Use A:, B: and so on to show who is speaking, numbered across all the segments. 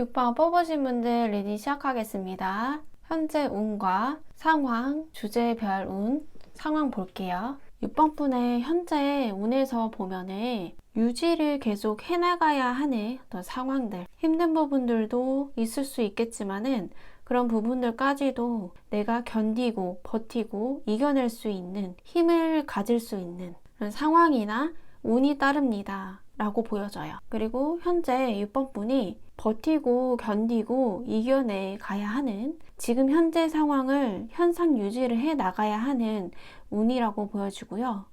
A: 6번 뽑으신 분들 리딩 시작하겠습니다. 현재 운과 상황, 주제별 운, 상황 볼게요. 6번 분의 현재 운에서 보면은 유지를 계속 해나가야 하는 어떤 상황들, 힘든 부분들도 있을 수 있겠지만은 그런 부분들까지도 내가 견디고 버티고 이겨낼 수 있는 힘을 가질 수 있는 그런 상황이나 운이 따릅니다 라고 보여져요. 그리고 현재 6번 분이 버티고 견디고 이겨내 가야 하는 지금 현재 상황을 현상 유지를 해 나가야 하는 운이라고 보여지고요.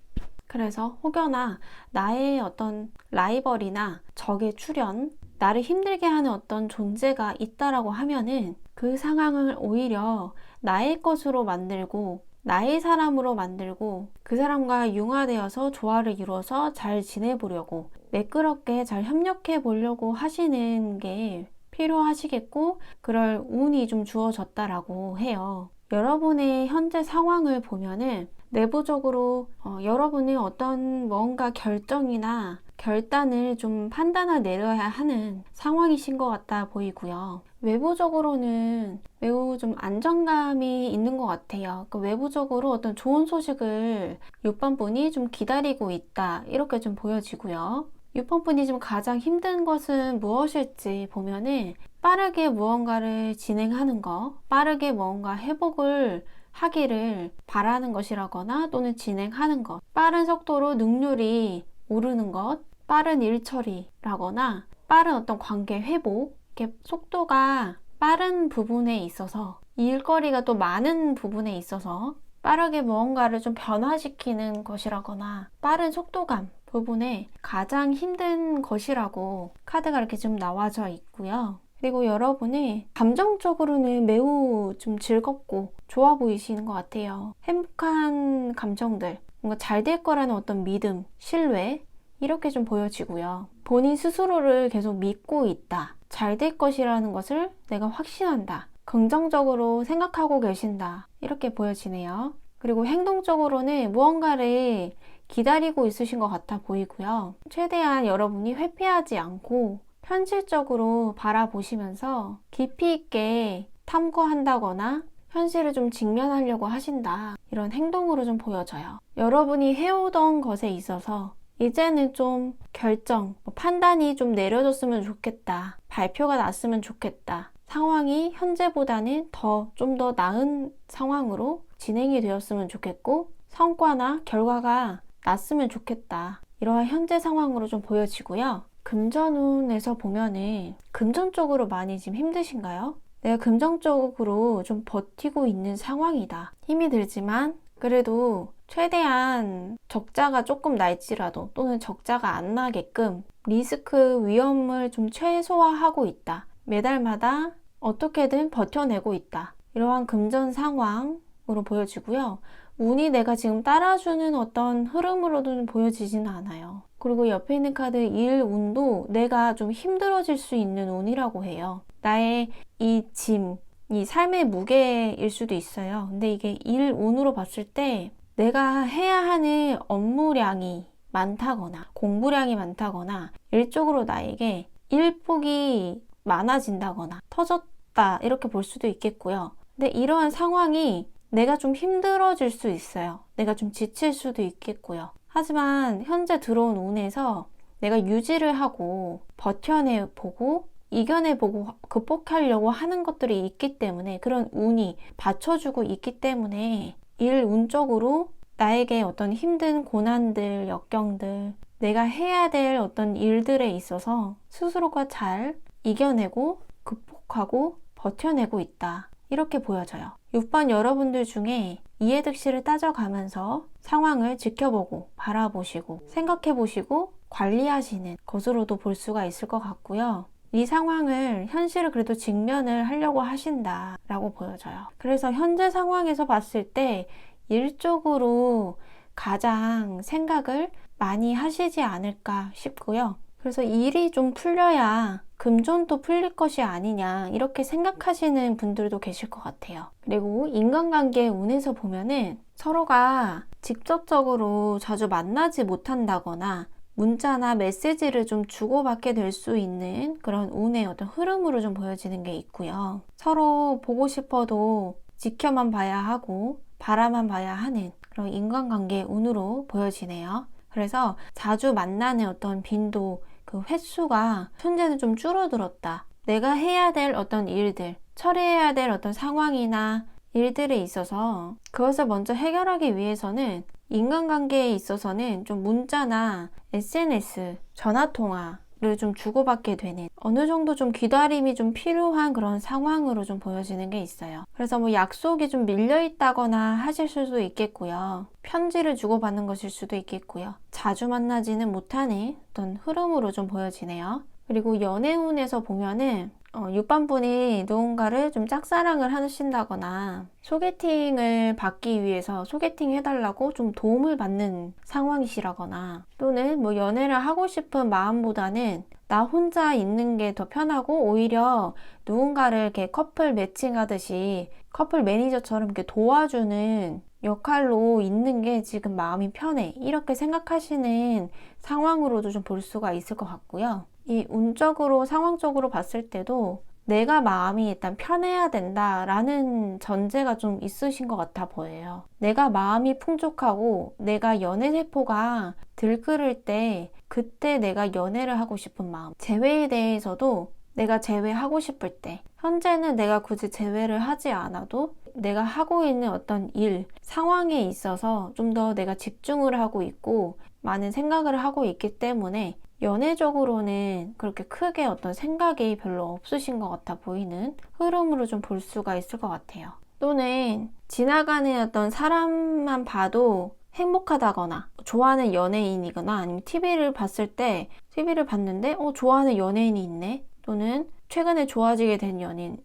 A: 그래서 혹여나 나의 어떤 라이벌이나 적의 출현, 나를 힘들게 하는 어떤 존재가 있다라고 하면은 그 상황을 오히려 나의 것으로 만들고 나의 사람으로 만들고 그 사람과 융화되어서 조화를 이루어서 잘 지내보려고 매끄럽게 잘 협력해 보려고 하시는 게 필요하시겠고 그럴 운이 좀 주어졌다라고 해요. 여러분의 현재 상황을 보면은 내부적으로 여러분이 어떤 뭔가 결정이나 결단을 좀 판단을 내려야 하는 상황이신 것 같아 보이고요. 외부적으로는 매우 좀 안정감이 있는 것 같아요. 그 외부적으로 어떤 좋은 소식을 6번 분이 좀 기다리고 있다. 이렇게 좀 보여지고요. 6번 분이 좀 가장 힘든 것은 무엇일지 보면은 빠르게 무언가를 진행하는 거, 빠르게 뭔가 회복을 하기를 바라는 것이라거나 또는 진행하는 것, 빠른 속도로 능률이 오르는 것, 빠른 일 처리라거나 빠른 어떤 관계 회복, 이렇게 속도가 빠른 부분에 있어서 일거리가 또 많은 부분에 있어서 빠르게 무언가를 좀 변화시키는 것이라거나 빠른 속도감 부분에 가장 힘든 것이라고 카드가 이렇게 좀 나와져 있고요. 그리고 여러분이 감정적으로는 매우 좀 즐겁고 좋아 보이시는 것 같아요. 행복한 감정들, 뭔가 잘 될 거라는 어떤 믿음, 신뢰 이렇게 좀 보여지고요. 본인 스스로를 계속 믿고 있다. 잘 될 것이라는 것을 내가 확신한다. 긍정적으로 생각하고 계신다. 이렇게 보여지네요. 그리고 행동적으로는 무언가를 기다리고 있으신 것 같아 보이고요. 최대한 여러분이 회피하지 않고 현실적으로 바라보시면서 깊이 있게 탐구한다거나 현실을 좀 직면하려고 하신다. 이런 행동으로 좀 보여져요. 여러분이 해오던 것에 있어서 이제는 좀 결정, 판단이 좀 내려졌으면 좋겠다. 발표가 났으면 좋겠다. 상황이 현재보다는 좀 더 나은 상황으로 진행이 되었으면 좋겠고 성과나 결과가 났으면 좋겠다. 이러한 현재 상황으로 좀 보여지고요. 금전운에서 보면은 금전 쪽으로 많이 지금 힘드신가요? 내가 금전적으로 좀 버티고 있는 상황이다. 힘이 들지만 그래도 최대한 적자가 조금 날지라도 또는 적자가 안 나게끔 리스크 위험을 좀 최소화하고 있다. 매달마다 어떻게든 버텨내고 있다. 이러한 금전 상황으로 보여지고요. 운이 내가 지금 따라주는 어떤 흐름으로도 보여지지는 않아요. 그리고 옆에 있는 카드 일 운도 내가 좀 힘들어질 수 있는 운이라고 해요. 나의 이 짐, 이 삶의 무게일 수도 있어요. 근데 이게 일 운으로 봤을 때 내가 해야 하는 업무량이 많다거나 공부량이 많다거나 일적으로 나에게 일폭이 많아진다거나 터졌다 이렇게 볼 수도 있겠고요. 근데 이러한 상황이 내가 좀 힘들어질 수 있어요. 내가 좀 지칠 수도 있겠고요. 하지만 현재 들어온 운에서 내가 유지를 하고 버텨내보고 이겨내보고 극복하려고 하는 것들이 있기 때문에 그런 운이 받쳐주고 있기 때문에 일 운적으로 나에게 어떤 힘든 고난들, 역경들, 내가 해야 될 어떤 일들에 있어서 스스로가 잘 이겨내고 극복하고 버텨내고 있다. 이렇게 보여져요. 6번 여러분들 중에 이해득실을 따져가면서 상황을 지켜보고 바라보시고 생각해보시고 관리하시는 것으로도 볼 수가 있을 것 같고요. 이 상황을 현실을 그래도 직면을 하려고 하신다라고 보여져요. 그래서 현재 상황에서 봤을 때 일적으로 가장 생각을 많이 하시지 않을까 싶고요. 그래서 일이 좀 풀려야 금전도 풀릴 것이 아니냐 이렇게 생각하시는 분들도 계실 것 같아요. 그리고 인간관계 운에서 보면은 서로가 직접적으로 자주 만나지 못한다거나 문자나 메시지를 좀 주고받게 될 수 있는 그런 운의 어떤 흐름으로 좀 보여지는 게 있고요. 서로 보고 싶어도 지켜만 봐야 하고 바라만 봐야 하는 그런 인간관계의 운으로 보여지네요. 그래서 자주 만나는 어떤 빈도, 그 횟수가 현재는 좀 줄어들었다. 내가 해야 될 어떤 일들, 처리해야 될 어떤 상황이나 일들에 있어서 그것을 먼저 해결하기 위해서는 인간관계에 있어서는 좀 문자나 SNS, 전화통화를 좀 주고받게 되는 어느 정도 좀 기다림이 좀 필요한 그런 상황으로 좀 보여지는 게 있어요. 그래서 뭐 약속이 좀 밀려 있다거나 하실 수도 있겠고요. 편지를 주고받는 것일 수도 있겠고요. 자주 만나지는 못하는 어떤 흐름으로 좀 보여지네요. 그리고 연애운에서 보면은 6번 분이 누군가를 좀 짝사랑을 하신다거나 소개팅을 받기 위해서 소개팅 해달라고 좀 도움을 받는 상황이시라거나 또는 뭐 연애를 하고 싶은 마음보다는 나 혼자 있는 게 더 편하고 오히려 누군가를 이렇게 커플 매칭하듯이 커플 매니저처럼 이렇게 도와주는 역할로 있는 게 지금 마음이 편해. 이렇게 생각하시는 상황으로도 좀 볼 수가 있을 것 같고요. 이 운적으로 상황적으로 봤을 때도 내가 마음이 일단 편해야 된다라는 전제가 좀 있으신 것 같아 보여요. 내가 마음이 풍족하고 내가 연애 세포가 들끓을 때 그때 내가 연애를 하고 싶은 마음. 재회에 대해서도 내가 재회하고 싶을 때 현재는 내가 굳이 재회를 하지 않아도 내가 하고 있는 어떤 일, 상황에 있어서 좀 더 내가 집중을 하고 있고 많은 생각을 하고 있기 때문에 연애적으로는 그렇게 크게 어떤 생각이 별로 없으신 것 같아 보이는 흐름으로 좀 볼 수가 있을 것 같아요. 또는 지나가는 어떤 사람만 봐도 행복하다거나 좋아하는 연예인이거나 아니면 TV를 봤을 때 TV를 봤는데 좋아하는 연예인이 있네 또는 최근에 좋아지게 된 연예인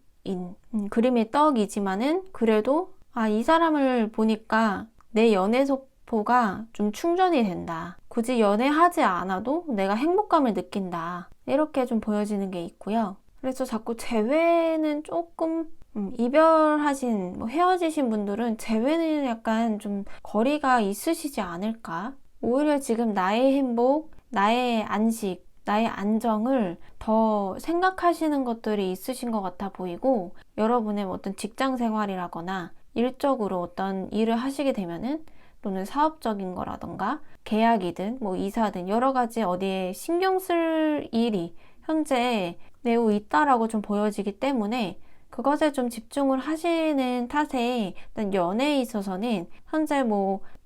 A: 그림의 떡이지만은 그래도 이 사람을 보니까 내 연애 세포가 좀 충전이 된다. 굳이 연애하지 않아도 내가 행복감을 느낀다. 이렇게 좀 보여지는 게 있고요. 그래서 자꾸 재회는 조금 이별하신, 헤어지신 분들은 재회는 약간 좀 거리가 있으시지 않을까? 오히려 지금 나의 행복, 나의 안식, 나의 안정을 더 생각하시는 것들이 있으신 것 같아 보이고 여러분의 어떤 직장 생활이라거나 일적으로 어떤 일을 하시게 되면은 또는 사업적인 거라던가 계약이든 이사든 여러 가지 어디에 신경 쓸 일이 현재 매우 있다라고 좀 보여지기 때문에 그것에 좀 집중을 하시는 탓에 일단 연애에 있어서는 현재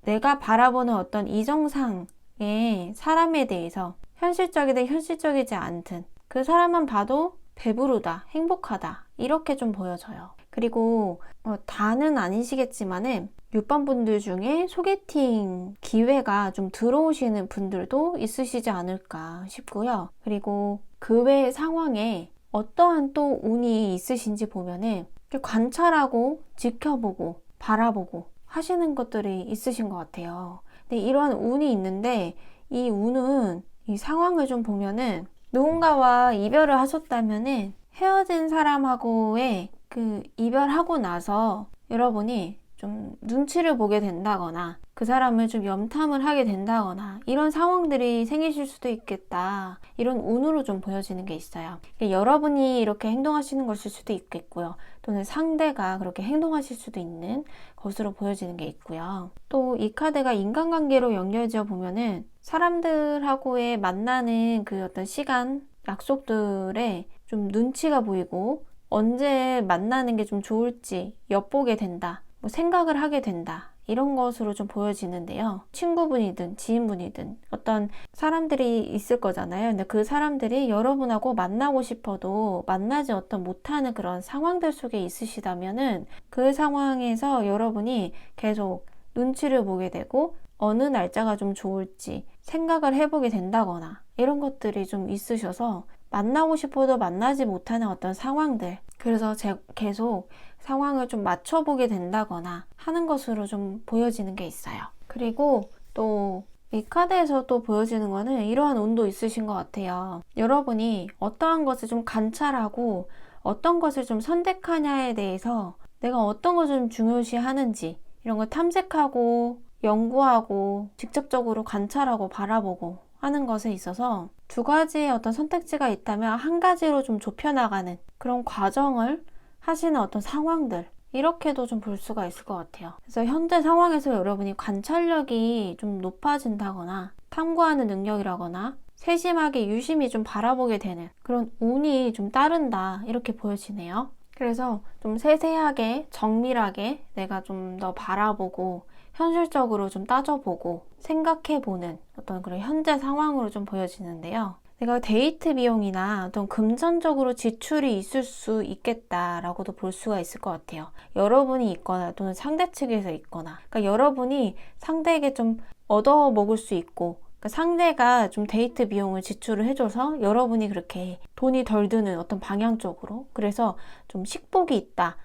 A: 내가 바라보는 어떤 이정상의 사람에 대해서 현실적이든 현실적이지 않든 그 사람만 봐도 배부르다, 행복하다 이렇게 좀 보여져요. 그리고 다는 아니시겠지만은 6번 분들 중에 소개팅 기회가 좀 들어오시는 분들도 있으시지 않을까 싶고요. 그리고 그 외의 상황에 어떠한 또 운이 있으신지 보면은 관찰하고 지켜보고 바라보고 하시는 것들이 있으신 것 같아요. 근데 이러한 운이 있는데 이 운은 이 상황을 좀 보면은 누군가와 이별을 하셨다면은 헤어진 사람하고의 그 이별하고 나서 여러분이 좀 눈치를 보게 된다거나 그 사람을 좀 염탐을 하게 된다거나 이런 상황들이 생기실 수도 있겠다. 이런 운으로 좀 보여지는 게 있어요. 여러분이 이렇게 행동하시는 것일 수도 있겠고요. 또는 상대가 그렇게 행동하실 수도 있는 것으로 보여지는 게 있고요. 또 이 카드가 인간관계로 연결지어 보면은 사람들하고의 만나는 그 어떤 시간, 약속들에 좀 눈치가 보이고 언제 만나는 게 좀 좋을지 엿보게 된다. 생각을 하게 된다. 이런 것으로 좀 보여지는데요. 친구분이든 지인분이든 어떤 사람들이 있을 거잖아요. 근데 그 사람들이 여러분하고 만나고 싶어도 만나지 못하는 그런 상황들 속에 있으시다면은 그 상황에서 여러분이 계속 눈치를 보게 되고 어느 날짜가 좀 좋을지 생각을 해보게 된다거나 이런 것들이 좀 있으셔서 만나고 싶어도 만나지 못하는 어떤 상황들 그래서 계속 상황을 좀 맞춰보게 된다거나 하는 것으로 좀 보여지는 게 있어요. 그리고 또 이 카드에서 또 보여지는 거는 이러한 운도 있으신 것 같아요. 여러분이 어떠한 것을 좀 관찰하고 어떤 것을 좀 선택하냐에 대해서 내가 어떤 것을 좀 중요시 하는지 이런 걸 탐색하고 연구하고 직접적으로 관찰하고 바라보고 하는 것에 있어서 두 가지의 어떤 선택지가 있다면 한 가지로 좀 좁혀나가는 그런 과정을 하시는 어떤 상황들, 이렇게도 좀 볼 수가 있을 것 같아요. 그래서 현재 상황에서 여러분이 관찰력이 좀 높아진다거나 탐구하는 능력이라거나 세심하게 유심히 좀 바라보게 되는 그런 운이 좀 따른다, 이렇게 보여지네요. 그래서 좀 세세하게 정밀하게 내가 좀 더 바라보고 현실적으로 좀 따져보고 생각해보는 어떤 그런 현재 상황으로 좀 보여지는데요. 내가 데이트 비용이나 어떤 금전적으로 지출이 있을 수 있겠다라고도 볼 수가 있을 것 같아요. 여러분이 있거나 또는 상대 측에서 있거나, 그러니까 여러분이 상대에게 좀 얻어먹을 수 있고, 그러니까 상대가 좀 데이트 비용을 지출을 해줘서 여러분이 그렇게 돈이 덜 드는 어떤 방향 쪽으로, 그래서 좀 식복이 있다,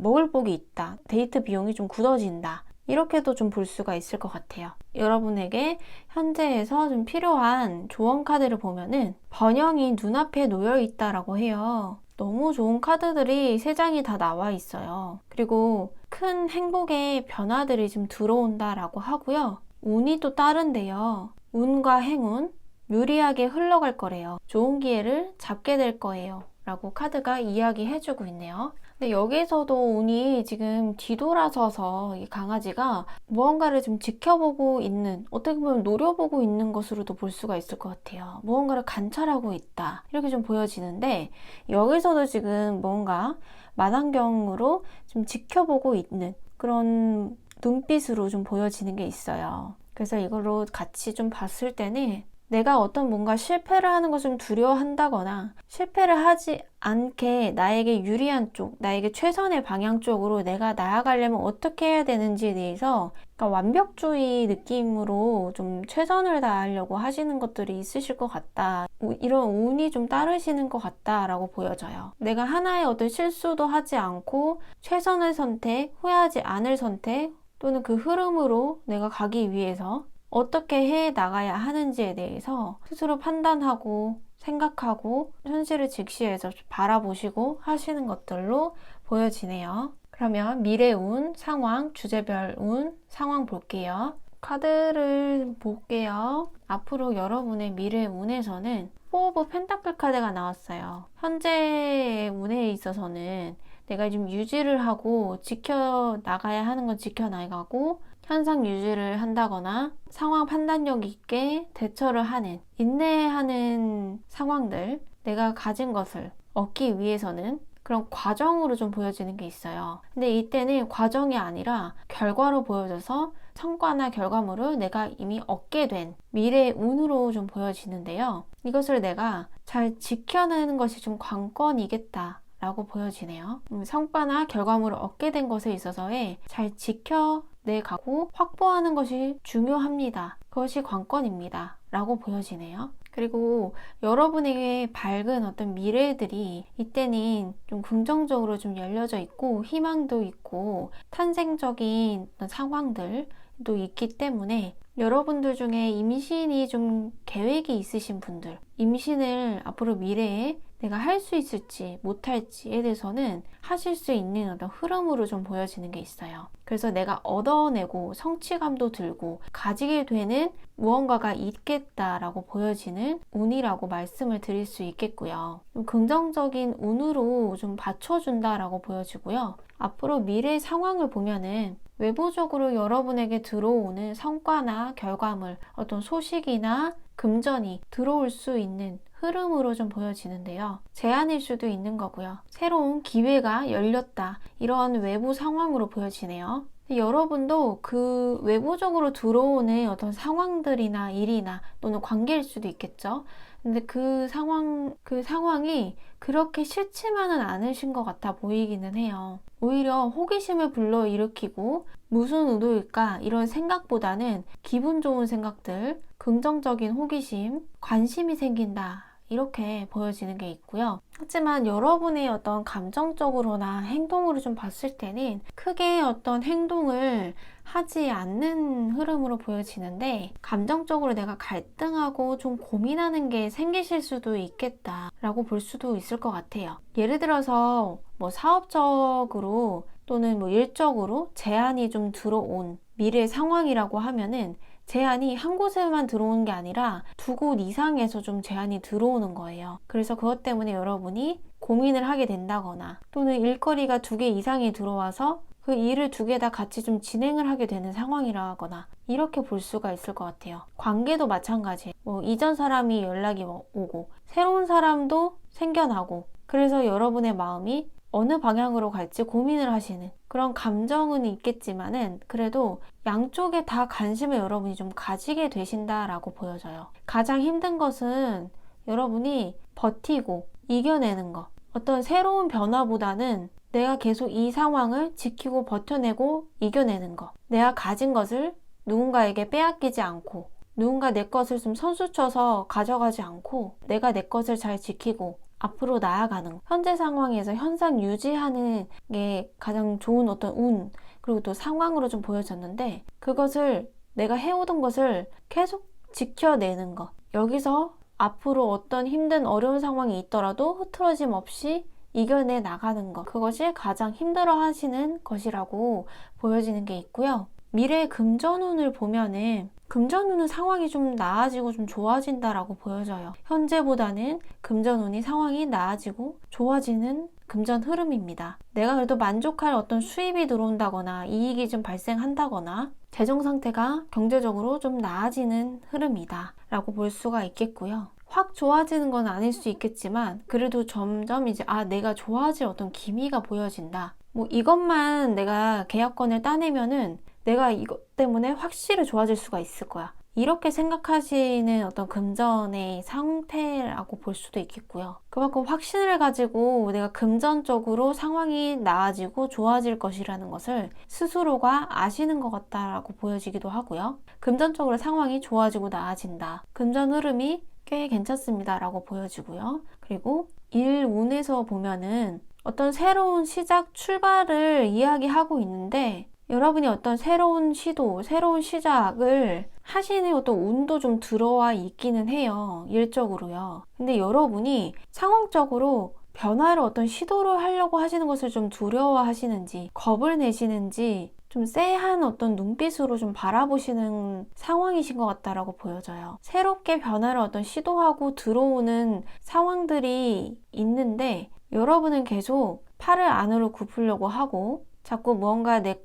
A: 먹을 복이 있다, 데이트 비용이 좀 굳어진다, 이렇게도 좀 볼 수가 있을 것 같아요. 여러분에게 현재에서 좀 필요한 조언 카드를 보면은 번영이 눈앞에 놓여 있다라고 해요. 너무 좋은 카드들이 3장이 다 나와 있어요. 그리고 큰 행복의 변화들이 좀 들어온다라고 하고요. 운이 또 따른데요. 운과 행운, 유리하게 흘러갈 거래요. 좋은 기회를 잡게 될 거예요. 라고 카드가 이야기해주고 있네요. 근데 여기에서도 운이 지금 뒤돌아서서 이 강아지가 무언가를 좀 지켜보고 있는, 어떻게 보면 노려보고 있는 것으로도 볼 수가 있을 것 같아요. 무언가를 관찰하고 있다, 이렇게 좀 보여지는데, 여기서도 지금 뭔가 만안경으로 좀 지켜보고 있는 그런 눈빛으로 좀 보여지는 게 있어요. 그래서 이걸로 같이 좀 봤을 때는 내가 어떤 뭔가 실패를 하는 것을 좀 두려워한다거나 실패를 하지 않게 나에게 유리한 쪽, 나에게 최선의 방향 쪽으로 내가 나아가려면 어떻게 해야 되는지에 대해서, 그러니까 완벽주의 느낌으로 좀 최선을 다하려고 하시는 것들이 있으실 것 같다. 이런 운이 좀 따르시는 것 같다라고 보여져요. 내가 하나의 어떤 실수도 하지 않고 최선의 선택, 후회하지 않을 선택, 또는 그 흐름으로 내가 가기 위해서 어떻게 해 나가야 하는지에 대해서 스스로 판단하고 생각하고 현실을 직시해서 바라보시고 하시는 것들로 보여지네요. 그러면 미래 운, 상황, 주제별 운, 상황 볼게요. 카드를 볼게요. 앞으로 여러분의 미래 운에서는 4 오브 펜타클 카드가 나왔어요. 현재의 운에 있어서는 내가 좀 유지를 하고 지켜나가야 하는 건 지켜나가고 현상 유지를 한다거나 상황 판단력 있게 대처를 하는, 인내하는 상황들, 내가 가진 것을 얻기 위해서는 그런 과정으로 좀 보여지는 게 있어요. 근데 이때는 과정이 아니라 결과로 보여져서 성과나 결과물을 내가 이미 얻게 된 미래의 운으로 좀 보여지는데요. 이것을 내가 잘 지켜내는 것이 좀 관건이겠다 라고 보여지네요. 성과나 결과물을 얻게 된 것에 있어서의 잘 지켜내가고 확보하는 것이 중요합니다. 그것이 관건입니다 라고 보여지네요. 그리고 여러분에게 밝은 어떤 미래들이 이때는 좀 긍정적으로 좀 열려져 있고 희망도 있고 탄생적인 어떤 상황들도 있기 때문에 여러분들 중에 임신이 좀 계획이 있으신 분들, 임신을 앞으로 미래에 내가 할 수 있을지 못할지에 대해서는 하실 수 있는 어떤 흐름으로 좀 보여지는 게 있어요. 그래서 내가 얻어내고 성취감도 들고 가지게 되는 무언가가 있겠다라고 보여지는 운이라고 말씀을 드릴 수 있겠고요. 좀 긍정적인 운으로 좀 받쳐준다라고 보여지고요. 앞으로 미래 상황을 보면은 외부적으로 여러분에게 들어오는 성과나 결과물, 어떤 소식이나 금전이 들어올 수 있는 흐름으로 좀 보여지는데요. 제한일 수도 있는 거고요. 새로운 기회가 열렸다. 이런 외부 상황으로 보여지네요. 여러분도 그 외부적으로 들어오는 어떤 상황들이나 일이나 또는 관계일 수도 있겠죠. 근데 그 상황이 그렇게 싫지만은 않으신 것 같아 보이기는 해요. 오히려 호기심을 불러일으키고 무슨 의도일까 이런 생각보다는 기분 좋은 생각들, 긍정적인 호기심, 관심이 생긴다. 이렇게 보여지는 게 있고요. 하지만 여러분의 어떤 감정적으로나 행동으로 좀 봤을 때는 크게 어떤 행동을 하지 않는 흐름으로 보여지는데 감정적으로 내가 갈등하고 좀 고민하는 게 생기실 수도 있겠다라고 볼 수도 있을 것 같아요. 예를 들어서 뭐 사업적으로 또는 뭐 일적으로 제한이 좀 들어온 미래 상황이라고 하면은 제한이 한 곳에만 들어오는 게 아니라 두 곳 이상에서 좀 제한이 들어오는 거예요. 그래서 그것 때문에 여러분이 고민을 하게 된다거나 또는 일거리가 두 개 이상이 들어와서 그 일을 두 개 다 같이 좀 진행을 하게 되는 상황이라거나 이렇게 볼 수가 있을 것 같아요. 관계도 마찬가지예요. 이전 사람이 연락이 오고 새로운 사람도 생겨나고 그래서 여러분의 마음이 어느 방향으로 갈지 고민을 하시는 그런 감정은 있겠지만은 그래도 양쪽에 다 관심을 여러분이 좀 가지게 되신다라고 보여져요. 가장 힘든 것은 여러분이 버티고 이겨내는 것. 어떤 새로운 변화보다는 내가 계속 이 상황을 지키고 버텨내고 이겨내는 것. 내가 가진 것을 누군가에게 빼앗기지 않고 누군가 내 것을 좀 선수쳐서 가져가지 않고 내가 내 것을 잘 지키고 앞으로 나아가는 것. 현재 상황에서 현상 유지하는 게 가장 좋은 어떤 운 그리고 또 상황으로 좀 보여졌는데 그것을 내가 해오던 것을 계속 지켜내는 것. 여기서 앞으로 어떤 힘든 어려운 상황이 있더라도 흐트러짐 없이 이겨내 나가는 것. 그것이 가장 힘들어 하시는 것이라고 보여지는 게 있고요. 미래의 금전운을 보면은 금전운은 상황이 좀 나아지고 좀 좋아진다라고 보여져요. 현재보다는 금전운이 상황이 나아지고 좋아지는 금전 흐름입니다. 내가 그래도 만족할 어떤 수입이 들어온다거나 이익이 좀 발생한다거나 재정 상태가 경제적으로 좀 나아지는 흐름이다 라고 볼 수가 있겠고요. 확 좋아지는 건 아닐 수 있겠지만 그래도 점점 이제 내가 좋아질 어떤 기미가 보여진다. 이것만 내가 계약권을 따내면은 내가 이것 때문에 확실히 좋아질 수가 있을 거야. 이렇게 생각하시는 어떤 금전의 상태라고 볼 수도 있겠고요. 그만큼 확신을 가지고 내가 금전적으로 상황이 나아지고 좋아질 것이라는 것을 스스로가 아시는 것 같다라고 보여지기도 하고요. 금전적으로 상황이 좋아지고 나아진다. 금전 흐름이 꽤 괜찮습니다 라고 보여지고요. 그리고 일 운에서 보면은 어떤 새로운 시작, 출발을 이야기하고 있는데 여러분이 어떤 새로운 시도, 새로운 시작을 하시는 어떤 운도 좀 들어와 있기는 해요. 일적으로요. 근데 여러분이 상황적으로 변화를 어떤 시도를 하려고 하시는 것을 좀 두려워 하시는지, 겁을 내시는지, 좀 쎄한 어떤 눈빛으로 좀 바라보시는 상황이신 것 같다라고 보여져요. 새롭게 변화를 어떤 시도하고 들어오는 상황들이 있는데 여러분은 계속 팔을 안으로 굽히려고 하고 자꾸 무언가 내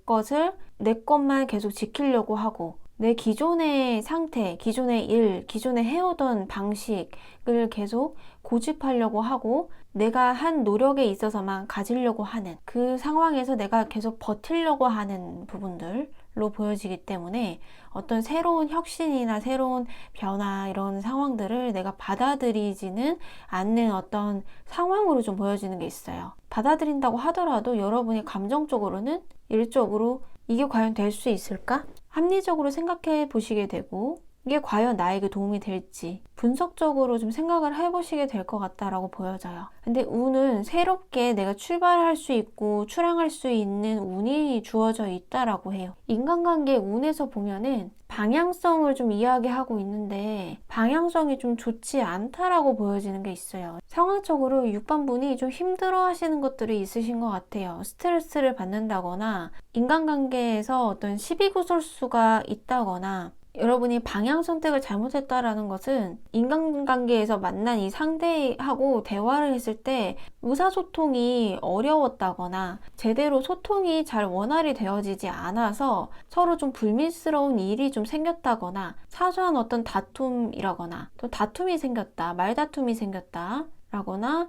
A: 것만 계속 지키려고 하고 내 기존의 상태, 기존의 일, 기존에 해오던 방식을 계속 고집하려고 하고 내가 한 노력에 있어서만 가지려고 하는 그 상황에서 내가 계속 버티려고 하는 부분들로 보여지기 때문에 어떤 새로운 혁신이나 새로운 변화 이런 상황들을 내가 받아들이지는 않는 어떤 상황으로 좀 보여지는 게 있어요. 받아들인다고 하더라도 여러분이 감정적으로는 일적으로 이게 과연 될 수 있을까? 합리적으로 생각해 보시게 되고 이게 과연 나에게 도움이 될지 분석적으로 좀 생각을 해보시게 될 것 같다라고 보여져요. 근데 운은 새롭게 내가 출발할 수 있고 출항할 수 있는 운이 주어져 있다라고 해요. 인간관계 운에서 보면은 방향성을 좀 이야기하고 있는데 방향성이 좀 좋지 않다라고 보여지는 게 있어요. 상황적으로 6번분이 좀 힘들어 하시는 것들이 있으신 것 같아요. 스트레스를 받는다거나 인간관계에서 어떤 시비구설수가 있다거나 여러분이 방향 선택을 잘못했다라는 것은 인간관계에서 만난 이 상대하고 대화를 했을 때 의사소통이 어려웠다거나 제대로 소통이 잘 원활히 되어지지 않아서 서로 좀 불미스러운 일이 좀 생겼다거나 사소한 어떤 다툼이라거나 또 다툼이 생겼다, 말다툼이 생겼다 라거나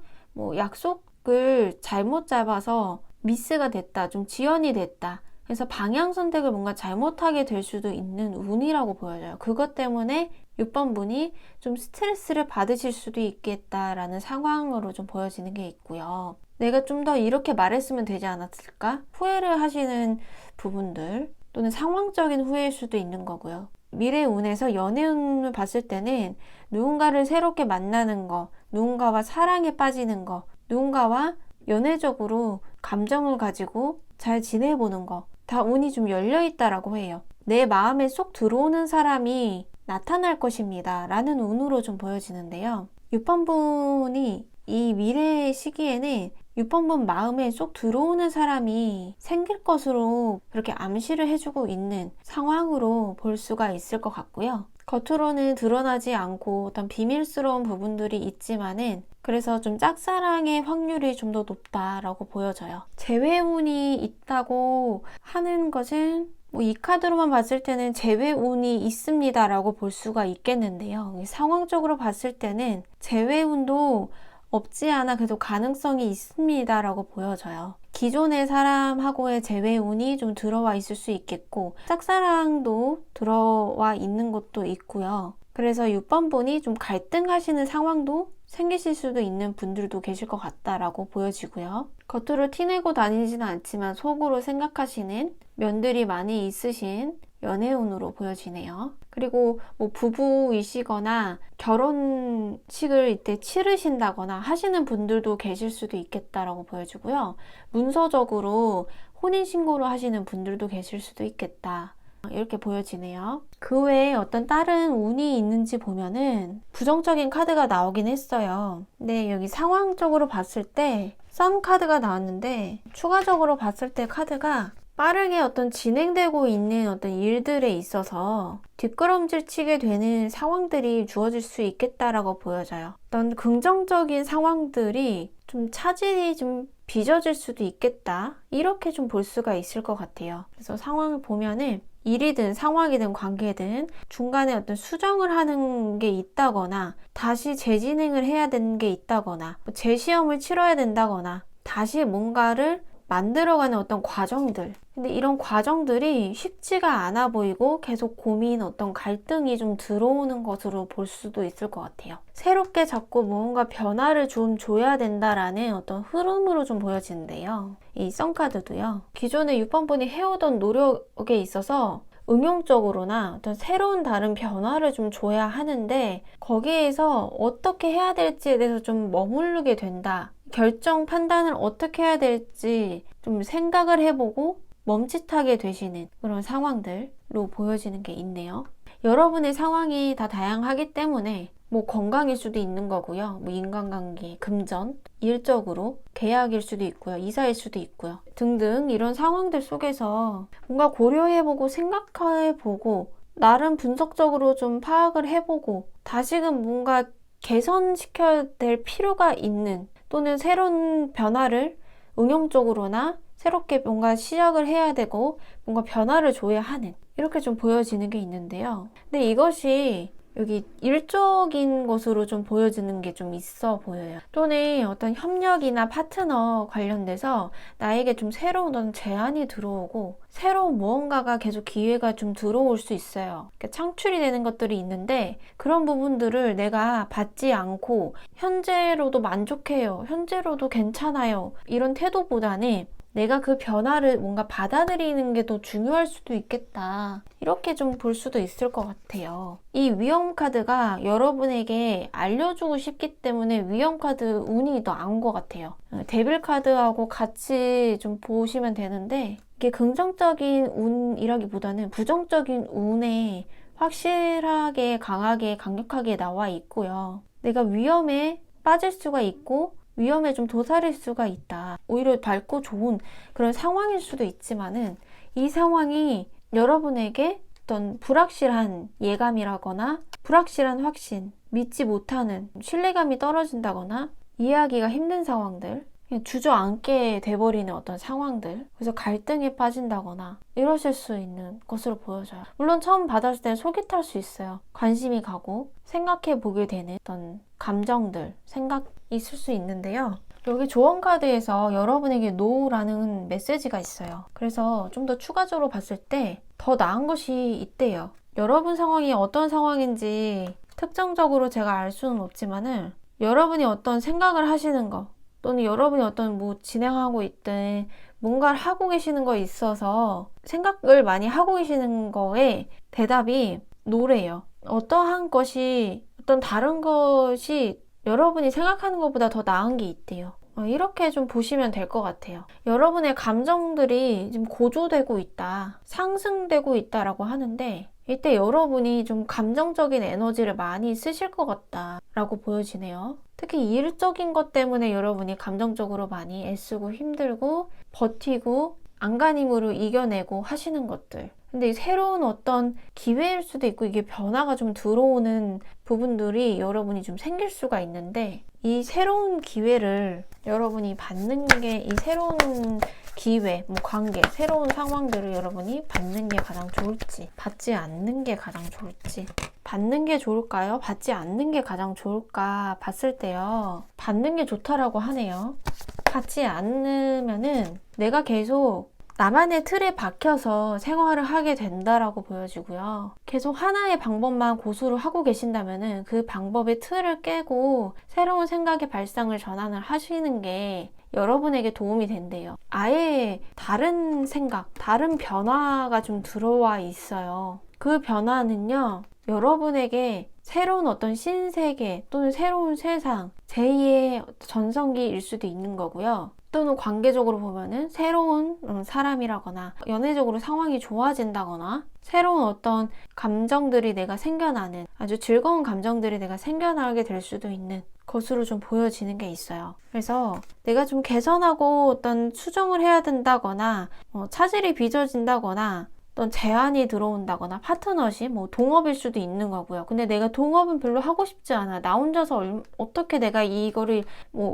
A: 약속을 잘못 잡아서 미스가 됐다, 좀 지연이 됐다. 그래서 방향 선택을 뭔가 잘못하게 될 수도 있는 운이라고 보여져요. 그것 때문에 6번 분이 좀 스트레스를 받으실 수도 있겠다라는 상황으로 좀 보여지는 게 있고요. 내가 좀 더 이렇게 말했으면 되지 않았을까? 후회를 하시는 부분들 또는 상황적인 후회일 수도 있는 거고요. 미래 운에서 연애 운을 봤을 때는 누군가를 새롭게 만나는 거, 누군가와 사랑에 빠지는 거, 누군가와 연애적으로 감정을 가지고 잘 지내보는 거 다 운이 좀 열려있다라고 해요. 내 마음에 쏙 들어오는 사람이 나타날 것입니다 라는 운으로 좀 보여지는데요. 6번 분이 이 미래 시기에는 6번분 마음에 쏙 들어오는 사람이 생길 것으로 그렇게 암시를 해주고 있는 상황으로 볼 수가 있을 것 같고요. 겉으로는 드러나지 않고 어떤 비밀스러운 부분들이 있지만은 그래서 좀 짝사랑의 확률이 좀 더 높다라고 보여져요. 재회운이 있다고 하는 것은 이 카드로만 봤을 때는 재회운이 있습니다라고 볼 수가 있겠는데요. 상황적으로 봤을 때는 재회운도 없지 않아 그래도 가능성이 있습니다라고 보여져요. 기존의 사람하고의 재회운이 좀 들어와 있을 수 있겠고 짝사랑도 들어와 있는 것도 있고요. 그래서 6번 분이 좀 갈등하시는 상황도 생기실 수도 있는 분들도 계실 것 같다라고 보여지고요. 겉으로 티내고 다니지는 않지만 속으로 생각하시는 면들이 많이 있으신 연애운으로 보여지네요. 그리고 부부이시거나 결혼식을 이때 치르신다거나 하시는 분들도 계실 수도 있겠다라고 보여지고요. 문서적으로 혼인신고를 하시는 분들도 계실 수도 있겠다. 이렇게 보여지네요. 그 외에 어떤 다른 운이 있는지 보면은 부정적인 카드가 나오긴 했어요. 근데 여기 상황적으로 봤을 때 썸 카드가 나왔는데 추가적으로 봤을 때 카드가 빠르게 어떤 진행되고 있는 어떤 일들에 있어서 뒷걸음질 치게 되는 상황들이 주어질 수 있겠다라고 보여져요. 어떤 긍정적인 상황들이 좀 차질이 좀 빚어질 수도 있겠다. 이렇게 좀 볼 수가 있을 것 같아요. 그래서 상황을 보면은 일이든 상황이든 관계든 중간에 어떤 수정을 하는 게 있다거나 다시 재진행을 해야 되는 게 있다거나 재시험을 치러야 된다거나 다시 뭔가를 만들어가는 어떤 과정들. 근데 이런 과정들이 쉽지가 않아 보이고 계속 고민, 어떤 갈등이 좀 들어오는 것으로 볼 수도 있을 것 같아요. 새롭게 자꾸 뭔가 변화를 좀 줘야 된다라는 어떤 흐름으로 좀 보여지는데요. 이 썬카드도요. 기존에 6번 분이 해오던 노력에 있어서 응용적으로나 어떤 새로운 다른 변화를 좀 줘야 하는데 거기에서 어떻게 해야 될지에 대해서 좀 머무르게 된다. 결정 판단을 어떻게 해야 될지 좀 생각을 해보고 멈칫하게 되시는 그런 상황들로 보여지는 게 있네요. 여러분의 상황이 다 다양하기 때문에 건강일 수도 있는 거고요. 인간관계, 금전, 일적으로 계약일 수도 있고요. 이사일 수도 있고요. 등등 이런 상황들 속에서 뭔가 고려해보고 생각해보고 나름 분석적으로 좀 파악을 해보고 다시금 뭔가 개선시켜야 될 필요가 있는 또는 새로운 변화를 응용적으로나 새롭게 뭔가 시작을 해야 되고 뭔가 변화를 줘야 하는 이렇게 좀 보여지는 게 있는데요. 근데 이것이 여기 일적인 것으로 좀 보여지는 게 좀 있어 보여요. 또는 어떤 협력이나 파트너 관련돼서 나에게 좀 새로운 어떤 제안이 들어오고 새로운 무언가가 계속 기회가 좀 들어올 수 있어요. 그러니까 창출이 되는 것들이 있는데 그런 부분들을 내가 받지 않고 현재로도 만족해요. 현재로도 괜찮아요. 이런 태도보다는 내가 그 변화를 뭔가 받아들이는 게 더 중요할 수도 있겠다. 이렇게 좀 볼 수도 있을 것 같아요. 이 위험 카드가 여러분에게 알려주고 싶기 때문에 위험 카드 운이 더 나은 것 같아요. 데빌 카드하고 같이 좀 보시면 되는데 이게 긍정적인 운이라기보다는 부정적인 운에 확실하게 강하게 강력하게 나와 있고요. 내가 위험에 빠질 수가 있고 위험에 좀 도사릴 수가 있다. 오히려 밝고 좋은 그런 상황일 수도 있지만은 이 상황이 여러분에게 어떤 불확실한 예감이라거나 불확실한 확신, 믿지 못하는 신뢰감이 떨어진다거나 이해하기가 힘든 상황들, 그냥 주저앉게 돼버리는 어떤 상황들, 그래서 갈등에 빠진다거나 이러실 수 있는 것으로 보여져요. 물론 처음 받았을 때는 속이 탈 수 있어요. 관심이 가고 생각해 보게 되는 어떤 감정들, 생각 있을 수 있는데요. 여기 조언 카드에서 여러분에게 노라는 메시지가 있어요. 그래서 좀 더 추가적으로 봤을 때 더 나은 것이 있대요. 여러분 상황이 어떤 상황인지 특정적으로 제가 알 수는 없지만은 여러분이 어떤 생각을 하시는 거 또는 여러분이 어떤 진행하고 있든 뭔가를 하고 계시는 거에 있어서 생각을 많이 하고 계시는 거에 대답이 노래요. 어떠한 것이 어떤 다른 것이 여러분이 생각하는 것보다 더 나은 게 있대요. 이렇게 좀 보시면 될 것 같아요. 여러분의 감정들이 지금 고조되고 있다, 상승되고 있다라고 하는데 이때 여러분이 좀 감정적인 에너지를 많이 쓰실 것 같다라고 보여지네요. 특히 일적인 것 때문에 여러분이 감정적으로 많이 애쓰고 힘들고 버티고 안간힘으로 이겨내고 하시는 것들. 근데 새로운 어떤 기회일 수도 있고 이게 변화가 좀 들어오는 부분들이 여러분이 좀 생길 수가 있는데 이 새로운 기회를 여러분이 받는 게 이 새로운 기회, 관계, 새로운 상황들을 여러분이 받는 게 가장 좋을지 받지 않는 게 가장 좋을지 받는 게 좋을까요? 받지 않는 게 가장 좋을까 봤을 때요. 받는 게 좋다라고 하네요. 받지 않으면은 내가 계속 나만의 틀에 박혀서 생활을 하게 된다라고 보여지고요. 계속 하나의 방법만 고수를 하고 계신다면은 그 방법의 틀을 깨고 새로운 생각의 발상을 전환을 하시는 게 여러분에게 도움이 된대요. 아예 다른 생각, 다른 변화가 좀 들어와 있어요. 그 변화는요, 여러분에게 새로운 어떤 신세계 또는 새로운 세상, 제2의 전성기일 수도 있는 거고요. 또는 관계적으로 보면은 새로운 사람이라거나 연애적으로 상황이 좋아진다거나 새로운 어떤 감정들이 내가 생겨나는 아주 즐거운 감정들이 내가 생겨나게 될 수도 있는 것으로 좀 보여지는 게 있어요. 그래서 내가 좀 개선하고 어떤 수정을 해야 된다거나 차질이 빚어진다거나 어떤 제안이 들어온다거나 파트너십, 동업일 수도 있는 거고요. 근데 내가 동업은 별로 하고 싶지 않아. 나 혼자서 어떻게 내가 이거를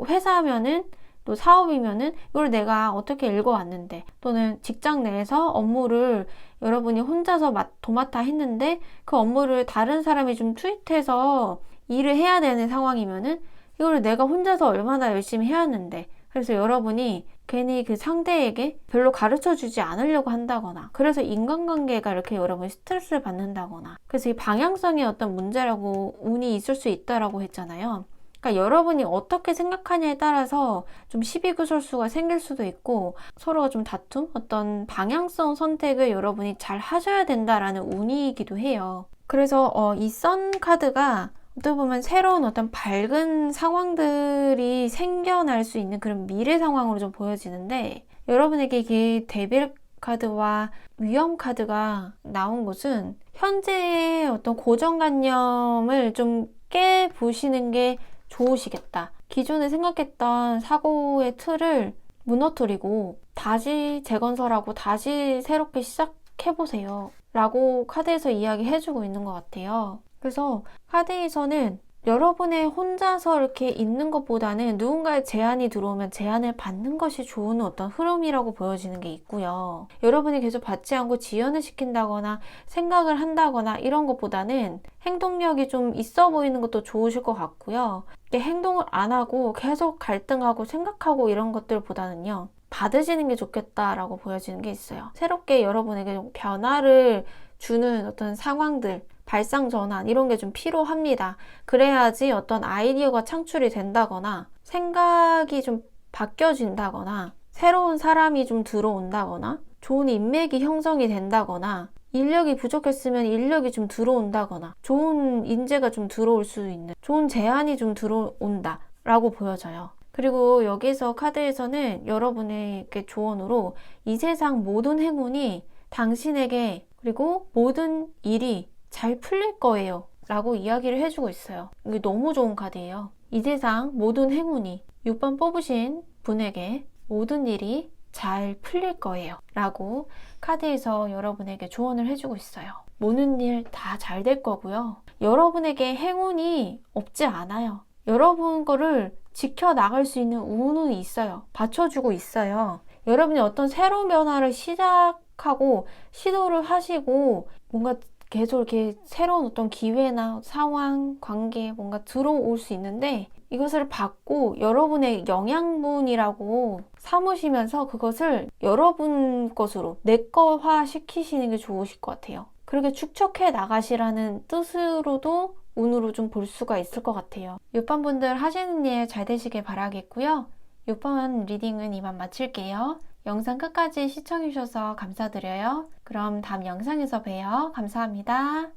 A: 회사면은 또 사업이면은 이걸 내가 어떻게 읽어왔는데 또는 직장 내에서 업무를 여러분이 혼자서 도맡아 했는데 그 업무를 다른 사람이 좀 투입해서 일을 해야 되는 상황이면은 이걸 내가 혼자서 얼마나 열심히 해왔는데 그래서 여러분이 괜히 그 상대에게 별로 가르쳐 주지 않으려고 한다거나 그래서 인간관계가 이렇게 여러분이 스트레스를 받는다거나 그래서 이 방향성의 어떤 문제라고 운이 있을 수 있다라고 했잖아요. 그러니까 여러분이 어떻게 생각하냐에 따라서 좀 시비구설수가 생길 수도 있고 서로가 좀 다툼? 어떤 방향성 선택을 여러분이 잘 하셔야 된다라는 운이기도 해요. 그래서 이 선 카드가 어떻게 보면 새로운 어떤 밝은 상황들이 생겨날 수 있는 그런 미래 상황으로 좀 보여지는데 여러분에게 이게 데빌 카드와 위험 카드가 나온 것은 현재의 어떤 고정관념을 좀 깨보시는 게 좋으시겠다. 기존에 생각했던 사고의 틀을 무너뜨리고 다시 재건설하고 다시 새롭게 시작해보세요. 라고 카드에서 이야기해주고 있는 것 같아요. 그래서 카드에서는 여러분의 혼자서 이렇게 있는 것보다는 누군가의 제안이 들어오면 제안을 받는 것이 좋은 어떤 흐름이라고 보여지는 게 있고요. 여러분이 계속 받지 않고 지연을 시킨다거나 생각을 한다거나 이런 것보다는 행동력이 좀 있어 보이는 것도 좋으실 것 같고요. 행동을 안 하고 계속 갈등하고 생각하고 이런 것들보다는요. 받으시는 게 좋겠다라고 보여지는 게 있어요. 새롭게 여러분에게 좀 변화를 주는 어떤 상황들 발상 전환 이런 게 좀 필요합니다. 그래야지 어떤 아이디어가 창출이 된다거나 생각이 좀 바뀌어진다거나 새로운 사람이 좀 들어온다거나 좋은 인맥이 형성이 된다거나 인력이 부족했으면 인력이 좀 들어온다거나 좋은 인재가 좀 들어올 수 있는 좋은 제안이 좀 들어온다 라고 보여져요. 그리고 여기서 카드에서는 여러분에게 조언으로 이 세상 모든 행운이 당신에게 그리고 모든 일이 잘 풀릴 거예요 라고 이야기를 해주고 있어요. 이게 너무 좋은 카드예요. 이 세상 모든 행운이 6번 뽑으신 분에게 모든 일이 잘 풀릴 거예요 라고 카드에서 여러분에게 조언을 해주고 있어요. 모든 일 다 잘 될 거고요. 여러분에게 행운이 없지 않아요. 여러분 거를 지켜나갈 수 있는 운은 있어요. 받쳐주고 있어요. 여러분이 어떤 새로운 변화를 시작하고 시도를 하시고 뭔가 계속 이렇게 새로운 어떤 기회나 상황, 관계 뭔가 들어올 수 있는데 이것을 받고 여러분의 영양분이라고 삼으시면서 그것을 여러분 것으로 내 거화 시키시는 게 좋으실 것 같아요. 그렇게 축적해 나가시라는 뜻으로도 운으로 좀 볼 수가 있을 것 같아요. 6번 분들 하시는 일 잘 되시길 바라겠고요. 6번 리딩은 이만 마칠게요. 영상 끝까지 시청해주셔서 감사드려요. 그럼 다음 영상에서 봬요. 감사합니다.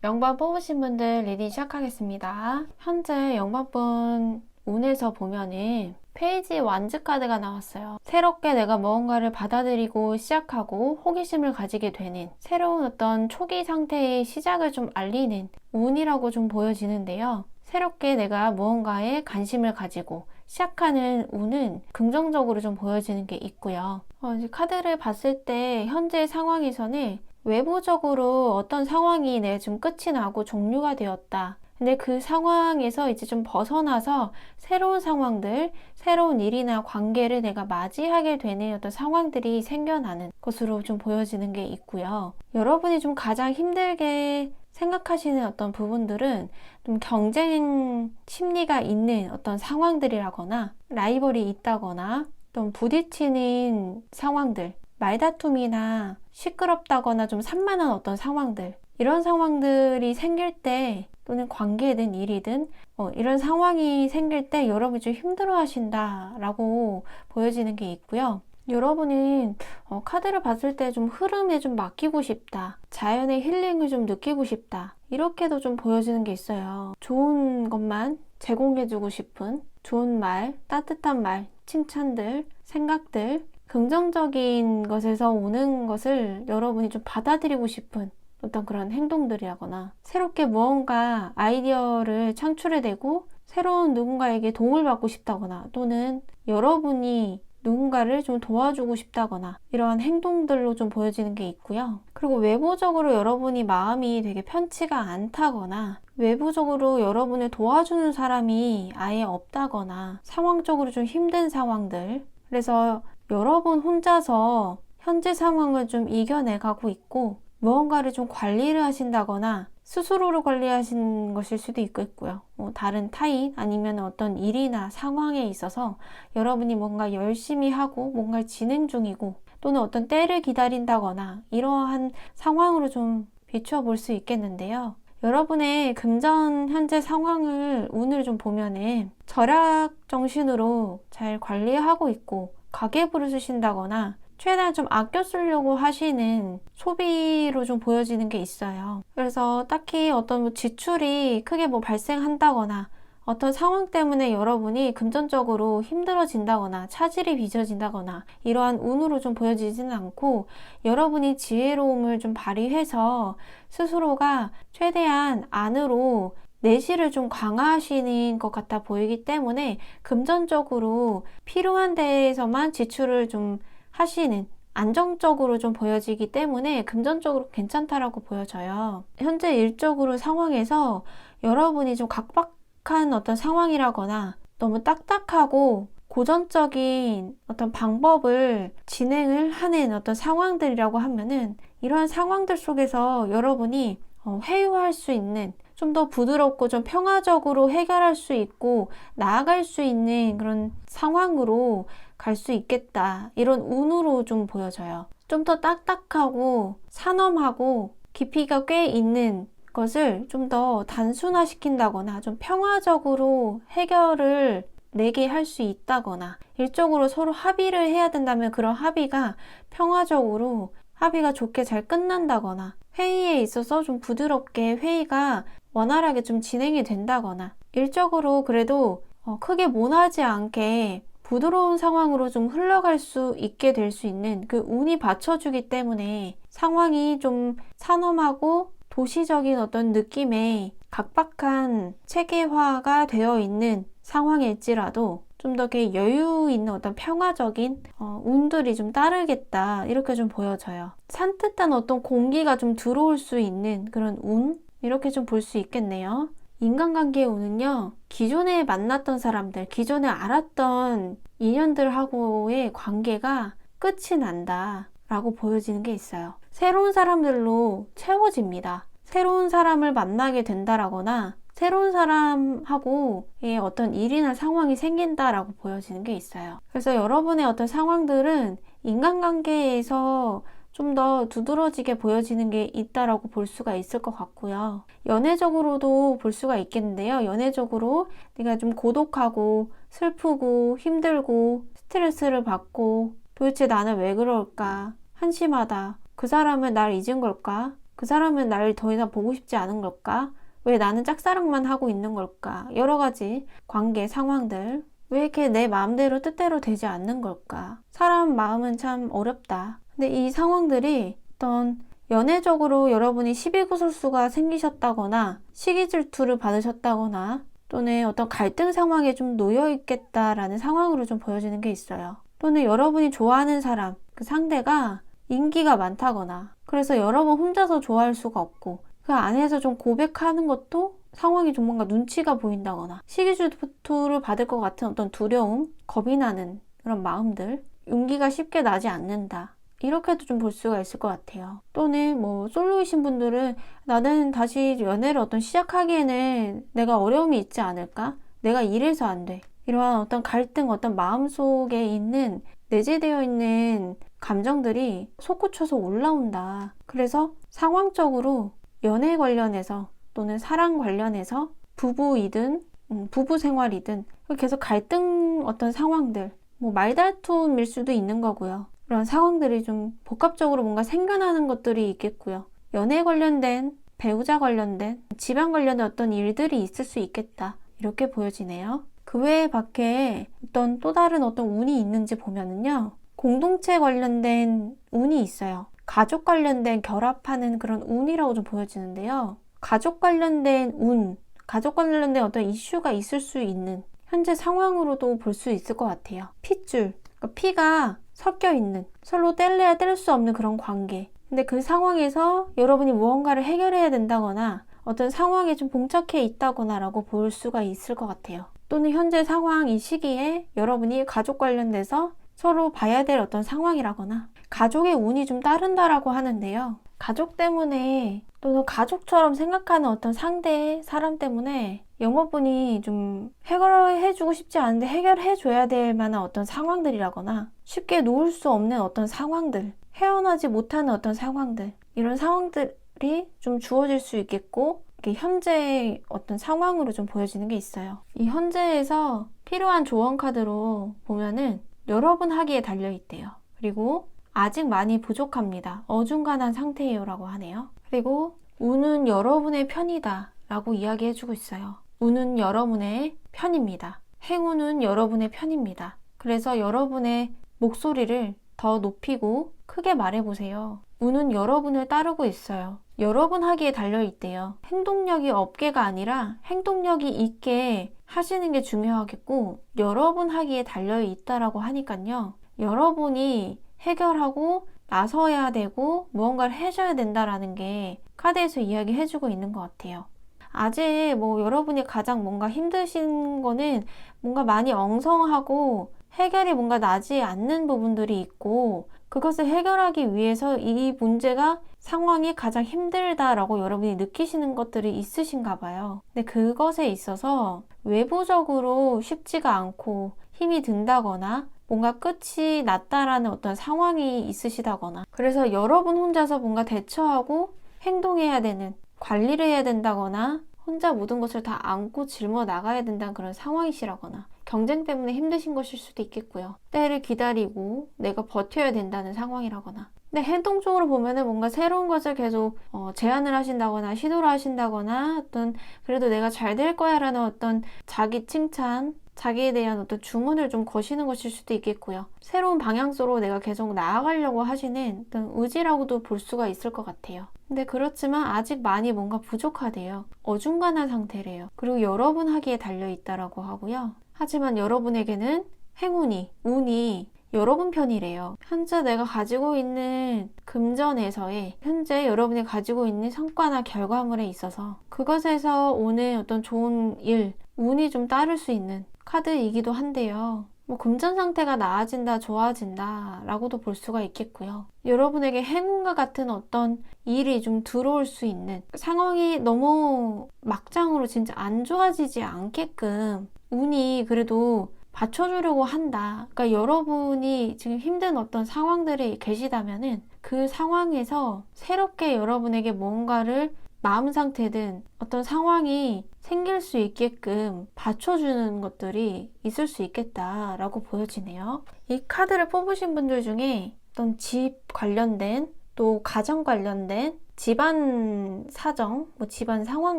A: 0번 뽑으신 분들 리딩 시작하겠습니다. 현재 0번분 운에서 보면은 페이지 완즈 카드가 나왔어요. 새롭게 내가 무언가를 받아들이고 시작하고 호기심을 가지게 되는 새로운 어떤 초기 상태의 시작을 좀 알리는 운이라고 좀 보여지는데요. 새롭게 내가 무언가에 관심을 가지고 시작하는 운은 긍정적으로 좀 보여지는 게 있고요. 이제 카드를 봤을 때 현재 상황에서는 외부적으로 어떤 상황이 내 좀 끝이 나고 종료가 되었다. 근데 그 상황에서 이제 좀 벗어나서 새로운 상황들, 새로운 일이나 관계를 내가 맞이하게 되는 어떤 상황들이 생겨나는 것으로 좀 보여지는 게 있고요. 여러분이 좀 가장 힘들게 생각하시는 어떤 부분들은 좀 경쟁 심리가 있는 어떤 상황들이라거나 라이벌이 있다거나 좀 부딪히는 상황들, 말다툼이나 시끄럽다거나 좀 산만한 어떤 상황들, 이런 상황들이 생길 때 또는 관계든 일이든 이런 상황이 생길 때 여러분이 좀 힘들어 하신다라고 보여지는 게 있고요. 여러분은 카드를 봤을 때 좀 흐름에 좀 맡기고 싶다. 자연의 힐링을 좀 느끼고 싶다. 이렇게도 좀 보여지는 게 있어요. 좋은 것만 제공해주고 싶은 좋은 말, 따뜻한 말, 칭찬들, 생각들, 긍정적인 것에서 오는 것을 여러분이 좀 받아들이고 싶은 어떤 그런 행동들이라거나 새롭게 무언가 아이디어를 창출해내고 새로운 누군가에게 도움을 받고 싶다거나 또는 여러분이 누군가를 좀 도와주고 싶다거나 이러한 행동들로 좀 보여지는 게 있고요. 그리고 외부적으로 여러분이 마음이 되게 편치가 않다거나 외부적으로 여러분을 도와주는 사람이 아예 없다거나 상황적으로 좀 힘든 상황들, 그래서 여러분 혼자서 현재 상황을 좀 이겨내가고 있고 무언가를 좀 관리를 하신다거나 스스로를 관리하신 것일 수도 있겠고요. 다른 타인 아니면 어떤 일이나 상황에 있어서 여러분이 뭔가 열심히 하고 뭔가를 진행 중이고 또는 어떤 때를 기다린다거나 이러한 상황으로 좀 비추어 볼 수 있겠는데요. 여러분의 금전 현재 상황을 운을 좀 보면은 절약 정신으로 잘 관리하고 있고 가계부를 쓰신다거나 최대한 좀 아껴 쓰려고 하시는 소비로 좀 보여지는 게 있어요. 그래서 딱히 어떤 지출이 크게 발생한다거나 어떤 상황 때문에 여러분이 금전적으로 힘들어진다거나 차질이 빚어진다거나 이러한 운으로 좀 보여지지는 않고 여러분이 지혜로움을 좀 발휘해서 스스로가 최대한 안으로 내실을 좀 강화하시는 것 같아 보이기 때문에 금전적으로 필요한 데에서만 지출을 좀 하시는 안정적으로 좀 보여지기 때문에 금전적으로 괜찮다라고 보여져요. 현재 일적으로 상황에서 여러분이 좀 각박한 어떤 상황이라거나 너무 딱딱하고 고전적인 어떤 방법을 진행을 하는 어떤 상황들이라고 하면은 이러한 상황들 속에서 여러분이 회유할 수 있는 좀 더 부드럽고 좀 평화적으로 해결할 수 있고 나아갈 수 있는 그런 상황으로 갈 수 있겠다. 이런 운으로 좀 보여져요. 좀 더 딱딱하고 산엄하고 깊이가 꽤 있는 것을 좀 더 단순화시킨다거나 좀 평화적으로 해결을 내게 할 수 있다거나 일적으로 서로 합의를 해야 된다면 그런 합의가 평화적으로 합의가 좋게 잘 끝난다거나 회의에 있어서 좀 부드럽게 회의가 원활하게 좀 진행이 된다거나 일적으로 그래도 크게 모나지 않게 부드러운 상황으로 좀 흘러갈 수 있게 될 수 있는 그 운이 받쳐주기 때문에 상황이 좀 산엄하고 도시적인 어떤 느낌의 각박한 체계화가 되어 있는 상황일지라도 좀 더 이렇게 여유 있는 어떤 평화적인 운들이 좀 따르겠다 이렇게 좀 보여져요. 산뜻한 어떤 공기가 좀 들어올 수 있는 그런 운? 이렇게 좀 볼 수 있겠네요. 인간관계의 운은요, 기존에 만났던 사람들, 기존에 알았던 인연들하고의 관계가 끝이 난다 라고 보여지는 게 있어요. 새로운 사람들로 채워집니다. 새로운 사람을 만나게 된다라거나 새로운 사람하고의 어떤 일이나 상황이 생긴다라고 보여지는 게 있어요. 그래서 여러분의 어떤 상황들은 인간관계에서 좀 더 두드러지게 보여지는 게 있다라고 볼 수가 있을 것 같고요. 연애적으로도 볼 수가 있겠는데요. 연애적으로 내가 좀 고독하고 슬프고 힘들고 스트레스를 받고 도대체 나는 왜 그럴까? 한심하다. 그 사람은 날 잊은 걸까? 그 사람은 나를 더 이상 보고 싶지 않은 걸까? 왜 나는 짝사랑만 하고 있는 걸까? 여러 가지 관계 상황들. 왜 이렇게 내 마음대로 뜻대로 되지 않는 걸까? 사람 마음은 참 어렵다. 근데 이 상황들이 어떤 연애적으로 여러분이 시비구설수가 생기셨다거나 시기 질투를 받으셨다거나 또는 어떤 갈등 상황에 좀 놓여 있겠다라는 상황으로 좀 보여지는 게 있어요. 또는 여러분이 좋아하는 사람, 그 상대가 인기가 많다거나 그래서 여러분 혼자서 좋아할 수가 없고 그 안에서 좀 고백하는 것도 상황이 좀 뭔가 눈치가 보인다거나 시기 질투를 받을 것 같은 어떤 두려움, 겁이 나는 그런 마음들, 용기가 쉽게 나지 않는다. 이렇게도 좀 볼 수가 있을 것 같아요. 또는 뭐 솔로이신 분들은 나는 다시 연애를 어떤 시작하기에는 내가 어려움이 있지 않을까? 내가 이래서 안 돼. 이러한 어떤 갈등, 어떤 마음속에 있는 내재되어 있는 감정들이 솟구쳐서 올라온다. 그래서 상황적으로 연애 관련해서 또는 사랑 관련해서 부부이든 부부 생활이든 계속 갈등 어떤 상황들, 뭐 말다툼일 수도 있는 거고요. 그런 상황들이 좀 복합적으로 뭔가 생겨나는 것들이 있겠고요. 연애 관련된, 배우자 관련된, 집안 관련된 어떤 일들이 있을 수 있겠다. 이렇게 보여지네요. 그 외에 밖에 어떤 또 다른 어떤 운이 있는지 보면은요. 공동체 관련된 운이 있어요. 가족 관련된 결합하는 그런 운이라고 좀 보여지는데요. 가족 관련된 운, 가족 관련된 어떤 이슈가 있을 수 있는 현재 상황으로도 볼 수 있을 것 같아요. 핏줄, 그러니까 피가 섞여 있는 서로 뗄래야 뗄 수 없는 그런 관계. 근데 그 상황에서 여러분이 무언가를 해결해야 된다거나 어떤 상황에 좀 봉착해 있다거나 라고 볼 수가 있을 것 같아요. 또는 현재 상황 이 시기에 여러분이 가족 관련돼서 서로 봐야 될 어떤 상황이라거나 가족의 운이 좀 따른다라고 하는데요. 가족 때문에 또는 가족처럼 생각하는 어떤 상대 사람 때문에 영업분이 좀 해결해주고 싶지 않은데 해결해줘야 될 만한 어떤 상황들이라거나 쉽게 놓을 수 없는 어떤 상황들, 헤어나지 못하는 어떤 상황들, 이런 상황들이 좀 주어질 수 있겠고 현재의 어떤 상황으로 좀 보여지는 게 있어요. 이 현재에서 필요한 조언 카드로 보면은 여러분 하기에 달려있대요. 그리고 아직 많이 부족합니다. 어중간한 상태예요 라고 하네요. 그리고 운은 여러분의 편이다 라고 이야기해주고 있어요. 운은 여러분의 편입니다. 행운은 여러분의 편입니다. 그래서 여러분의 목소리를 더 높이고 크게 말해보세요. 운은 여러분을 따르고 있어요. 여러분 하기에 달려있대요. 행동력이 없게가 아니라 행동력이 있게 하시는 게 중요하겠고 여러분 하기에 달려있다라고 하니까요. 여러분이 해결하고 나서야 되고 무언가를 해줘야 된다라는 게 카드에서 이야기해주고 있는 것 같아요. 아직 뭐 여러분이 가장 뭔가 힘드신 거는 뭔가 많이 엉성하고 해결이 뭔가 나지 않는 부분들이 있고 그것을 해결하기 위해서 이 문제가 상황이 가장 힘들다라고 여러분이 느끼시는 것들이 있으신가 봐요. 근데 그것에 있어서 외부적으로 쉽지가 않고 힘이 든다거나 뭔가 끝이 났다라는 어떤 상황이 있으시다거나 그래서 여러분 혼자서 뭔가 대처하고 행동해야 되는 관리를 해야 된다거나 혼자 모든 것을 다 안고 짊어 나가야 된다는 그런 상황이시라거나 경쟁 때문에 힘드신 것일 수도 있겠고요. 때를 기다리고 내가 버텨야 된다는 상황이라거나 근데 행동적으로 보면은 뭔가 새로운 것을 계속 제안을 하신다거나 시도를 하신다거나 어떤 그래도 내가 잘 될 거야 라는 어떤 자기 칭찬 자기에 대한 어떤 주문을 좀 거시는 것일 수도 있겠고요. 새로운 방향으로 내가 계속 나아가려고 하시는 어떤 의지라고도 볼 수가 있을 것 같아요. 근데 그렇지만 아직 많이 뭔가 부족하대요. 어중간한 상태래요. 그리고 여러분 하기에 달려있다라고 하고요. 하지만 여러분에게는 행운이, 운이 여러분 편이래요. 현재 내가 가지고 있는 금전에서의 현재 여러분이 가지고 있는 성과나 결과물에 있어서 그것에서 오는 어떤 좋은 일, 운이 좀 따를 수 있는 카드이기도 한데요. 뭐 금전 상태가 나아진다, 좋아진다 라고도 볼 수가 있겠고요. 여러분에게 행운과 같은 어떤 일이 좀 들어올 수 있는 상황이 너무 막장으로 진짜 안 좋아지지 않게끔 운이 그래도 받쳐주려고 한다. 그러니까 여러분이 지금 힘든 어떤 상황들에 계시다면은 그 상황에서 새롭게 여러분에게 뭔가를 마음 상태든 어떤 상황이 생길 수 있게끔 받쳐주는 것들이 있을 수 있겠다라고 보여지네요. 이 카드를 뽑으신 분들 중에 어떤 집 관련된 또 가정 관련된 집안 사정, 집안 상황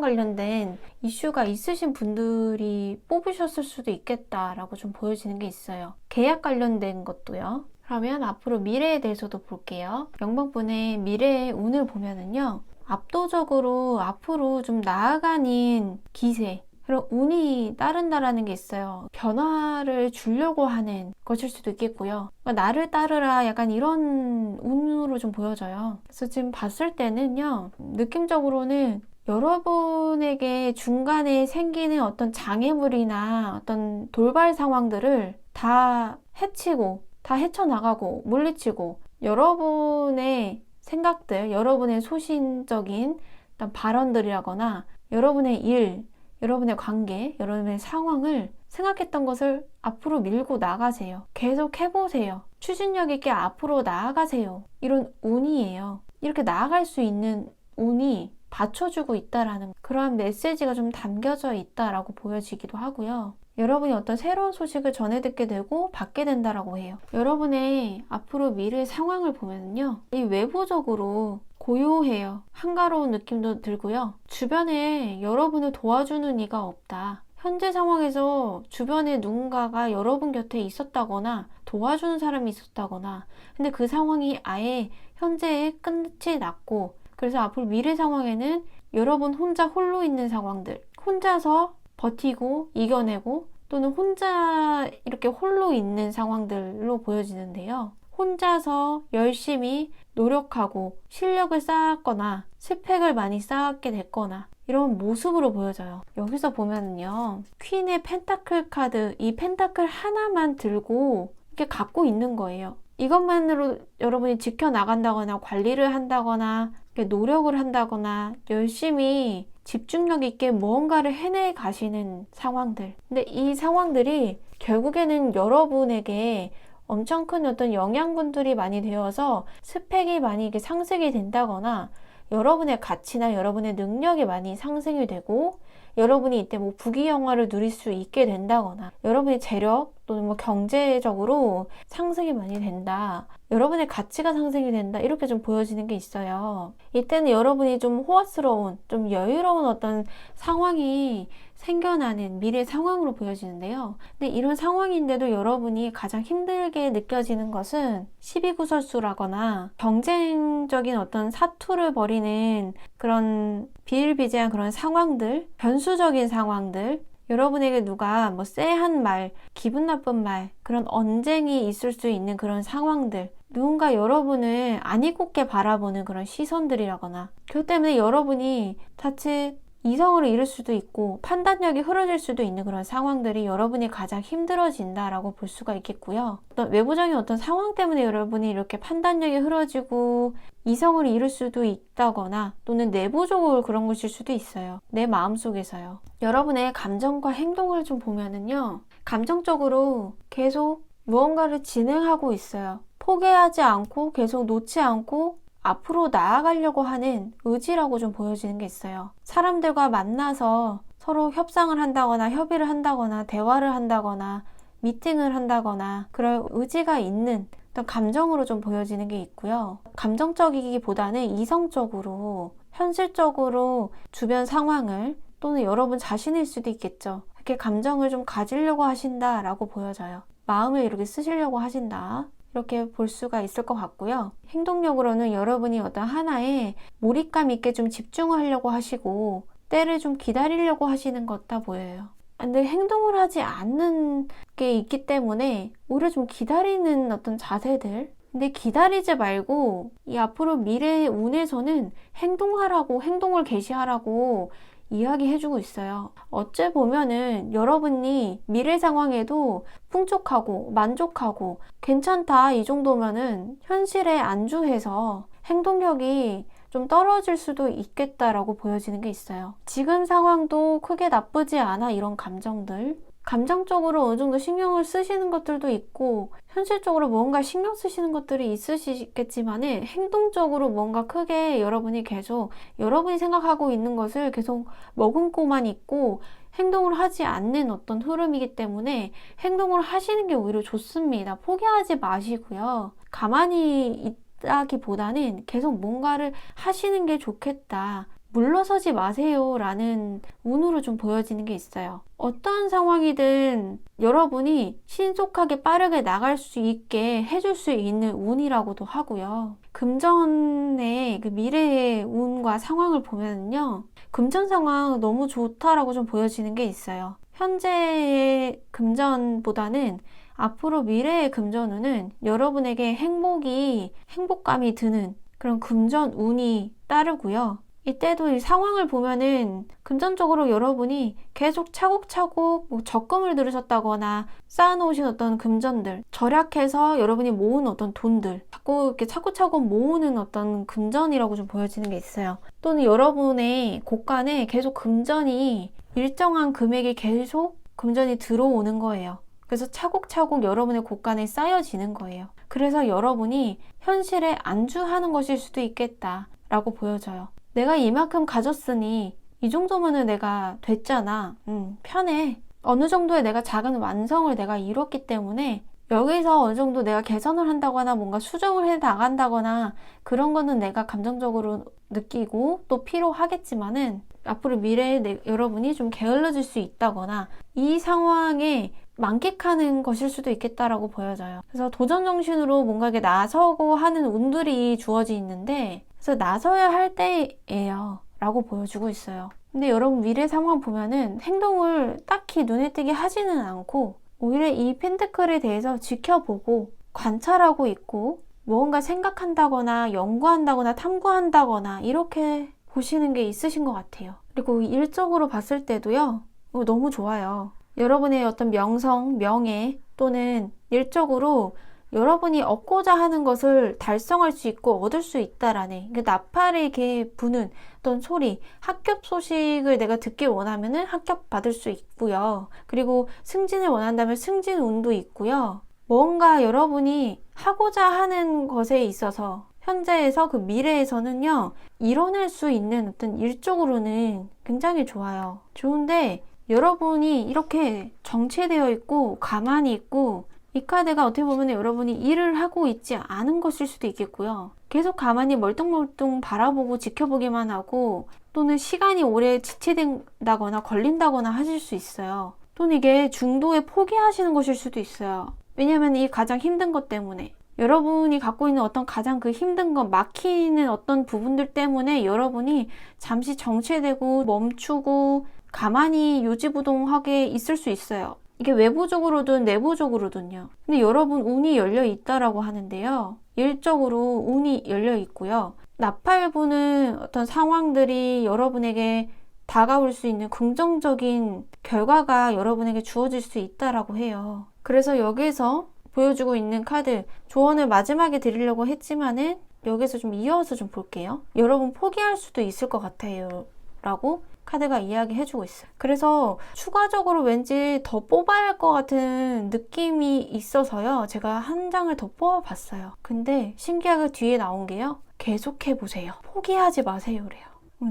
A: 관련된 이슈가 있으신 분들이 뽑으셨을 수도 있겠다라고 좀 보여지는 게 있어요. 계약 관련된 것도요. 그러면 앞으로 미래에 대해서도 볼게요. 0번분의 미래의 운을 보면은요. 압도적으로 앞으로 좀 나아가는 기세, 그런 운이 따른다라는 게 있어요. 변화를 주려고 하는 것일 수도 있겠고요. 나를 따르라 약간 이런 운으로 좀 보여져요. 그래서 지금 봤을 때는요. 느낌적으로는 여러분에게 중간에 생기는 어떤 장애물이나 어떤 돌발 상황들을 다 해치고 다 헤쳐나가고 물리치고 여러분의 생각들, 여러분의 소신적인 어떤 발언들이라거나 여러분의 일, 여러분의 관계, 여러분의 상황을 생각했던 것을 앞으로 밀고 나가세요. 계속 해보세요. 추진력 있게 앞으로 나아가세요. 이런 운이에요. 이렇게 나아갈 수 있는 운이 받쳐주고 있다라는 그러한 메시지가 좀 담겨져 있다라고 보여지기도 하고요. 여러분이 어떤 새로운 소식을 전해 듣게 되고 받게 된다라고 해요. 여러분의 앞으로 미래 상황을 보면요. 이 외부적으로 고요해요. 한가로운 느낌도 들고요. 주변에 여러분을 도와주는 이가 없다. 현재 상황에서 주변에 누군가가 여러분 곁에 있었다거나 도와주는 사람이 있었다거나 근데 그 상황이 아예 현재에 끝이 났고 그래서 앞으로 미래 상황에는 여러분 혼자 홀로 있는 상황들 혼자서 버티고 이겨내고 또는 혼자 이렇게 홀로 있는 상황들로 보여지는데요. 혼자서 열심히 노력하고 실력을 쌓았거나 스펙을 많이 쌓게 됐거나 이런 모습으로 보여져요. 여기서 보면은요. 퀸의 펜타클 카드, 이 펜타클 하나만 들고 이렇게 갖고 있는 거예요. 이것만으로 여러분이 지켜나간다거나 관리를 한다거나 노력을 한다거나 열심히 집중력 있게 무언가를 해내 가시는 상황들. 근데 이 상황들이 결국에는 여러분에게 엄청 큰 어떤 영향분들이 많이 되어서 스펙이 많이 이게 상승이 된다거나 여러분의 가치나 여러분의 능력이 많이 상승이 되고 여러분이 이때 부귀영화를 누릴 수 있게 된다거나 여러분의 재력 또는 경제적으로 상승이 많이 된다. 여러분의 가치가 상승이 된다. 이렇게 좀 보여지는 게 있어요. 이때는 여러분이 좀 호화스러운, 좀 여유로운 어떤 상황이 생겨나는 미래 상황으로 보여지는데요. 근데 이런 상황인데도 여러분이 가장 힘들게 느껴지는 것은 시비구설수라거나 경쟁적인 어떤 사투를 벌이는 그런 비일비재한 그런 상황들, 변수적인 상황들, 여러분에게 누가 쎄한 말, 기분 나쁜 말, 그런 언쟁이 있을 수 있는 그런 상황들, 누군가 여러분을 아니꼽게 바라보는 그런 시선들이라거나 그것 때문에 여러분이 자칫 이성을 잃을 수도 있고 판단력이 흐려질 수도 있는 그런 상황들이 여러분이 가장 힘들어진다라고 볼 수가 있겠고요. 어떤 외부적인 어떤 상황 때문에 여러분이 이렇게 판단력이 흐려지고 이성을 잃을 수도 있다거나 또는 내부적으로 그런 것일 수도 있어요. 내 마음속에서요. 여러분의 감정과 행동을 좀 보면은요. 감정적으로 계속 무언가를 진행하고 있어요. 포기하지 않고 계속 놓지 않고 앞으로 나아가려고 하는 의지라고 좀 보여지는 게 있어요. 사람들과 만나서 서로 협상을 한다거나 협의를 한다거나 대화를 한다거나 미팅을 한다거나 그럴 의지가 있는 어떤 감정으로 좀 보여지는 게 있고요. 감정적이기보다는 이성적으로 현실적으로 주변 상황을 또는 여러분 자신일 수도 있겠죠. 이렇게 감정을 좀 가지려고 하신다라고 보여져요. 마음을 이렇게 쓰시려고 하신다. 이렇게 볼 수가 있을 것 같고요. 행동력으로는 여러분이 어떤 하나에 몰입감 있게 좀 집중하려고 하시고 때를 좀 기다리려고 하시는 것 같아 보여요. 근데 행동을 하지 않는 게 있기 때문에 오히려 좀 기다리는 어떤 자세들 근데 기다리지 말고 이 앞으로 미래의 운에서는 행동하라고 행동을 개시하라고 이야기해주고 있어요. 어째 보면은 여러분이 미래 상황에도 풍족하고 만족하고 괜찮다 이 정도면은 현실에 안주해서 행동력이 좀 떨어질 수도 있겠다라고 보여지는 게 있어요. 지금 상황도 크게 나쁘지 않아 이런 감정들 감정적으로 어느 정도 신경을 쓰시는 것들도 있고 현실적으로 뭔가 신경 쓰시는 것들이 있으시겠지만 행동적으로 뭔가 크게 여러분이 계속 여러분이 생각하고 있는 것을 계속 머금고만 있고 행동을 하지 않는 어떤 흐름이기 때문에 행동을 하시는 게 오히려 좋습니다. 포기하지 마시고요. 가만히 있다기보다는 계속 뭔가를 하시는 게 좋겠다. 물러서지 마세요 라는 운으로 좀 보여지는 게 있어요. 어떠한 상황이든 여러분이 신속하게 빠르게 나갈 수 있게 해줄 수 있는 운이라고도 하고요. 금전의 그 미래의 운과 상황을 보면요. 금전 상황 너무 좋다라고 좀 보여지는 게 있어요. 현재의 금전보다는 앞으로 미래의 금전운은 여러분에게 행복감이 드는 그런 금전 운이 따르고요. 이때도 이 상황을 보면은 금전적으로 여러분이 계속 차곡차곡 적금을 들으셨다거나 쌓아놓으신 어떤 금전들, 절약해서 여러분이 모은 어떤 돈들, 자꾸 이렇게 차곡차곡 모으는 어떤 금전이라고 좀 보여지는 게 있어요. 또는 여러분의 곳간에 계속 금전이 일정한 금액이 계속 금전이 들어오는 거예요. 그래서 차곡차곡 여러분의 곳간에 쌓여지는 거예요. 그래서 여러분이 현실에 안주하는 것일 수도 있겠다라고 보여져요. 내가 이만큼 가졌으니 이 정도면은 내가 됐잖아. 편해. 어느 정도의 내가 작은 완성을 내가 이뤘기 때문에 여기서 어느 정도 내가 개선을 한다거나 뭔가 수정을 해 나간다거나 그런 거는 내가 감정적으로 느끼고 또 필요하겠지만은 앞으로 미래에 여러분이 좀 게을러질 수 있다거나 이 상황에 만끽하는 것일 수도 있겠다라고 보여져요. 그래서 도전 정신으로 뭔가 이렇게 나서고 하는 운들이 주어져 있는데 그래서 나서야 할 때예요 라고 보여주고 있어요. 근데 여러분 미래 상황 보면은 행동을 딱히 눈에 띄게 하지는 않고 오히려 이 펜트클에 대해서 지켜보고 관찰하고 있고 무언가 생각한다거나 연구한다거나 탐구한다거나 이렇게 보시는 게 있으신 것 같아요. 그리고 일적으로 봤을 때도요. 너무 좋아요. 여러분의 어떤 명성, 명예 또는 일적으로 여러분이 얻고자 하는 것을 달성할 수 있고 얻을 수 있다라는 그 나팔에게 부는 어떤 소리, 합격 소식을 내가 듣길 원하면은 합격 받을 수 있고요. 그리고 승진을 원한다면 승진 운도 있고요. 뭔가 여러분이 하고자 하는 것에 있어서 현재에서 그 미래에서는요, 이뤄낼 수 있는 어떤 일적으로는 굉장히 좋아요. 좋은데 여러분이 이렇게 정체되어 있고 가만히 있고 이 카드가 어떻게 보면 여러분이 일을 하고 있지 않은 것일 수도 있겠고요. 계속 가만히 멀뚱멀뚱 바라보고 지켜보기만 하고 또는 시간이 오래 지체된다거나 걸린다거나 하실 수 있어요. 또는 이게 중도에 포기하시는 것일 수도 있어요. 왜냐하면 이 가장 힘든 것 때문에 여러분이 갖고 있는 어떤 가장 그 힘든 것, 막히는 어떤 부분들 때문에 여러분이 잠시 정체되고 멈추고 가만히 요지부동하게 있을 수 있어요. 이게 외부적으로든 내부적으로든요. 근데 여러분 운이 열려 있다라고 하는데요. 일적으로 운이 열려 있고요. 나팔부는 어떤 상황들이 여러분에게 다가올 수 있는 긍정적인 결과가 여러분에게 주어질 수 있다라고 해요. 그래서 여기서 보여주고 있는 카드 조언을 마지막에 드리려고 했지만은 여기서 좀 이어서 좀 볼게요. 여러분 포기할 수도 있을 것 같아요 라고 카드가 이야기해주고 있어요. 그래서 추가적으로 왠지 더 뽑아야 할 것 같은 느낌이 있어서요. 제가 한 장을 더 뽑아봤어요. 근데 신기하게 뒤에 나온 게요. 계속해보세요. 포기하지 마세요. 그래요.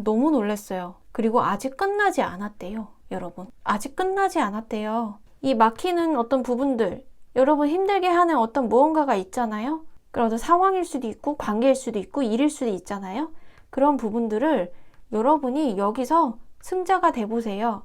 A: 너무 놀랐어요. 그리고 아직 끝나지 않았대요. 여러분. 아직 끝나지 않았대요. 이 막히는 어떤 부분들, 여러분 힘들게 하는 어떤 무언가가 있잖아요. 그런 상황일 수도 있고 관계일 수도 있고 일일 수도 있잖아요. 그런 부분들을 여러분이 여기서 승자가 돼보세요.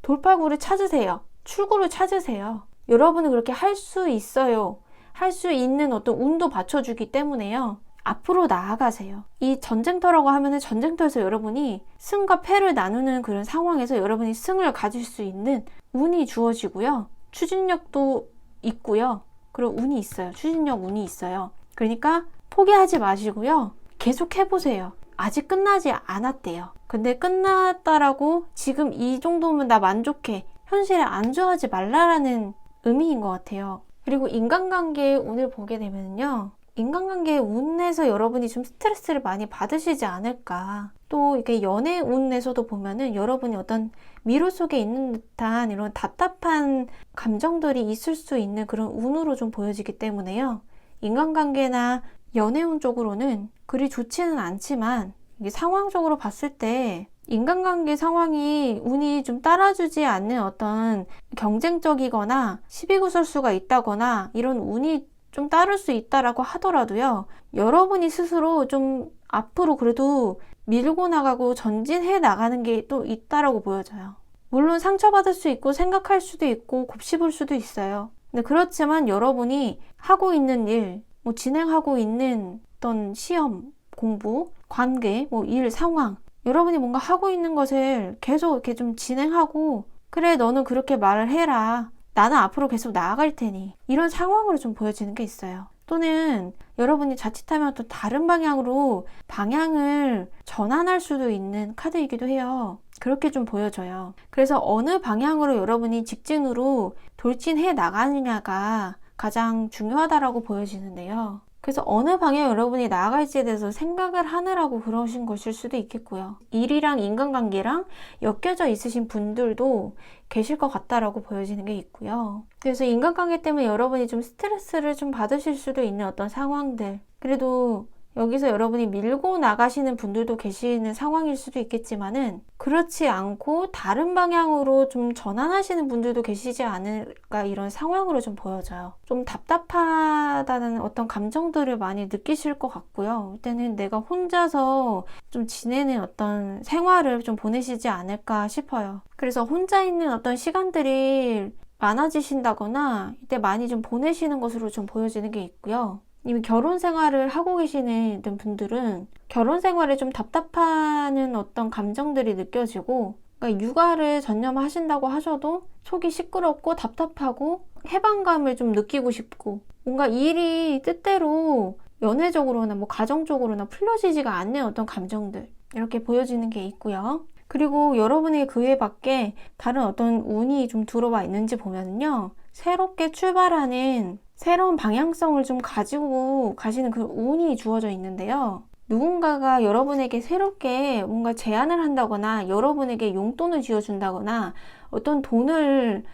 A: 돌파구를 찾으세요. 출구를 찾으세요. 여러분은 그렇게 할 수 있어요. 할 수 있는 어떤 운도 받쳐주기 때문에요. 앞으로 나아가세요. 이 전쟁터라고 하면은 전쟁터에서 여러분이 승과 패를 나누는 그런 상황에서 여러분이 승을 가질 수 있는 운이 주어지고요. 추진력도 있고요. 그리고 운이 있어요. 추진력 운이 있어요. 그러니까 포기하지 마시고요. 계속 해보세요. 아직 끝나지 않았대요. 근데 끝났다라고 지금 이 정도면 나 만족해. 현실에 안주하지 말라라는 의미인 것 같아요. 그리고 인간관계 운을 보게 되면요. 인간관계 운에서 여러분이 좀 스트레스를 많이 받으시지 않을까. 또 이렇게 연애 운에서도 보면은 여러분이 어떤 미로 속에 있는 듯한 이런 답답한 감정들이 있을 수 있는 그런 운으로 좀 보여지기 때문에요. 인간관계나 연애 운 쪽으로는 그리 좋지는 않지만 이게 상황적으로 봤을 때 인간관계 상황이 운이 좀 따라주지 않는 어떤 경쟁적이거나 시비구설수가 있다거나 이런 운이 좀 따를 수 있다라고 하더라도요. 여러분이 스스로 좀 앞으로 그래도 밀고 나가고 전진해 나가는 게 또 있다라고 보여져요. 물론 상처받을 수 있고 생각할 수도 있고 곱씹을 수도 있어요. 근데 그렇지만 여러분이 하고 있는 일, 뭐 진행하고 있는 어떤 시험, 공부, 관계, 뭐 일 상황, 여러분이 뭔가 하고 있는 것을 계속 이렇게 좀 진행하고, 그래, 너는 그렇게 말을 해라. 나는 앞으로 계속 나아갈 테니. 이런 상황으로 좀 보여지는 게 있어요. 또는 여러분이 자칫하면 또 다른 방향으로 방향을 전환할 수도 있는 카드이기도 해요. 그렇게 좀 보여져요. 그래서 어느 방향으로 여러분이 직진으로 돌진해 나가느냐가 가장 중요하다라고 보여지는데요. 그래서 어느 방향 여러분이 나아갈지에 대해서 생각을 하느라고 그러신 것일 수도 있겠고요. 일이랑 인간관계랑 엮여져 있으신 분들도 계실 것 같다라고 보여지는 게 있고요. 그래서 인간관계 때문에 여러분이 좀 스트레스를 좀 받으실 수도 있는 어떤 상황들, 그래도 여기서 여러분이 밀고 나가시는 분들도 계시는 상황일 수도 있겠지만은 그렇지 않고 다른 방향으로 좀 전환하시는 분들도 계시지 않을까, 이런 상황으로 좀 보여져요. 좀 답답하다는 어떤 감정들을 많이 느끼실 것 같고요. 이때는 내가 혼자서 좀 지내는 어떤 생활을 좀 보내시지 않을까 싶어요. 그래서 혼자 있는 어떤 시간들이 많아지신다거나 이때 많이 좀 보내시는 것으로 좀 보여지는 게 있고요. 이미 결혼 생활을 하고 계시는 분들은 결혼 생활에 좀 답답하는 어떤 감정들이 느껴지고, 그러니까 육아를 전념하신다고 하셔도 속이 시끄럽고 답답하고 해방감을 좀 느끼고 싶고, 뭔가 일이 뜻대로 연애적으로나 뭐 가정적으로나 풀려지지가 않는 어떤 감정들, 이렇게 보여지는 게 있고요. 그리고 여러분에게 그 외 밖에 다른 어떤 운이 좀 들어와 있는지 보면요, 새롭게 출발하는 새로운 방향성을 좀 가지고 가시는 그 운이 주어져 있는데요. 누군가가 여러분에게 새롭게 뭔가 제안을 한다거나 여러분에게 용돈을 쥐어준다거나 어떤 돈을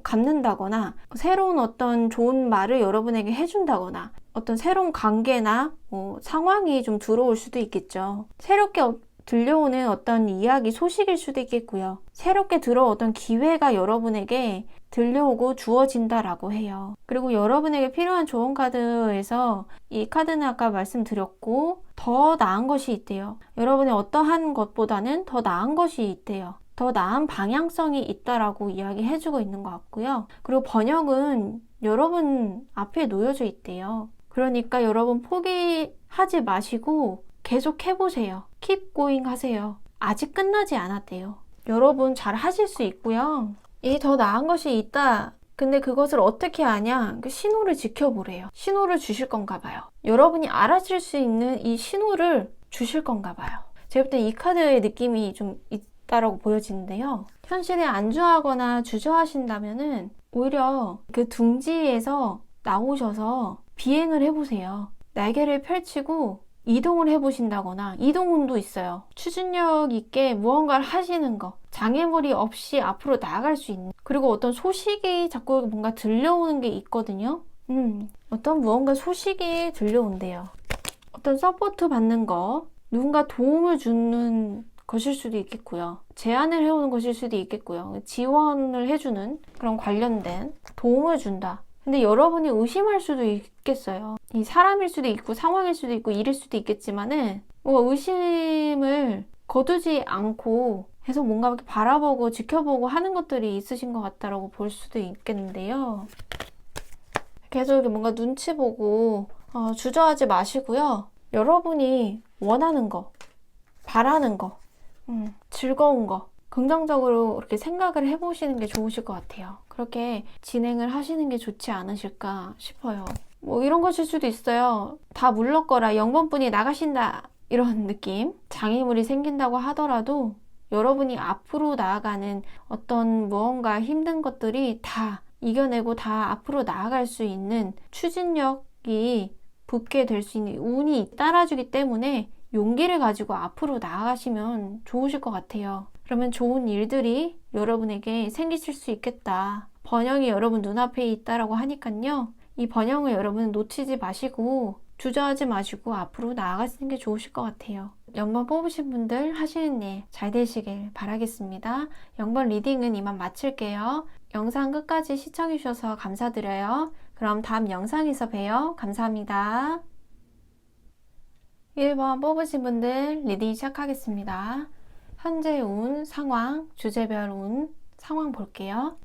A: 갚는다거나 새로운 어떤 좋은 말을 여러분에게 해준다거나 어떤 새로운 관계나 상황이 좀 들어올 수도 있겠죠. 새롭게 들려오는 어떤 이야기, 소식일 수도 있겠고요. 새롭게 들어온 어떤 기회가 여러분에게 들려오고 주어진다라고 해요. 그리고 여러분에게 필요한 조언 카드에서 이 카드는 아까 말씀드렸고 더 나은 것이 있대요. 여러분의 어떠한 것보다는 더 나은 것이 있대요. 더 나은 방향성이 있다라고 이야기해주고 있는 것 같고요. 그리고 번역은 여러분 앞에 놓여져 있대요. 그러니까 여러분 포기하지 마시고 계속 해보세요. Keep going 하세요. 아직 끝나지 않았대요. 여러분 잘 하실 수 있고요. 이 더 나은 것이 있다. 근데 그것을 어떻게 아냐? 그 신호를 지켜보래요. 신호를 주실 건가 봐요. 여러분이 알아챌 수 있는 이 신호를 주실 건가 봐요. 제가 볼 때 이 카드의 느낌이 좀 있다라고 보여지는데요. 현실에 안주하거나 주저하신다면은 오히려 그 둥지에서 나오셔서 비행을 해보세요. 날개를 펼치고 이동을 해보신다거나, 이동운도 있어요. 추진력 있게 무언가를 하시는 거, 장애물이 없이 앞으로 나아갈 수 있는, 그리고 어떤 소식이 자꾸 뭔가 들려오는 게 있거든요. 어떤 무언가 소식이 들려온대요. 어떤 서포트 받는 거, 누군가 도움을 주는 것일 수도 있겠고요. 제안을 해오는 것일 수도 있겠고요. 지원을 해주는 그런 관련된 도움을 준다. 근데 여러분이 의심할 수도 있겠어요. 이 사람일 수도 있고 상황일 수도 있고 일일 수도 있겠지만은 의심을 거두지 않고 계속 뭔가 이렇게 바라보고 지켜보고 하는 것들이 있으신 것 같다라고 볼 수도 있겠는데요. 계속 이렇게 뭔가 눈치 보고 주저하지 마시고요. 여러분이 원하는 거, 바라는 거, 즐거운 거, 긍정적으로 이렇게 생각을 해보시는 게 좋으실 것 같아요. 그렇게 진행을 하시는 게 좋지 않으실까 싶어요. 뭐 이런 것일 수도 있어요. 다 물렀거라, 0번분이 나가신다, 이런 느낌. 장애물이 생긴다고 하더라도 여러분이 앞으로 나아가는 어떤 무언가 힘든 것들이 다 이겨내고 다 앞으로 나아갈 수 있는 추진력이 붙게 될 수 있는 운이 따라주기 때문에 용기를 가지고 앞으로 나아가시면 좋으실 것 같아요. 그러면 좋은 일들이 여러분에게 생기실 수 있겠다. 번영이 여러분 눈앞에 있다라고 하니까요. 이 번영을 여러분 놓치지 마시고 주저하지 마시고 앞으로 나아가시는 게 좋으실 것 같아요. 0번 뽑으신 분들 하시는 일 잘 되시길 바라겠습니다. 0번 리딩은 이만 마칠게요. 영상 끝까지 시청해 주셔서 감사드려요. 그럼 다음 영상에서 봬요. 감사합니다. 1번 뽑으신 분들 리딩 시작하겠습니다. 현재 운, 상황, 주제별 운, 상황 볼게요.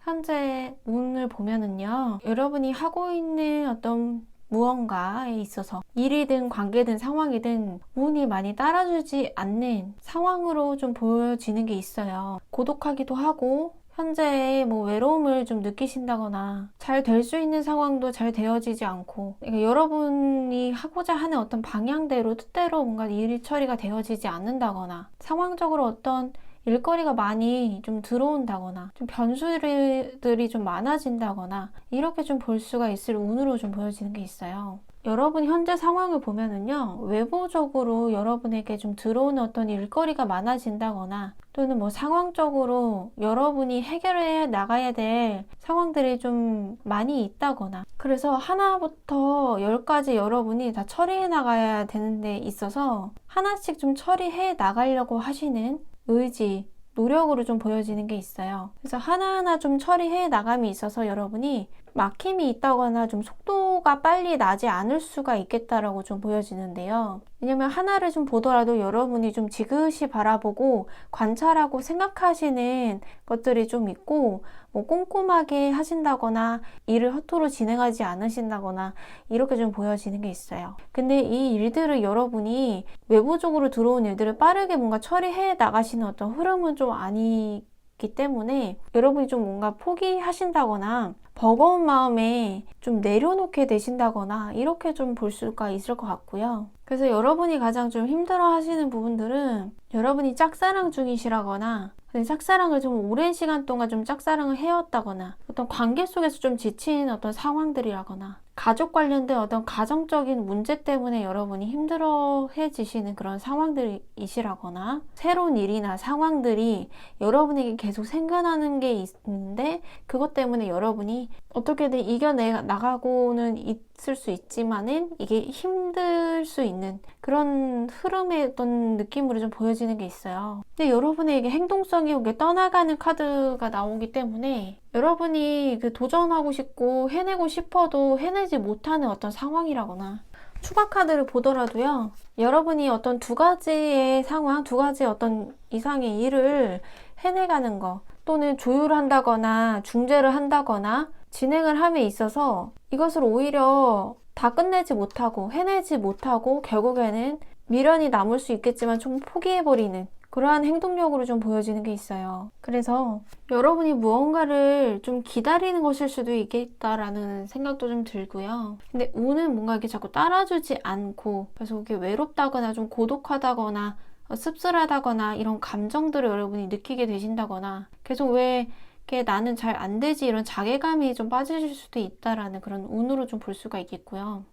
A: 현재 운을 보면은요, 여러분이 하고 있는 어떤 무언가에 있어서 일이든 관계든 상황이든 운이 많이 따라주지 않는 상황으로 좀 보여지는 게 있어요. 고독하기도 하고 현재의 외로움을 좀 느끼신다거나 잘 될 수 있는 상황도 잘 되어지지 않고, 그러니까 여러분이 하고자 하는 어떤 방향대로 뜻대로 뭔가 일 처리가 되어지지 않는다거나, 상황적으로 어떤 일거리가 많이 좀 들어온다거나 좀 변수들이 좀 많아진다거나 이렇게 좀 볼 수가 있을 운으로 좀 보여지는 게 있어요. 여러분 현재 상황을 보면은요, 외부적으로 여러분에게 좀 들어오는 어떤 일거리가 많아진다거나 또는 상황적으로 여러분이 해결해 나가야 될 상황들이 좀 많이 있다거나, 그래서 하나부터 10까지 여러분이 다 처리해 나가야 되는 데 있어서 하나씩 좀 처리해 나가려고 하시는 의지, 노력으로 좀 보여지는 게 있어요. 그래서 하나하나 좀 처리해 나감이 있어서 여러분이 막힘이 있다거나 좀 속도가 빨리 나지 않을 수가 있겠다라고 좀 보여지는데요. 왜냐면 하나를 좀 보더라도 여러분이 좀 지그시 바라보고 관찰하고 생각하시는 것들이 좀 있고, 꼼꼼하게 하신다거나 일을 허투루 진행하지 않으신다거나 이렇게 좀 보여지는 게 있어요. 근데 이 일들을 여러분이 외부적으로 들어온 일들을 빠르게 뭔가 처리해 나가시는 어떤 흐름은 좀 아니기 때문에 여러분이 좀 뭔가 포기하신다거나 버거운 마음에 좀 내려놓게 되신다거나 이렇게 좀 볼 수가 있을 것 같고요. 그래서 여러분이 가장 좀 힘들어 하시는 부분들은 여러분이 짝사랑 중이시라거나, 짝사랑을 좀 오랜 시간 동안 좀 짝사랑을 해왔다거나, 어떤 관계 속에서 좀 지친 어떤 상황들이라거나, 가족 관련된 어떤 가정적인 문제 때문에 여러분이 힘들어해지시는 그런 상황들이시라거나, 새로운 일이나 상황들이 여러분에게 계속 생겨나는 게 있는데 그것 때문에 여러분이 어떻게든 이겨내 나가고는 있을 수 있지만은 이게 힘들 수 있는 그런 흐름의 어떤 느낌으로 좀 보여지는 게 있어요. 근데 여러분에게 행동성이 떠나가는 카드가 나오기 때문에 여러분이 도전하고 싶고 해내고 싶어도 해내지 못하는 어떤 상황이라거나, 추가 카드를 보더라도요, 여러분이 어떤 두 가지의 상황, 두 가지 어떤 이상의 일을 해내가는 거, 또는 조율한다거나 중재를 한다거나 진행을 함에 있어서 이것을 오히려 다 끝내지 못하고 해내지 못하고 결국에는 미련이 남을 수 있겠지만 좀 포기해버리는 그러한 행동력으로 좀 보여지는 게 있어요. 그래서 여러분이 무언가를 좀 기다리는 것일 수도 있겠다라는 생각도 좀 들고요. 근데 운은 뭔가 이렇게 자꾸 따라주지 않고, 그래서 이렇게 외롭다거나 좀 고독하다거나 씁쓸하다거나 이런 감정들을 여러분이 느끼게 되신다거나, 계속 왜 이렇게 나는 잘 안 되지 이런 자괴감이 좀 빠지실 수도 있다라는 그런 운으로 좀 볼 수가 있겠고요.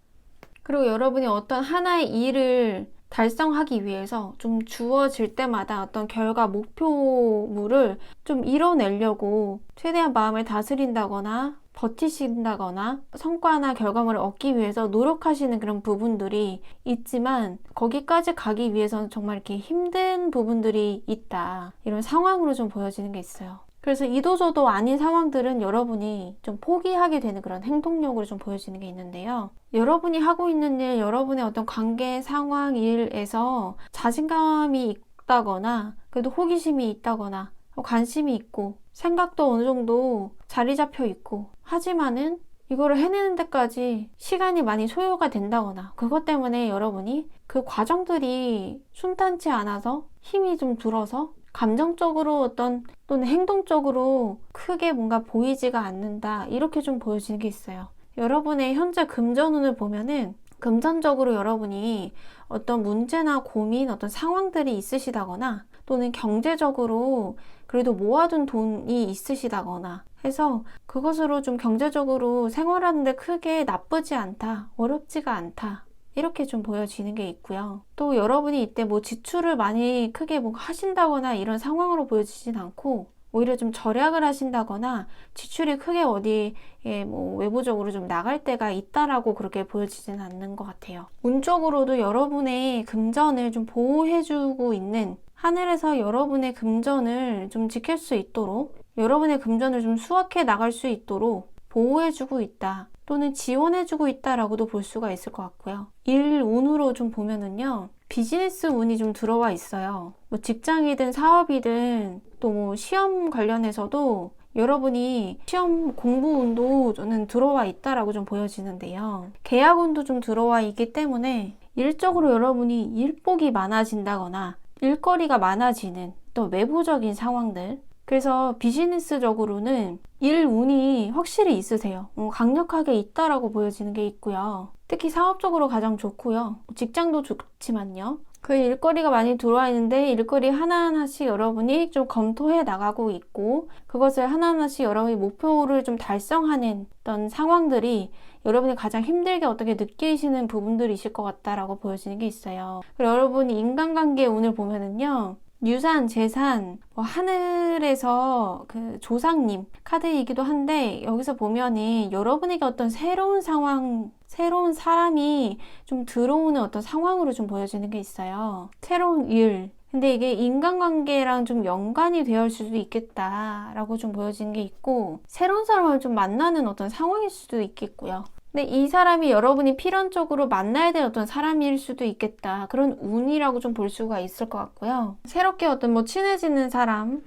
A: 그리고 여러분이 어떤 하나의 일을 달성하기 위해서 좀 주어질 때마다 어떤 결과 목표물을 좀 이뤄내려고 최대한 마음을 다스린다거나 버티신다거나 성과나 결과물을 얻기 위해서 노력하시는 그런 부분들이 있지만, 거기까지 가기 위해서는 정말 이렇게 힘든 부분들이 있다, 이런 상황으로 좀 보여지는 게 있어요. 그래서 이도저도 아닌 상황들은 여러분이 좀 포기하게 되는 그런 행동력으로 좀 보여지는 게 있는데요. 여러분이 하고 있는 일, 여러분의 어떤 관계, 상황, 일에서 자신감이 있다거나 그래도 호기심이 있다거나 관심이 있고 생각도 어느 정도 자리 잡혀 있고, 하지만은 이거를 해내는 데까지 시간이 많이 소요가 된다거나, 그것 때문에 여러분이 그 과정들이 순탄치 않아서 힘이 좀 들어서 감정적으로 또는 행동적으로 크게 뭔가 보이지가 않는다, 이렇게 좀 보여지는 게 있어요. 여러분의 현재 금전운을 보면은 금전적으로 여러분이 어떤 문제나 고민, 어떤 상황들이 있으시다거나, 또는 경제적으로 그래도 모아둔 돈이 있으시다거나 해서 그것으로 좀 경제적으로 생활하는데 크게 나쁘지 않다, 어렵지가 않다, 이렇게 좀 보여지는 게 있고요. 또 여러분이 이때 지출을 많이 크게 하신다거나 이런 상황으로 보여지진 않고, 오히려 좀 절약을 하신다거나 지출이 크게 어디에 외부적으로 좀 나갈 때가 있다라고 그렇게 보여지진 않는 것 같아요. 운적으로도 여러분의 금전을 좀 보호해주고 있는, 하늘에서 여러분의 금전을 좀 지킬 수 있도록, 여러분의 금전을 좀 수확해 나갈 수 있도록 보호해주고 있다, 또는 지원해주고 있다라고도 볼 수가 있을 것 같고요. 일 운으로 좀 보면은요. 비즈니스 운이 좀 들어와 있어요. 뭐 직장이든 사업이든 또 뭐 시험 관련해서도 여러분이 시험 공부 운도 저는 들어와 있다라고 좀 보여지는데요. 계약 운도 좀 들어와 있기 때문에 일적으로 여러분이 일복이 많아진다거나 일거리가 많아지는 또 외부적인 상황들, 그래서 비즈니스적으로는 일 운이 확실히 있으세요. 강력하게 있다라고 보여지는 게 있고요. 특히 사업적으로 가장 좋고요. 직장도 좋지만요. 그 일거리가 많이 들어와 있는데 일거리 하나하나씩 여러분이 좀 검토해 나가고 있고 그것을 하나하나씩 여러분이 목표를 좀 달성하는 어떤 상황들이 여러분이 가장 힘들게 어떻게 느끼시는 부분들이실 것 같다라고 보여지는 게 있어요. 그리고 여러분이 인간관계 운을 보면은요. 유산, 재산, 뭐 하늘에서 그 조상님 카드이기도 한데 여기서 보면은 여러분에게 어떤 새로운 상황, 새로운 사람이 좀 들어오는 어떤 상황으로 좀 보여지는 게 있어요. 새로운 일. 근데 이게 인간관계랑 좀 연관이 되어 있을 수도 있겠다라고 좀 보여지는 게 있고 새로운 사람을 좀 만나는 어떤 상황일 수도 있겠고요. 근데 이 사람이 여러분이 필연적으로 만나야 될 어떤 사람일 수도 있겠다. 그런 운이라고 좀 볼 수가 있을 것 같고요. 새롭게 어떤 뭐 친해지는 사람이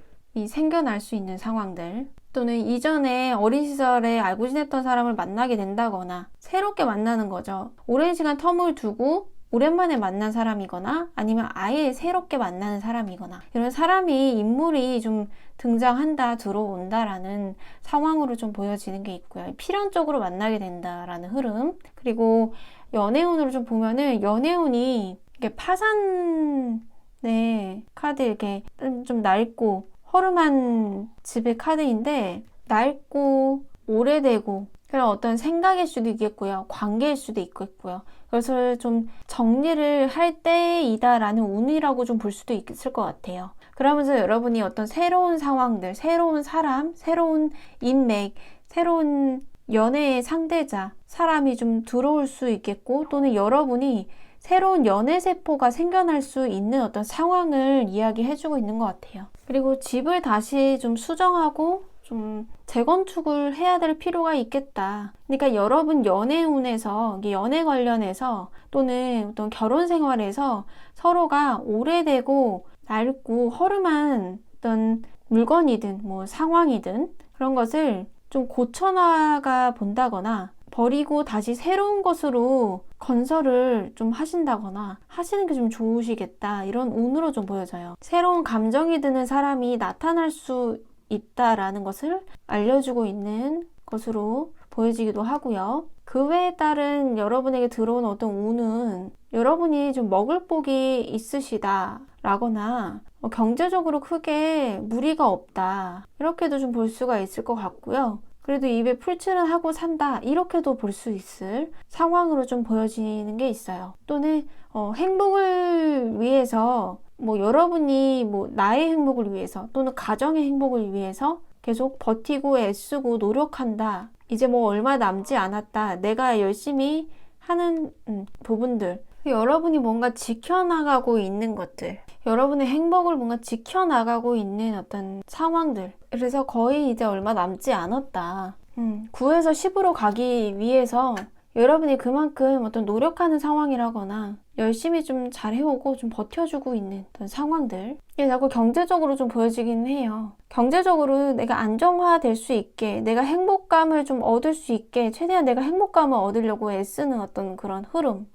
A: 생겨날 수 있는 상황들 또는 이전에 어린 시절에 알고 지냈던 사람을 만나게 된다거나 새롭게 만나는 거죠. 오랜 시간 텀을 두고 오랜만에 만난 사람이거나 아니면 아예 새롭게 만나는 사람이거나 이런 사람이 인물이 좀 등장한다, 들어온다라는 상황으로 좀 보여지는 게 있고요. 필연적으로 만나게 된다라는 흐름. 그리고 연애운으로 좀 보면은 연애운이 이게 파산의 카드 이렇게 좀 낡고 허름한 집의 카드인데 낡고 오래되고 그런 어떤 생각일 수도 있겠고요. 관계일 수도 있겠고요. 그래서 좀 정리를 할 때이다라는 운이라고 좀 볼 수도 있을 것 같아요. 그러면서 여러분이 어떤 새로운 상황들, 새로운 사람, 새로운 인맥, 새로운 연애의 상대자, 사람이 좀 들어올 수 있겠고 또는 여러분이 새로운 연애 세포가 생겨날 수 있는 어떤 상황을 이야기해주고 있는 것 같아요. 그리고 집을 다시 좀 수정하고 좀 재건축을 해야 될 필요가 있겠다. 그러니까 여러분 연애운에서 연애 관련해서 또는 어떤 결혼 생활에서 서로가 오래되고 낡고 허름한 어떤 물건이든 뭐 상황이든 그런 것을 좀 고쳐나가 본다거나 버리고 다시 새로운 것으로 건설을 좀 하신다거나 하시는 게 좀 좋으시겠다. 이런 운으로 좀 보여져요. 새로운 감정이 드는 사람이 나타날 수 있다라는 것을 알려주고 있는 것으로 보여지기도 하고요. 그 외에 따른 여러분에게 들어온 어떤 운은 여러분이 좀 먹을 복이 있으시다 라거나 경제적으로 크게 무리가 없다 이렇게도 좀 볼 수가 있을 것 같고요. 그래도 입에 풀칠은 하고 산다 이렇게도 볼 수 있을 상황으로 좀 보여지는 게 있어요. 또는 행복을 위해서 뭐 여러분이 뭐 나의 행복을 위해서 또는 가정의 행복을 위해서 계속 버티고 애쓰고 노력한다. 이제 뭐 얼마 남지 않았다. 내가 열심히 하는 부분들. 여러분이 뭔가 지켜나가고 있는 것들. 여러분의 행복을 뭔가 지켜나가고 있는 어떤 상황들. 그래서 거의 이제 얼마 남지 않았다. 9에서 10으로 가기 위해서 여러분이 그만큼 어떤 노력하는 상황이라거나 열심히 좀 잘해오고 좀 버텨주고 있는 어떤 상황들. 이게 자꾸 경제적으로 좀 보여지긴 해요. 경제적으로 내가 안정화될 수 있게, 내가 행복감을 좀 얻을 수 있게 최대한 내가 행복감을 얻으려고 애쓰는 어떤 그런 흐름,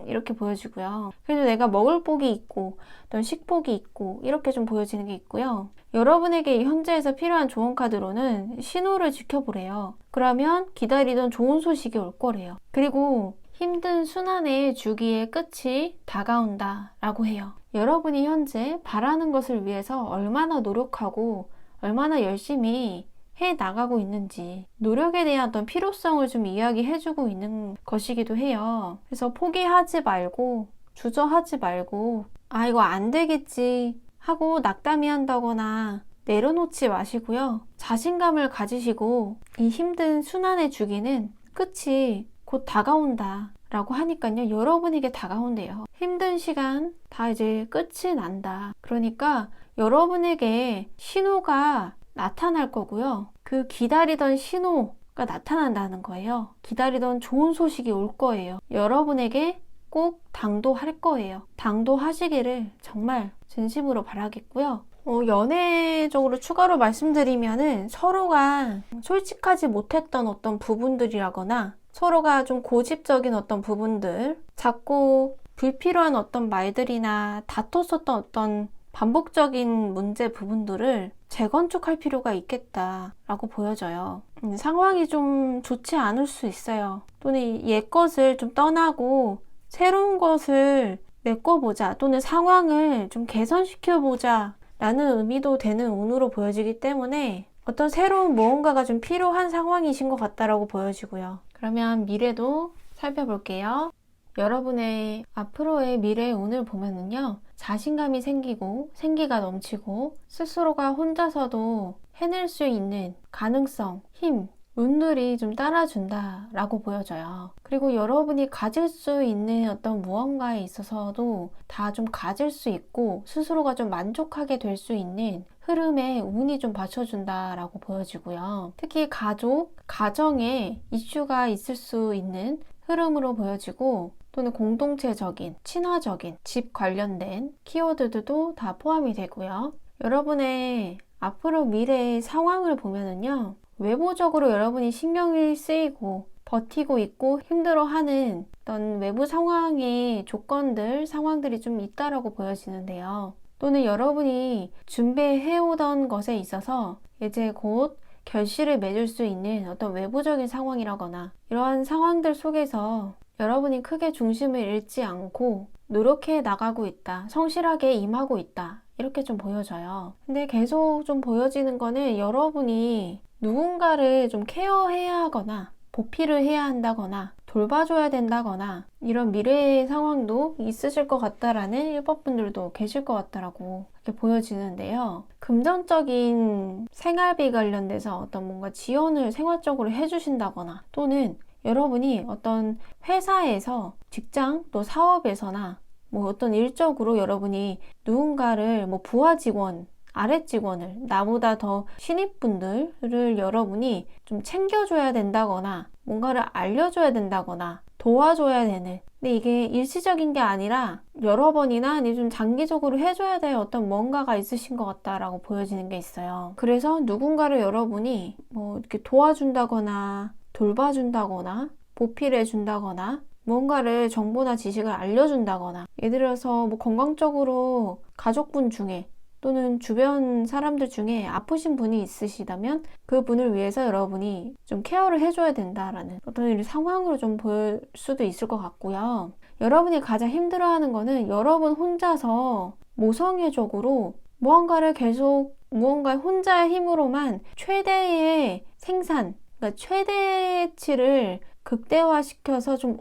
A: 이렇게 보여지고요. 그래도 내가 먹을 복이 있고 어떤 식복이 있고 이렇게 좀 보여지는 게 있고요. 여러분에게 현재에서 필요한 조언 카드로는 신호를 지켜보래요. 그러면 기다리던 좋은 소식이 올 거래요. 그리고 힘든 순환의 주기의 끝이 다가온다 라고 해요. 여러분이 현재 바라는 것을 위해서 얼마나 노력하고 얼마나 열심히 해 나가고 있는지 노력에 대한 어떤 필요성을 좀 이야기해주고 있는 것이기도 해요. 그래서 포기하지 말고 주저하지 말고 아 이거 안 되겠지 하고 낙담이 한다거나 내려놓지 마시고요. 자신감을 가지시고 이 힘든 순환의 주기는 끝이 곧 다가온다 라고 하니까요. 여러분에게 다가온대요. 힘든 시간 다 이제 끝이 난다. 그러니까 여러분에게 신호가 나타날 거고요. 그 기다리던 신호, 나타난다는 거예요. 기다리던 좋은 소식이 올 거예요. 여러분에게 꼭 당도할 거예요. 당도하시기를 정말 진심으로 바라겠고요. 연애적으로 추가로 말씀드리면은 서로가 솔직하지 못했던 어떤 부분들이라거나 서로가 좀 고집적인 어떤 부분들, 자꾸 불필요한 어떤 말들이나 다퉜었던 어떤 반복적인 문제 부분들을 재건축할 필요가 있겠다라고 보여져요. 상황이 좀 좋지 않을 수 있어요. 또는 옛 것을 좀 떠나고 새로운 것을 메꿔보자, 또는 상황을 좀 개선시켜보자 라는 의미도 되는 운으로 보여지기 때문에 어떤 새로운 무언가가 좀 필요한 상황이신 것 같다라고 보여지고요. 그러면 미래도 살펴볼게요. 여러분의 앞으로의 미래의 운을 보면은요, 자신감이 생기고 생기가 넘치고 스스로가 혼자서도 해낼 수 있는 가능성, 힘, 운들이 좀 따라준다 라고 보여져요. 그리고 여러분이 가질 수 있는 어떤 무언가에 있어서도 다 좀 가질 수 있고 스스로가 좀 만족하게 될 수 있는 흐름에 운이 좀 받쳐준다 라고 보여지고요. 특히 가족, 가정에 이슈가 있을 수 있는 흐름으로 보여지고, 또는 공동체적인, 친화적인, 집 관련된 키워드들도 다 포함이 되고요. 여러분의 앞으로 미래의 상황을 보면은요, 외부적으로 여러분이 신경이 쓰이고 버티고 있고 힘들어하는 어떤 외부 상황의 조건들, 상황들이 좀 있다라고 보여지는데요. 또는 여러분이 준비해오던 것에 있어서 이제 곧 결실을 맺을 수 있는 어떤 외부적인 상황이라거나 이러한 상황들 속에서 여러분이 크게 중심을 잃지 않고 노력해 나가고 있다, 성실하게 임하고 있다, 이렇게 좀 보여져요. 근데 계속 좀 보여지는 거는 여러분이 누군가를 좀 케어해야 하거나 보필을 해야 한다거나 돌봐줘야 된다거나 이런 미래의 상황도 있으실 것 같다라는 1번 분들도 계실 것 같다라고 이렇게 보여지는데요. 금전적인 생활비 관련돼서 어떤 뭔가 지원을 생활적으로 해주신다거나, 또는 여러분이 어떤 회사에서, 직장 또 사업에서나 뭐 어떤 일적으로 여러분이 누군가를 뭐 부하 직원, 아래 직원을, 나보다 더 신입분들을 여러분이 좀 챙겨줘야 된다거나 뭔가를 알려줘야 된다거나 도와줘야 되는, 근데 이게 일시적인 게 아니라 여러 번이나 아니면 좀 장기적으로 해줘야 될 어떤 뭔가가 있으신 것 같다라고 보여지는 게 있어요. 그래서 누군가를 여러분이 뭐 이렇게 도와준다거나 돌봐준다거나 보필해준다거나 뭔가를 정보나 지식을 알려준다거나, 예를 들어서 뭐 건강적으로 가족분 중에 또는 주변 사람들 중에 아프신 분이 있으시다면 그 분을 위해서 여러분이 좀 케어를 해줘야 된다라는 어떤 상황으로 좀 보일 수도 있을 것 같고요. 여러분이 가장 힘들어하는 거는 여러분 혼자서 모성애적으로 무언가를 계속 무언가의 혼자의 힘으로만 최대의 생산, 그러니까 최대치를 극대화시켜서 좀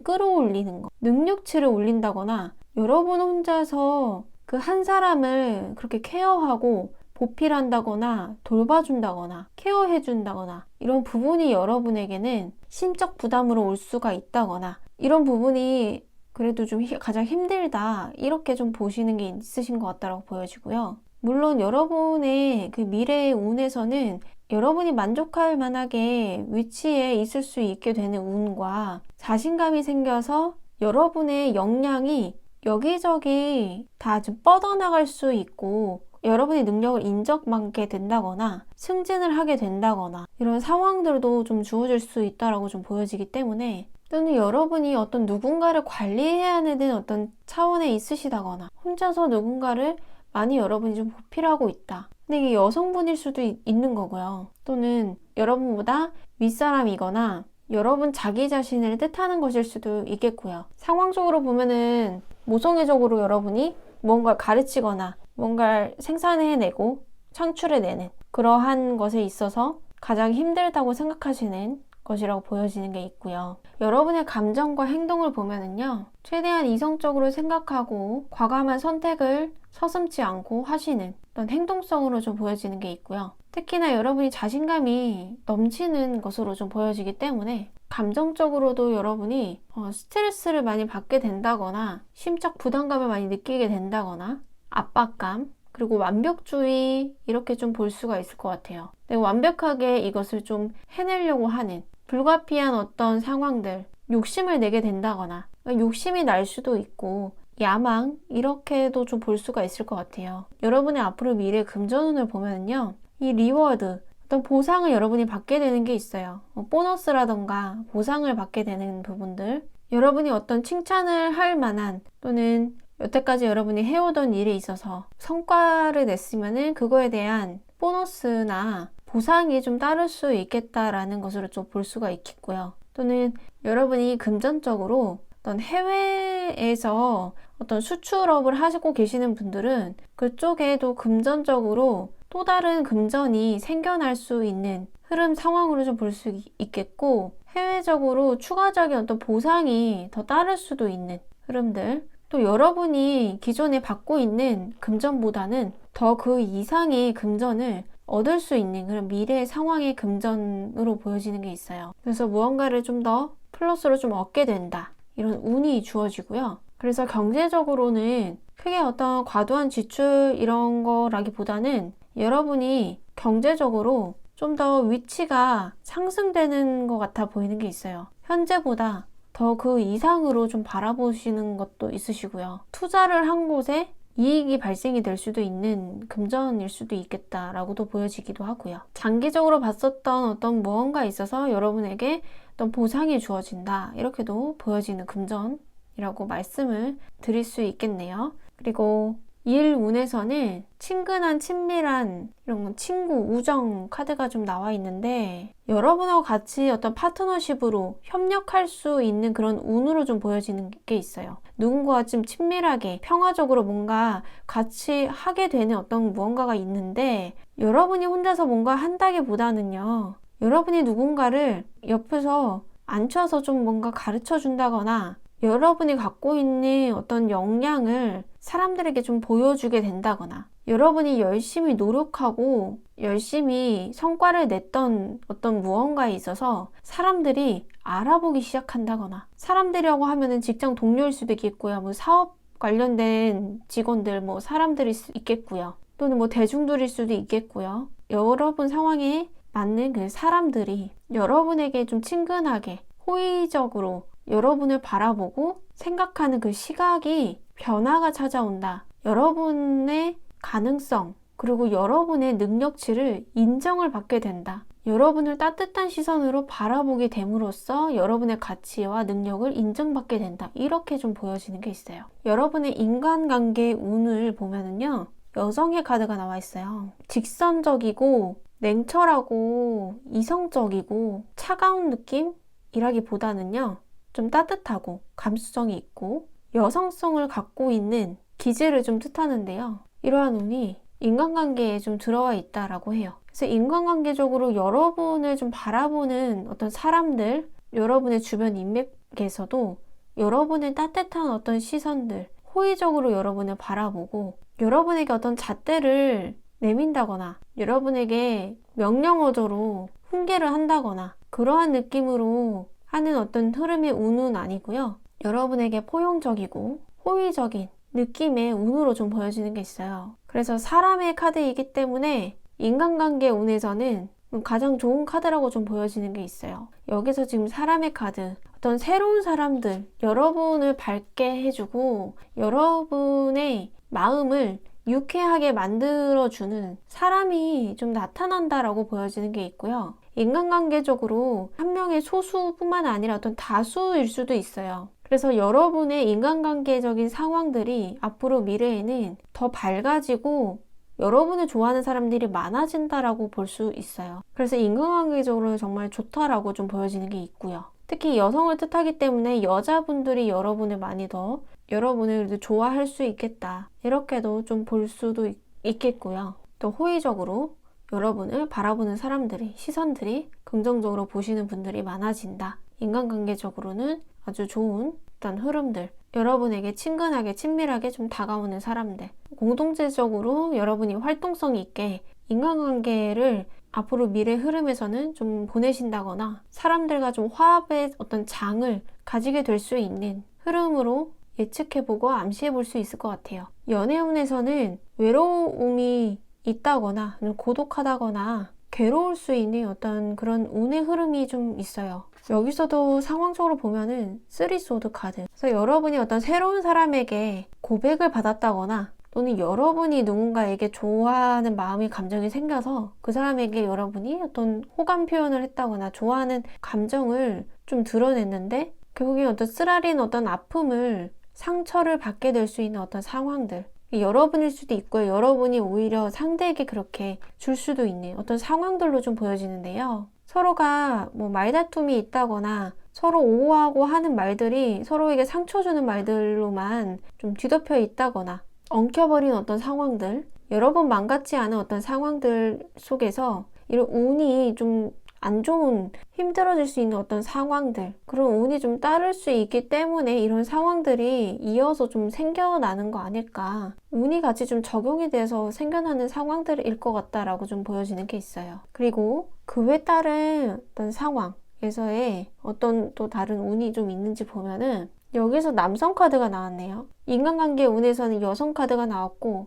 A: 끌어올리는 거, 능력치를 올린다거나, 여러분 혼자서 그 한 사람을 그렇게 케어하고 보필한다거나 돌봐준다거나 케어해준다거나 이런 부분이 여러분에게는 심적 부담으로 올 수가 있다거나, 이런 부분이 그래도 좀 가장 힘들다, 이렇게 좀 보시는 게 있으신 것 같다고 보여지고요. 물론 여러분의 그 미래의 운에서는 여러분이 만족할 만하게 위치에 있을 수 있게 되는 운과 자신감이 생겨서 여러분의 역량이 여기저기 다 좀 뻗어나갈 수 있고 여러분의 능력을 인정받게 된다거나 승진을 하게 된다거나 이런 상황들도 좀 주어질 수 있다라고 좀 보여지기 때문에, 또는 여러분이 어떤 누군가를 관리해야 하는 어떤 차원에 있으시다거나 혼자서 누군가를 많이 여러분이 좀 보필하고 있다. 근데 이게 여성분일 수도 있는 거고요. 또는 여러분보다 윗사람이거나 여러분 자기 자신을 뜻하는 것일 수도 있겠고요. 상황적으로 보면은 모성애적으로 여러분이 뭔가를 가르치거나 뭔가를 생산해내고 창출해내는 그러한 것에 있어서 가장 힘들다고 생각하시는 것이라고 보여지는 게 있고요. 여러분의 감정과 행동을 보면은요, 최대한 이성적으로 생각하고 과감한 선택을 서슴지 않고 하시는 어떤 행동성으로 좀 보여지는 게 있고요. 특히나 여러분이 자신감이 넘치는 것으로 좀 보여지기 때문에 감정적으로도 여러분이 스트레스를 많이 받게 된다거나 심적 부담감을 많이 느끼게 된다거나 압박감, 그리고 완벽주의 이렇게 좀 볼 수가 있을 것 같아요. 내가 완벽하게 이것을 좀 해내려고 하는 불가피한 어떤 상황들, 욕심을 내게 된다거나 욕심이 날 수도 있고 야망 이렇게도 좀 볼 수가 있을 것 같아요. 여러분의 앞으로 미래 금전운을 보면요, 이 리워드 어떤 보상을 여러분이 받게 되는 게 있어요. 보너스라던가 보상을 받게 되는 부분들, 여러분이 어떤 칭찬을 할 만한 또는 여태까지 여러분이 해오던 일에 있어서 성과를 냈으면은 그거에 대한 보너스나 보상이 좀 따를 수 있겠다라는 것으로 좀 볼 수가 있겠고요. 또는 여러분이 금전적으로 어떤 해외에서 어떤 수출업을 하시고 계시는 분들은 그쪽에도 금전적으로 또 다른 금전이 생겨날 수 있는 흐름 상황으로 좀 볼 수 있겠고, 해외적으로 추가적인 어떤 보상이 더 따를 수도 있는 흐름들, 또 여러분이 기존에 받고 있는 금전보다는 더 그 이상의 금전을 얻을 수 있는 그런 미래 상황의 금전으로 보여지는 게 있어요. 그래서 무언가를 좀 더 플러스로 좀 얻게 된다, 이런 운이 주어지고요. 그래서 경제적으로는 크게 어떤 과도한 지출 이런 거라기보다는 여러분이 경제적으로 좀 더 위치가 상승되는 것 같아 보이는 게 있어요. 현재보다 더 그 이상으로 좀 바라보시는 것도 있으시고요. 투자를 한 곳에 이익이 발생이 될 수도 있는 금전일 수도 있겠다라고도 보여지기도 하고요. 장기적으로 봤었던 어떤 무언가에 있어서 여러분에게 어떤 보상이 주어진다, 이렇게도 보여지는 금전이라고 말씀을 드릴 수 있겠네요. 그리고 일 운에서는 친근한, 친밀한 이런 친구, 우정 카드가 좀 나와 있는데, 여러분하고 같이 어떤 파트너십으로 협력할 수 있는 그런 운으로 좀 보여지는 게 있어요. 누군가와 좀 친밀하게 평화적으로 뭔가 같이 하게 되는 어떤 무언가가 있는데, 여러분이 혼자서 뭔가 한다기보다는요, 여러분이 누군가를 옆에서 앉혀서 좀 뭔가 가르쳐 준다거나 여러분이 갖고 있는 어떤 역량을 사람들에게 좀 보여주게 된다거나, 여러분이 열심히 노력하고 열심히 성과를 냈던 어떤 무언가에 있어서 사람들이 알아보기 시작한다거나, 사람들이라고 하면은 직장 동료일 수도 있겠고요. 뭐 사업 관련된 직원들, 뭐 사람들일 수 있겠고요. 또는 뭐 대중들일 수도 있겠고요. 여러분 상황에 맞는 그 사람들이 여러분에게 좀 친근하게, 호의적으로 여러분을 바라보고 생각하는 그 시각이 변화가 찾아온다. 여러분의 가능성, 그리고 여러분의 능력치를 인정을 받게 된다. 여러분을 따뜻한 시선으로 바라보게 됨으로써 여러분의 가치와 능력을 인정받게 된다. 이렇게 좀 보여지는 게 있어요. 여러분의 인간관계 운을 보면은요, 여성의 카드가 나와 있어요. 직선적이고 냉철하고 이성적이고 차가운 느낌이라기보다는요, 좀 따뜻하고 감수성이 있고 여성성을 갖고 있는 기질을 좀 뜻하는데요. 이러한 운이 인간관계에 좀 들어와 있다라고 해요. 그래서 인간관계적으로 여러분을 좀 바라보는 어떤 사람들, 여러분의 주변 인맥에서도 여러분의 따뜻한 어떤 시선들, 호의적으로 여러분을 바라보고 여러분에게 어떤 잣대를 내민다거나 여러분에게 명령어조로 훈계를 한다거나 그러한 느낌으로 하는 어떤 흐름의 운은 아니고요. 여러분에게 포용적이고 호의적인 느낌의 운으로 좀 보여지는 게 있어요. 그래서 사람의 카드이기 때문에 인간관계 운에서는 가장 좋은 카드라고 좀 보여지는 게 있어요. 여기서 지금 사람의 카드, 어떤 새로운 사람들, 여러분을 밝게 해주고 여러분의 마음을 유쾌하게 만들어주는 사람이 좀 나타난다라고 보여지는 게 있고요. 인간관계적으로 한 명의 소수뿐만 아니라 어떤 다수일 수도 있어요. 그래서 여러분의 인간관계적인 상황들이 앞으로 미래에는 더 밝아지고 여러분을 좋아하는 사람들이 많아진다라고 볼 수 있어요. 그래서 인간관계적으로는 정말 좋다라고 좀 보여지는 게 있고요. 특히 여성을 뜻하기 때문에 여자분들이 여러분을 많이 더 여러분을 좋아할 수 있겠다, 이렇게도 좀 볼 수도 있겠고요. 또 호의적으로 여러분을 바라보는 사람들이, 시선들이 긍정적으로 보시는 분들이 많아진다. 인간관계적으로는 아주 좋은 어떤 흐름들, 여러분에게 친근하게 친밀하게 좀 다가오는 사람들, 공동체적으로 여러분이 활동성 있게 인간관계를 앞으로 미래 흐름에서는 좀 보내신다거나 사람들과 좀 화합의 어떤 장을 가지게 될 수 있는 흐름으로 예측해보고 암시해볼 수 있을 것 같아요. 연애운에서는 외로움이 있다거나 고독하다거나 괴로울 수 있는 어떤 그런 운의 흐름이 좀 있어요. 여기서도 상황적으로 보면은 3소드 카드. 그래서 여러분이 어떤 새로운 사람에게 고백을 받았다거나 또는 여러분이 누군가에게 좋아하는 마음의 감정이 생겨서 그 사람에게 여러분이 어떤 호감 표현을 했다거나 좋아하는 감정을 좀 드러냈는데 결국에 어떤 쓰라린 어떤 아픔을 상처를 받게 될 수 있는 어떤 상황들. 여러분일 수도 있고요. 여러분이 오히려 상대에게 그렇게 줄 수도 있는 어떤 상황들로 좀 보여지는데요. 서로가 뭐 말다툼이 있다거나 서로 오호하고 하는 말들이 서로에게 상처 주는 말들로만 좀 뒤덮여 있다거나 엉켜버린 어떤 상황들, 여러분 망같지 않은 어떤 상황들 속에서 이런 운이 좀 안 좋은, 힘들어질 수 있는 어떤 상황들, 그런 운이 좀 따를 수 있기 때문에 이런 상황들이 이어서 좀 생겨나는 거 아닐까. 운이 같이 좀 적용이 돼서 생겨나는 상황들일 것 같다라고 좀 보여지는 게 있어요. 그리고 그에 따른 어떤 상황에서의 어떤 또 다른 운이 좀 있는지 보면은 여기서 남성 카드가 나왔네요. 인간관계 운에서는 여성 카드가 나왔고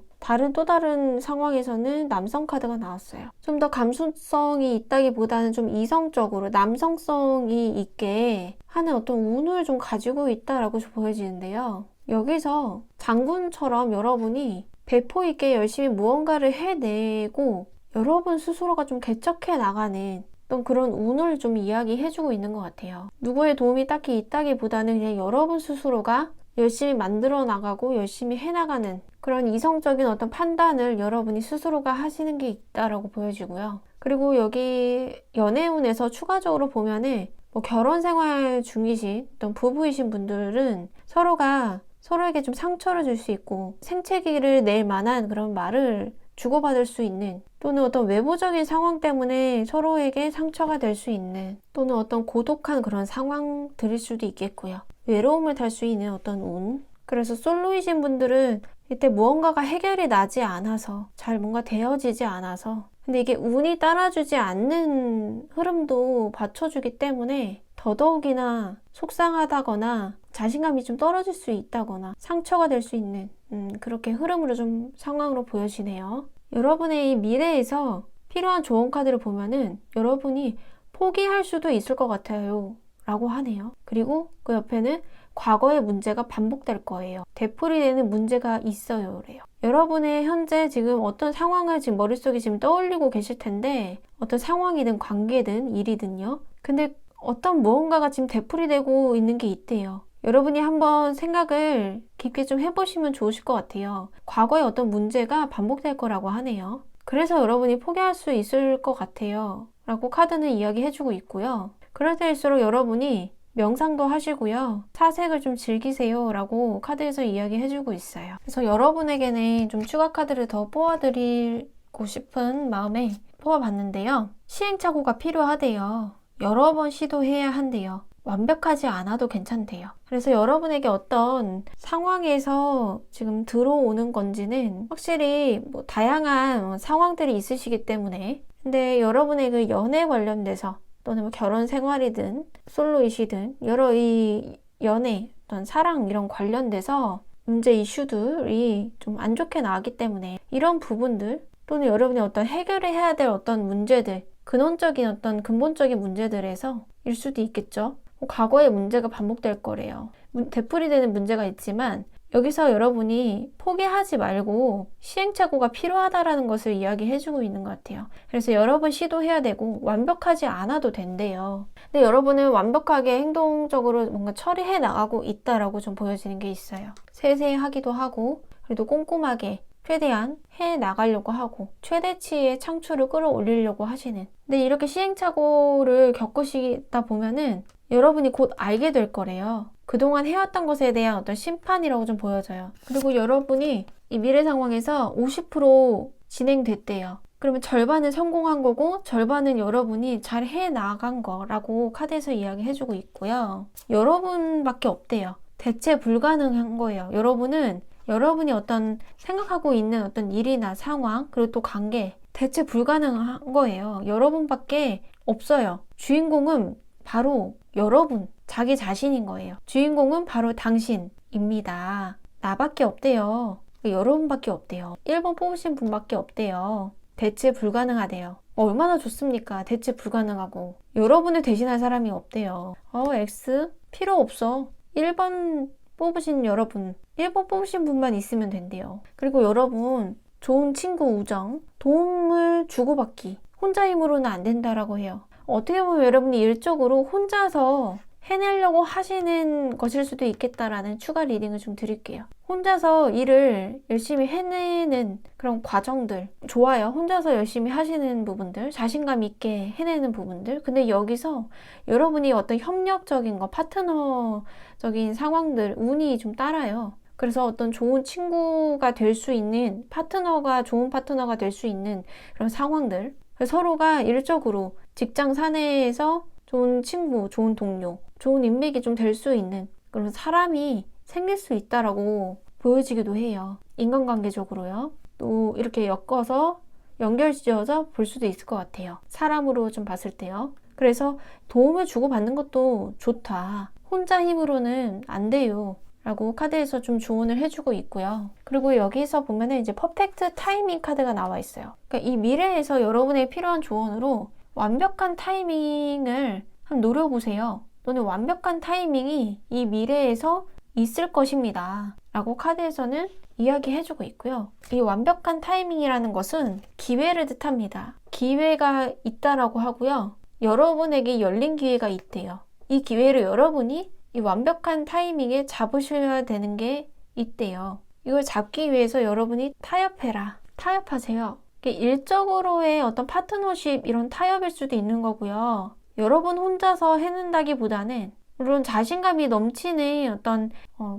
A: 또 다른 상황에서는 남성 카드가 나왔어요. 좀 더 감수성이 있다기보다는 좀 이성적으로 남성성이 있게 하는 어떤 운을 좀 가지고 있다라고 보여지는데요. 여기서 장군처럼 여러분이 배포 있게 열심히 무언가를 해내고 여러분 스스로가 좀 개척해 나가는 어떤 그런 운을 좀 이야기해주고 있는 것 같아요. 누구의 도움이 딱히 있다기보다는 그냥 여러분 스스로가 열심히 만들어 나가고 열심히 해나가는 그런 이성적인 어떤 판단을 여러분이 스스로가 하시는 게 있다라고 보여지고요. 그리고 여기 연애운에서 추가적으로 보면은 뭐 결혼 생활 중이신 어떤 부부이신 분들은 서로가 서로에게 좀 상처를 줄 수 있고 생채기를 낼 만한 그런 말을 주고받을 수 있는 또는 어떤 외부적인 상황 때문에 서로에게 상처가 될 수 있는 또는 어떤 고독한 그런 상황들일 수도 있겠고요. 외로움을 탈 수 있는 어떤 운. 그래서 솔로이신 분들은 이때 무언가가 해결이 나지 않아서 잘 뭔가 되어지지 않아서 근데 이게 운이 따라주지 않는 흐름도 받쳐주기 때문에 더더욱이나 속상하다거나 자신감이 좀 떨어질 수 있다거나 상처가 될 수 있는 그렇게 흐름으로 좀 상황으로 보여지네요. 여러분의 이 미래에서 필요한 조언 카드를 보면은 여러분이 포기할 수도 있을 것 같아요 라고 하네요. 그리고 그 옆에는 과거의 문제가 반복될 거예요. 되풀이되는 문제가 있어요 래요. 여러분의 현재 지금 어떤 상황을 지금 머릿속에 지금 떠올리고 계실 텐데 어떤 상황이든 관계든 일이든요. 근데 어떤 무언가가 지금 되풀이되고 있는 게 있대요. 여러분이 한번 생각을 깊게 좀 해보시면 좋으실 것 같아요. 과거의 어떤 문제가 반복될 거라고 하네요. 그래서 여러분이 포기할 수 있을 것 같아요 라고 카드는 이야기해주고 있고요. 그럴 때일수록 여러분이 명상도 하시고요. 사색을 좀 즐기세요 라고 카드에서 이야기해주고 있어요. 그래서 여러분에게는 좀 추가 카드를 더 뽑아드리고 싶은 마음에 뽑아봤는데요. 시행착오가 필요하대요. 여러 번 시도해야 한대요. 완벽하지 않아도 괜찮대요. 그래서 여러분에게 어떤 상황에서 지금 들어오는 건지는 확실히 뭐 다양한 상황들이 있으시기 때문에 근데 여러분의 그 연애 관련돼서 또는 뭐 결혼 생활이든 솔로이시든 여러 이 연애 어떤 사랑 이런 관련돼서 문제 이슈들이 좀 안 좋게 나왔기 때문에 이런 부분들 또는 여러분이 어떤 해결해야 될 어떤 문제들 근원적인 어떤 근본적인 문제들에서 일 수도 있겠죠. 과거의 문제가 반복될 거래요. 되풀이되는 문제가 있지만 여기서 여러분이 포기하지 말고 시행착오가 필요하다라는 것을 이야기해주고 있는 것 같아요. 그래서 여러 번 시도해야 되고 완벽하지 않아도 된대요. 근데 여러분은 완벽하게 행동적으로 뭔가 처리해 나가고 있다라고 좀 보여지는 게 있어요. 세세하기도 하고 그래도 꼼꼼하게 최대한 해 나가려고 하고 최대치의 창출을 끌어올리려고 하시는 근데 이렇게 시행착오를 겪으시다 보면은 여러분이 곧 알게 될 거래요. 그동안 해왔던 것에 대한 어떤 심판이라고 좀 보여져요. 그리고 여러분이 이 미래 상황에서 50% 진행됐대요. 그러면 절반은 성공한 거고 절반은 여러분이 잘 해나간 거라고 카드에서 이야기해주고 있고요. 여러분밖에 없대요. 대체 불가능한 거예요. 여러분이 어떤 생각하고 있는 어떤 일이나 상황 그리고 또 관계 대체 불가능한 거예요. 여러분밖에 없어요. 주인공은 바로 여러분 자기 자신인 거예요. 주인공은 바로 당신입니다. 나밖에 없대요. 여러분밖에 없대요. 1번 뽑으신 분밖에 없대요. 대체 불가능하대요. 얼마나 좋습니까? 대체 불가능하고. 여러분을 대신할 사람이 없대요. X 필요 없어. 1번 뽑으신 여러분, 1번 뽑으신 분만 있으면 된대요. 그리고 여러분, 좋은 친구 우정, 도움을 주고받기. 혼자 힘으로는 안 된다라고 해요. 어떻게 보면 여러분이 일적으로 혼자서 해내려고 하시는 것일 수도 있겠다라는 추가 리딩을 좀 드릴게요. 혼자서 일을 열심히 해내는 그런 과정들 좋아요. 혼자서 열심히 하시는 부분들, 자신감 있게 해내는 부분들. 근데 여기서 여러분이 어떤 협력적인 거, 파트너적인 상황들, 운이 좀 따라요. 그래서 어떤 좋은 친구가 될 수 있는 좋은 파트너가 될 수 있는 그런 상황들. 서로가 일적으로 직장 사내에서 좋은 친구, 좋은 동료, 좋은 인맥이 좀 될 수 있는 그런 사람이 생길 수 있다라고 보여지기도 해요. 인간관계적으로요. 또 이렇게 엮어서 연결지어서 볼 수도 있을 것 같아요. 사람으로 좀 봤을 때요. 그래서 도움을 주고받는 것도 좋다. 혼자 힘으로는 안 돼요. 라고 카드에서 좀 조언을 해주고 있고요. 그리고 여기서 보면은 이제 퍼펙트 타이밍 카드가 나와 있어요. 그러니까 이 미래에서 여러분에게 필요한 조언으로 완벽한 타이밍을 한번 노려보세요. 또는 완벽한 타이밍이 이 미래에서 있을 것입니다. 라고 카드에서는 이야기해주고 있고요. 이 완벽한 타이밍이라는 것은 기회를 뜻합니다. 기회가 있다라고 하고요. 여러분에게 열린 기회가 있대요. 이 기회를 여러분이 이 완벽한 타이밍에 잡으셔야 되는 게 있대요. 이걸 잡기 위해서 여러분이 타협하세요. 일적으로의 어떤 파트너십 이런 타협일 수도 있는 거고요. 여러분 혼자서 해낸다기보다는 물론 자신감이 넘치는 어떤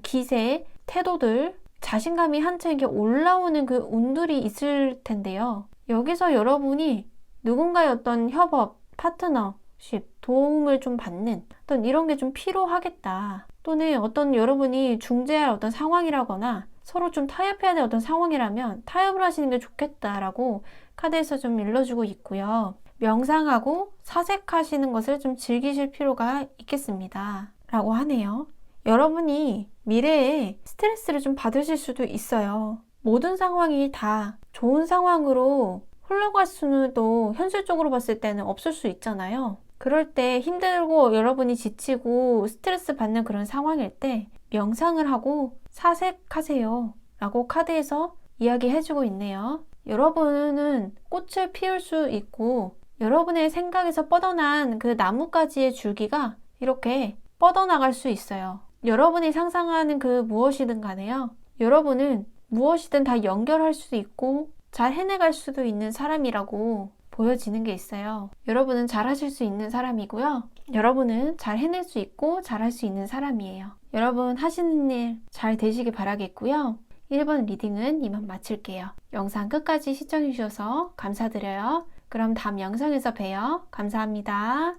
A: 기세, 태도들, 자신감이 한층 이렇게 올라오는 그 운들이 있을 텐데요. 여기서 여러분이 누군가의 어떤 협업, 파트너십, 도움을 좀 받는 어떤 이런 게 좀 필요하겠다. 또는 어떤 여러분이 중재할 어떤 상황이라거나 서로 좀 타협해야 될 어떤 상황이라면 타협을 하시는 게 좋겠다라고 카드에서 좀 일러주고 있고요. 명상하고 사색하시는 것을 좀 즐기실 필요가 있겠습니다. 라고 하네요. 여러분이 미래에 스트레스를 좀 받으실 수도 있어요. 모든 상황이 다 좋은 상황으로 흘러갈 수는 또 현실적으로 봤을 때는 없을 수 있잖아요. 그럴 때 힘들고 여러분이 지치고 스트레스 받는 그런 상황일 때 명상을 하고 사색하세요. 라고 카드에서 이야기해주고 있네요. 여러분은 꽃을 피울 수 있고 여러분의 생각에서 뻗어난 그 나뭇가지의 줄기가 이렇게 뻗어나갈 수 있어요. 여러분이 상상하는 그 무엇이든 간에요. 여러분은 무엇이든 다 연결할 수 있고 잘 해내갈 수도 있는 사람이라고 보여지는 게 있어요. 여러분은 잘 하실 수 있는 사람이고요. 여러분은 잘 해낼 수 있고 잘 할 수 있는 사람이에요. 여러분 하시는 일 잘 되시길 바라겠고요. 1번 리딩은 이만 마칠게요. 영상 끝까지 시청해 주셔서 감사드려요. 그럼 다음 영상에서 봬요. 감사합니다.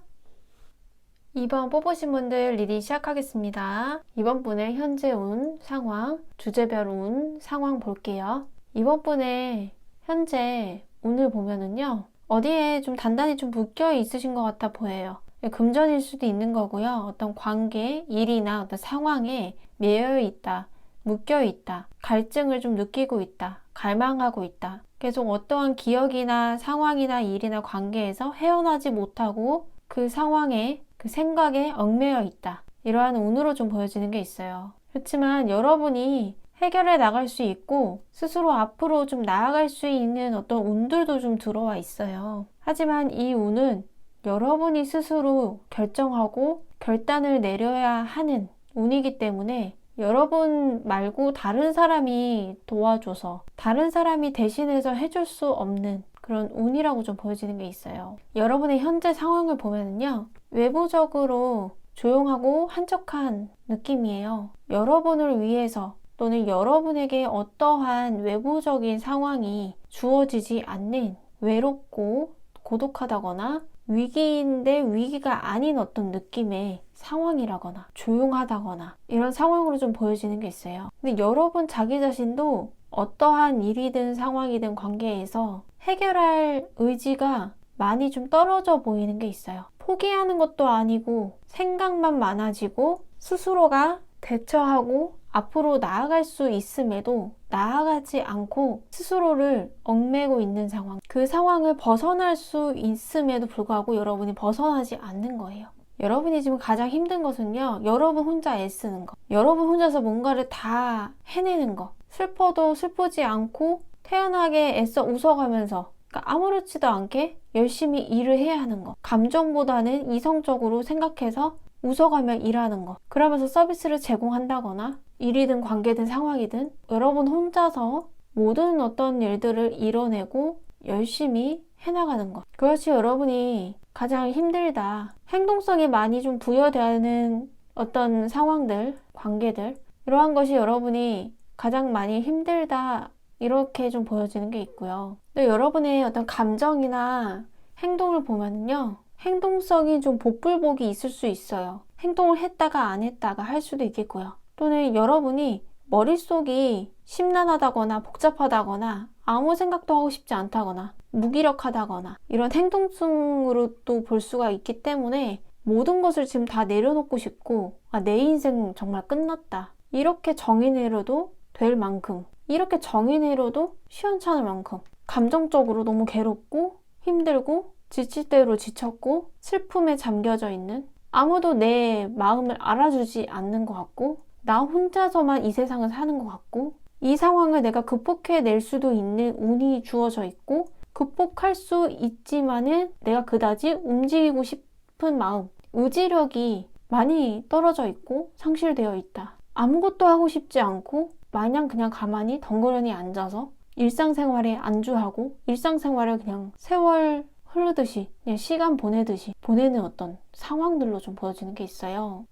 A: 2번 뽑으신 분들 리딩 시작하겠습니다. 2번 분의 현재 운, 상황, 주제별 운, 상황 볼게요. 2번 분의 현재 운을 보면은요. 어디에 좀 단단히 좀 묶여 있으신 것 같아 보여요. 금전일 수도 있는 거고요. 어떤 관계, 일이나 어떤 상황에 매여 있다, 묶여 있다, 갈증을 좀 느끼고 있다, 갈망하고 있다. 계속 어떠한 기억이나 상황이나 일이나 관계에서 헤어나지 못하고 그 상황에, 그 생각에 얽매여 있다. 이러한 운으로 좀 보여지는 게 있어요. 그렇지만 여러분이 해결해 나갈 수 있고 스스로 앞으로 좀 나아갈 수 있는 어떤 운들도 좀 들어와 있어요. 하지만 이 운은 여러분이 스스로 결정하고 결단을 내려야 하는 운이기 때문에 여러분 말고 다른 사람이 도와줘서 다른 사람이 대신해서 해줄 수 없는 그런 운이라고 좀 보여지는 게 있어요. 여러분의 현재 상황을 보면요. 외부적으로 조용하고 한적한 느낌이에요. 여러분을 위해서 또는 여러분에게 어떠한 외부적인 상황이 주어지지 않는 외롭고 고독하다거나 위기인데 위기가 아닌 어떤 느낌의 상황이라거나 조용하다거나 이런 상황으로 좀 보여지는 게 있어요. 근데 여러분 자기 자신도 어떠한 일이든 상황이든 관계에서 해결할 의지가 많이 좀 떨어져 보이는 게 있어요. 포기하는 것도 아니고 생각만 많아지고 스스로가 대처하고 앞으로 나아갈 수 있음에도 나아가지 않고 스스로를 얽매고 있는 상황. 그 상황을 벗어날 수 있음에도 불구하고 여러분이 벗어나지 않는 거예요. 여러분이 지금 가장 힘든 것은요, 여러분 혼자 애쓰는 거. 여러분 혼자서 뭔가를 다 해내는 거. 슬퍼도 슬프지 않고 태연하게 애써 웃어가면서, 그러니까 아무렇지도 않게 열심히 일을 해야 하는 거. 감정보다는 이성적으로 생각해서 웃어가며 일하는 거. 그러면서 서비스를 제공한다거나 일이든 관계든 상황이든 여러분 혼자서 모든 어떤 일들을 이뤄내고 열심히 해나가는 것. 그것이 여러분이 가장 힘들다. 행동성이 많이 좀 부여되는 어떤 상황들, 관계들, 이러한 것이 여러분이 가장 많이 힘들다. 이렇게 좀 보여지는 게 있고요. 또 여러분의 어떤 감정이나 행동을 보면요. 행동성이 좀 복불복이 있을 수 있어요. 행동을 했다가 안 했다가 할 수도 있겠고요. 또는 여러분이 머릿속이 심란하다거나 복잡하다거나 아무 생각도 하고 싶지 않다거나 무기력하다거나 이런 행동성으로 또 볼 수가 있기 때문에 모든 것을 지금 다 내려놓고 싶고 내 인생 정말 끝났다. 이렇게 정의 내려도 될 만큼, 이렇게 정의 내려도 시원찮을 만큼 감정적으로 너무 괴롭고 힘들고 지칠 대로 지쳤고 슬픔에 잠겨져 있는, 아무도 내 마음을 알아주지 않는 것 같고 나 혼자서만 이 세상을 사는 것 같고 이 상황을 내가 극복해낼 수도 있는 운이 주어져 있고 극복할 수 있지만은 내가 그다지 움직이고 싶은 마음, 의지력이 많이 떨어져 있고 상실되어 있다. 아무것도 하고 싶지 않고 마냥 그냥 가만히 덩그러니 앉아서 일상생활에 안주하고 일상생활을 그냥 세월 흐르듯이 그냥 시간 보내듯이 보내는 어떤 상황들로 좀 보여지는 게 있어요.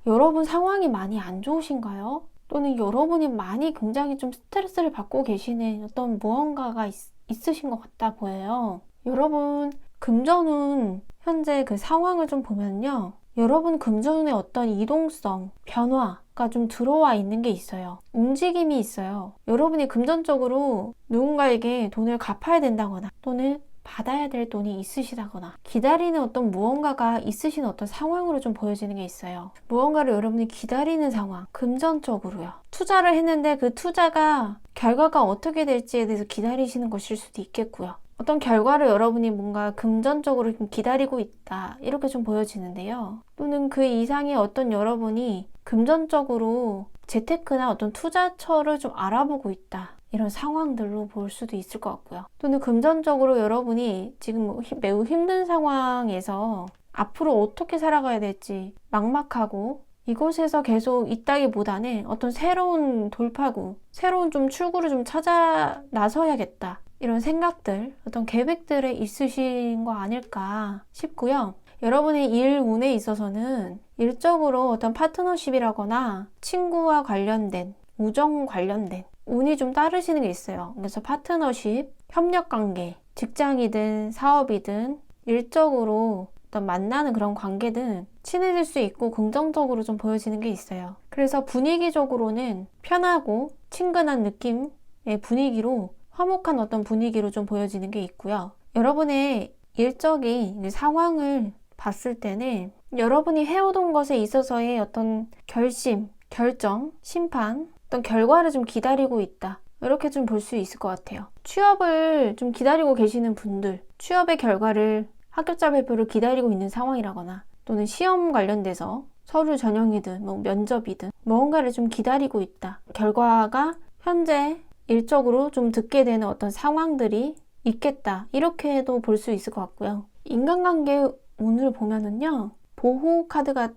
A: 여러분 상황이 많이 안 좋으신가요? 또는 여러분이 많이 굉장히 좀 스트레스를 받고 계시는 어떤 무언가가 있으신 것 같다 보여요. 여러분 금전운 현재 그 상황을 좀 보면요. 여러분 금전운의 어떤 이동성, 변화가 좀 들어와 있는 게 있어요. 움직임이 있어요. 여러분이 금전적으로 누군가에게 돈을 갚아야 된다거나 또는 받아야 될 돈이 있으시다거나 기다리는 어떤 무언가가 있으신 어떤 상황으로 좀 보여지는 게 있어요. 무언가를 여러분이 기다리는 상황, 금전적으로요. 투자를 했는데 그 투자가 결과가 어떻게 될지에 대해서 기다리시는 것일 수도 있겠고요. 어떤 결과를 여러분이 뭔가 금전적으로 좀 기다리고 있다 이렇게 좀 보여지는데요. 또는 그 이상의 어떤 여러분이 금전적으로 재테크나 어떤 투자처를 좀 알아보고 있다 이런 상황들로 볼 수도 있을 것 같고요. 또는 금전적으로 여러분이 지금 매우 힘든 상황에서 앞으로 어떻게 살아가야 될지 막막하고 이곳에서 계속 있다기보다는 어떤 새로운 돌파구, 새로운 좀 출구를 좀 찾아 나서야겠다. 이런 생각들, 어떤 계획들에 있으신 거 아닐까 싶고요. 여러분의 일 운에 있어서는 일적으로 어떤 파트너십이라거나 친구와 관련된, 우정 관련된 운이 좀 따르시는 게 있어요. 그래서 파트너십, 협력관계, 직장이든 사업이든 일적으로 어떤 만나는 그런 관계든 친해질 수 있고 긍정적으로 좀 보여지는 게 있어요. 그래서 분위기적으로는 편하고 친근한 느낌의 분위기로 화목한 어떤 분위기로 좀 보여지는 게 있고요. 여러분의 일적인 상황을 봤을 때는 여러분이 해오던 것에 있어서의 어떤 결심, 결정, 심판, 어떤 결과를 좀 기다리고 있다. 이렇게 좀 볼 수 있을 것 같아요. 취업을 좀 기다리고 계시는 분들, 취업의 결과를 합격자 발표를 기다리고 있는 상황이라거나 또는 시험 관련돼서 서류 전형이든 면접이든 무언가를 좀 기다리고 있다. 결과가 현재 일적으로 좀 듣게 되는 어떤 상황들이 있겠다. 이렇게도 볼 수 있을 것 같고요. 인간관계 운을 보면은요. 보호 카드가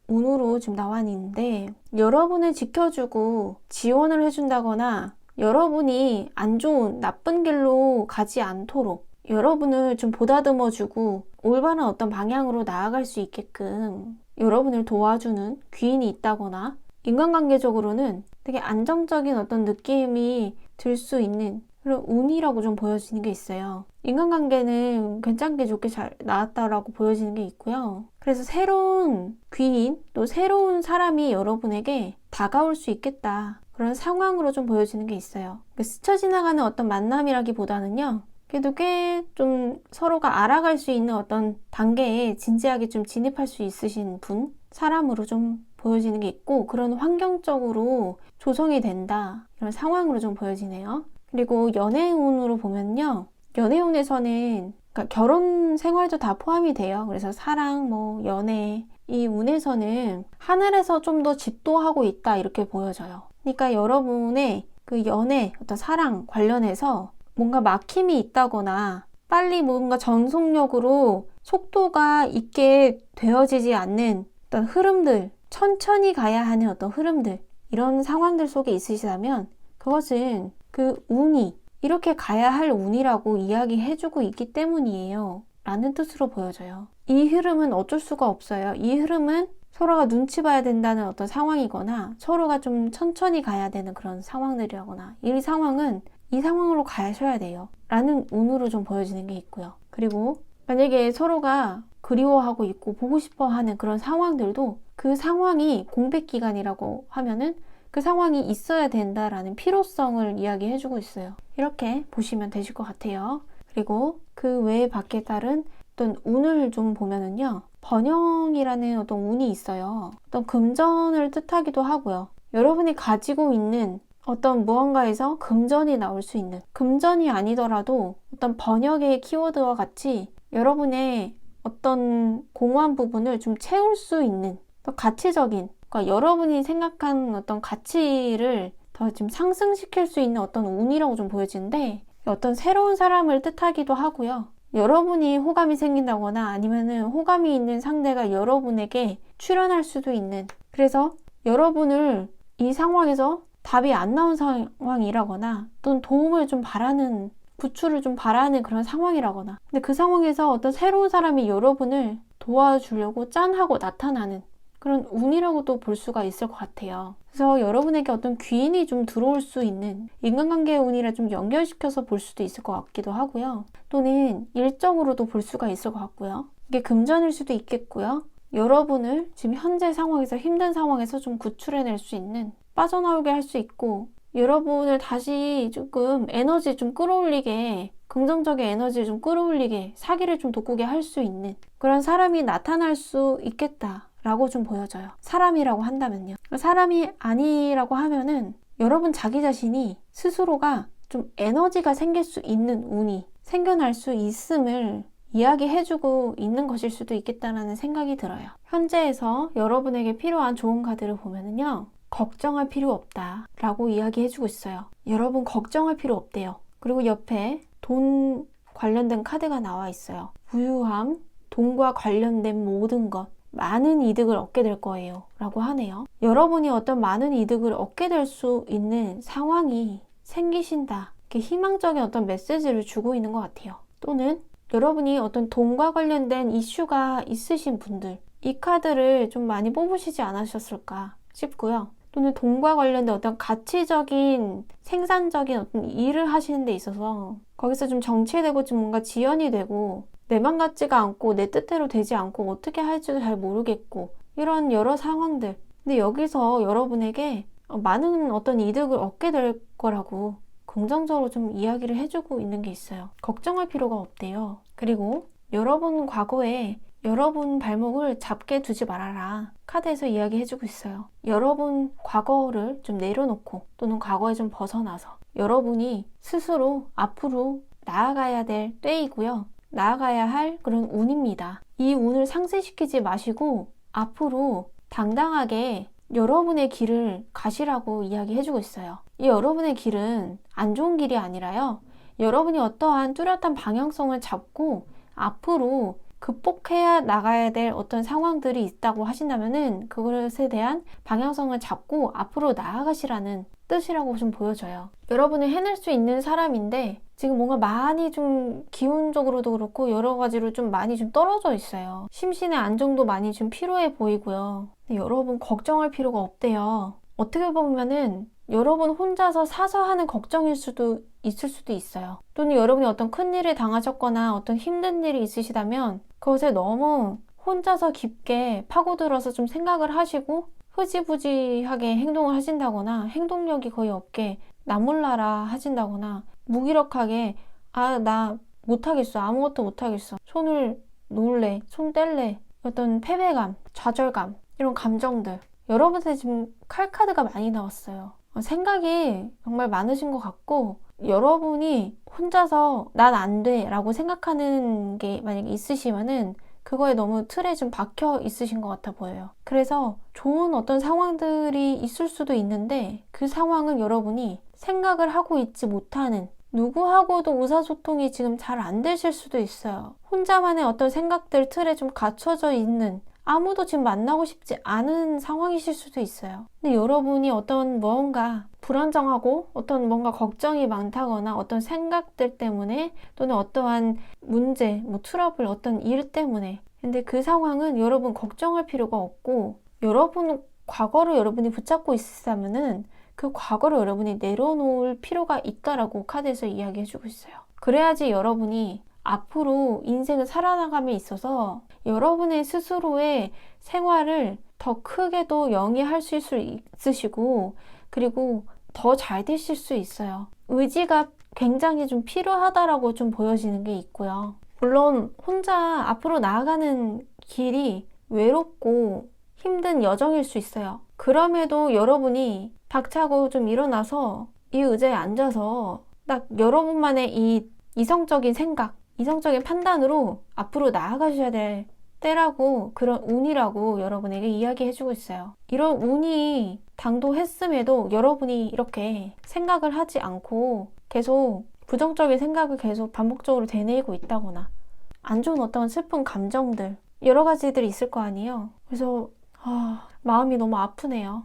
A: 운으로 지금 나와 있는데 여러분을 지켜주고 지원을 해준다거나 여러분이 안 좋은 나쁜 길로 가지 않도록 여러분을 좀 보다듬어주고 올바른 어떤 방향으로 나아갈 수 있게끔 여러분을 도와주는 귀인이 있다거나 인간관계적으로는 되게 안정적인 어떤 느낌이 들 수 있는 그런 운이라고 좀 보여지는 게 있어요. 인간관계는 괜찮게 좋게 잘 나왔다라고 보여지는 게 있고요. 그래서 새로운 귀인 또 새로운 사람이 여러분에게 다가올 수 있겠다. 그런 상황으로 좀 보여지는 게 있어요. 스쳐 지나가는 어떤 만남이라기보다는요. 그래도 꽤 좀 서로가 알아갈 수 있는 어떤 단계에 진지하게 좀 진입할 수 있으신 분, 사람으로 좀 보여지는 게 있고, 그런 환경적으로 조성이 된다, 이런 상황으로 좀 보여지네요. 그리고 연애운으로 보면요, 연애운에서는 그러니까 결혼 생활도 다 포함이 돼요. 그래서 사랑, 뭐 연애, 이 운에서는 하늘에서 좀 더 집도하고 있다, 이렇게 보여져요. 그러니까 여러분의 그 연애, 어떤 사랑 관련해서 뭔가 막힘이 있다거나 빨리 뭔가 전속력으로 속도가 있게 되어지지 않는 어떤 흐름들, 천천히 가야 하는 어떤 흐름들, 이런 상황들 속에 있으시다면 그것은 그 운이 이렇게 가야 할 운이라고 이야기해주고 있기 때문이에요. 라는 뜻으로 보여져요. 이 흐름은 어쩔 수가 없어요. 이 흐름은 서로가 눈치 봐야 된다는 어떤 상황이거나 서로가 좀 천천히 가야 되는 그런 상황들이라거나 이 상황은 이 상황으로 가셔야 돼요. 라는 운으로 좀 보여지는 게 있고요. 그리고 만약에 서로가 그리워하고 있고 보고 싶어 하는 그런 상황들도 그 상황이 공백 기간이라고 하면은 그 상황이 있어야 된다라는 필요성을 이야기해주고 있어요. 이렇게 보시면 되실 것 같아요. 그리고 그 외에 밖에 따른 어떤 운을 좀 보면은요, 번영이라는 어떤 운이 있어요. 어떤 금전을 뜻하기도 하고요. 여러분이 가지고 있는 어떤 무언가에서 금전이 나올 수 있는, 금전이 아니더라도 어떤 번역의 키워드와 같이 여러분의 어떤 공허한 부분을 좀 채울 수 있는 또 가치적인, 그러니까 여러분이 생각한 어떤 가치를 더 좀 상승시킬 수 있는 어떤 운이라고 좀 보여지는데, 어떤 새로운 사람을 뜻하기도 하고요. 여러분이 호감이 생긴다거나 아니면은 호감이 있는 상대가 여러분에게 출연할 수도 있는, 그래서 여러분을 이 상황에서 답이 안 나온 상황이라거나 또는 도움을 좀 바라는, 부추를 좀 바라는 그런 상황이라거나, 근데 그 상황에서 어떤 새로운 사람이 여러분을 도와주려고 짠하고 나타나는 그런 운이라고도 볼 수가 있을 것 같아요. 그래서 여러분에게 어떤 귀인이 좀 들어올 수 있는 인간관계의 운이라 좀 연결시켜서 볼 수도 있을 것 같기도 하고요. 또는 일적으로도 볼 수가 있을 것 같고요. 이게 금전일 수도 있겠고요. 여러분을 지금 현재 상황에서, 힘든 상황에서 좀 구출해낼 수 있는, 빠져나오게 할 수 있고, 여러분을 다시 조금 에너지 좀 끌어올리게, 긍정적인 에너지를 좀 끌어올리게, 사기를 좀 돋구게 할 수 있는 그런 사람이 나타날 수 있겠다 라고 좀 보여져요. 사람이라고 한다면요. 사람이 아니라고 하면은 여러분 자기 자신이 스스로가 좀 에너지가 생길 수 있는 운이 생겨날 수 있음을 이야기해주고 있는 것일 수도 있겠다는 생각이 들어요. 현재에서 여러분에게 필요한 좋은 카드를 보면은요, 걱정할 필요 없다 라고 이야기해주고 있어요. 여러분 걱정할 필요 없대요. 그리고 옆에 돈 관련된 카드가 나와 있어요. 부유함, 돈과 관련된 모든 것, 많은 이득을 얻게 될 거예요 라고 하네요. 여러분이 어떤 많은 이득을 얻게 될 수 있는 상황이 생기신다, 이렇게 희망적인 어떤 메시지를 주고 있는 것 같아요. 또는 여러분이 어떤 돈과 관련된 이슈가 있으신 분들, 이 카드를 좀 많이 뽑으시지 않으셨을까 싶고요. 또는 돈과 관련된 어떤 가치적인 생산적인 어떤 일을 하시는 데 있어서 거기서 좀 정체되고 좀 뭔가 지연이 되고 내 맘 같지가 않고 내 뜻대로 되지 않고 어떻게 할지도 잘 모르겠고, 이런 여러 상황들. 근데 여기서 여러분에게 많은 어떤 이득을 얻게 될 거라고 긍정적으로 좀 이야기를 해주고 있는 게 있어요. 걱정할 필요가 없대요. 그리고 여러분 과거에 여러분 발목을 잡게 두지 말아라, 카드에서 이야기해주고 있어요. 여러분 과거를 좀 내려놓고 또는 과거에 좀 벗어나서 여러분이 스스로 앞으로 나아가야 될 때이고요. 나아가야 할 그런 운입니다. 이 운을 상쇄시키지 마시고 앞으로 당당하게 여러분의 길을 가시라고 이야기해주고 있어요. 이 여러분의 길은 안 좋은 길이 아니라요, 여러분이 어떠한 뚜렷한 방향성을 잡고 앞으로 극복해야 나가야 될 어떤 상황들이 있다고 하신다면은 그것에 대한 방향성을 잡고 앞으로 나아가시라는 뜻이라고 좀 보여져요. 여러분이 해낼 수 있는 사람인데 지금 뭔가 많이 좀 기운적으로도 그렇고 여러 가지로 좀 많이 좀 떨어져 있어요. 심신의 안정도 많이 좀 필요해 보이고요. 근데 여러분 걱정할 필요가 없대요. 어떻게 보면은 여러분 혼자서 사서 하는 걱정일 수도 있을 수도 있어요. 또는 여러분이 어떤 큰 일을 당하셨거나 어떤 힘든 일이 있으시다면 그것에 너무 혼자서 깊게 파고들어서 좀 생각을 하시고 흐지부지하게 행동을 하신다거나 행동력이 거의 없게 나몰라라 하신다거나 무기력하게 아, 나 못하겠어. 아무것도 못하겠어. 손을 놓을래. 손 뗄래. 어떤 패배감, 좌절감, 이런 감정들. 여러분한테 지금 칼카드가 많이 나왔어요. 생각이 정말 많으신 것 같고, 여러분이 혼자서 난 안 돼 라고 생각하는 게 만약에 있으시면은 그거에 너무 틀에 좀 박혀 있으신 것 같아 보여요. 그래서 좋은 어떤 상황들이 있을 수도 있는데 그 상황은 여러분이 생각을 하고 있지 못하는, 누구하고도 의사소통이 지금 잘 안 되실 수도 있어요. 혼자만의 어떤 생각들 틀에 좀 갇혀져 있는, 아무도 지금 만나고 싶지 않은 상황이실 수도 있어요. 근데 여러분이 어떤 무언가 불안정하고 어떤 뭔가 걱정이 많다거나 어떤 생각들 때문에 또는 어떠한 문제, 트러블, 어떤 일 때문에, 근데 그 상황은 여러분 걱정할 필요가 없고, 여러분 과거를 여러분이 붙잡고 있으면은 그 과거를 여러분이 내려놓을 필요가 있다라고 카드에서 이야기해주고 있어요. 그래야지 여러분이 앞으로 인생을 살아나감에 있어서 여러분의 스스로의 생활을 더 크게도 영위할 수 있으시고, 그리고 더 잘 되실 수 있어요. 의지가 굉장히 좀 필요하다라고 좀 보여지는 게 있고요. 물론 혼자 앞으로 나아가는 길이 외롭고 힘든 여정일 수 있어요. 그럼에도 여러분이 박차고 좀 일어나서 이 의자에 앉아서 딱 여러분만의 이 이성적인 생각, 이성적인 판단으로 앞으로 나아가셔야 될 때라고, 그런 운이라고 여러분에게 이야기해주고 있어요. 이런 운이 당도했음에도 여러분이 이렇게 생각을 하지 않고 계속 부정적인 생각을 계속 반복적으로 되뇌이고 있다거나 안 좋은 어떤 슬픈 감정들, 여러 가지들이 있을 거 아니에요. 그래서 마음이 너무 아프네요.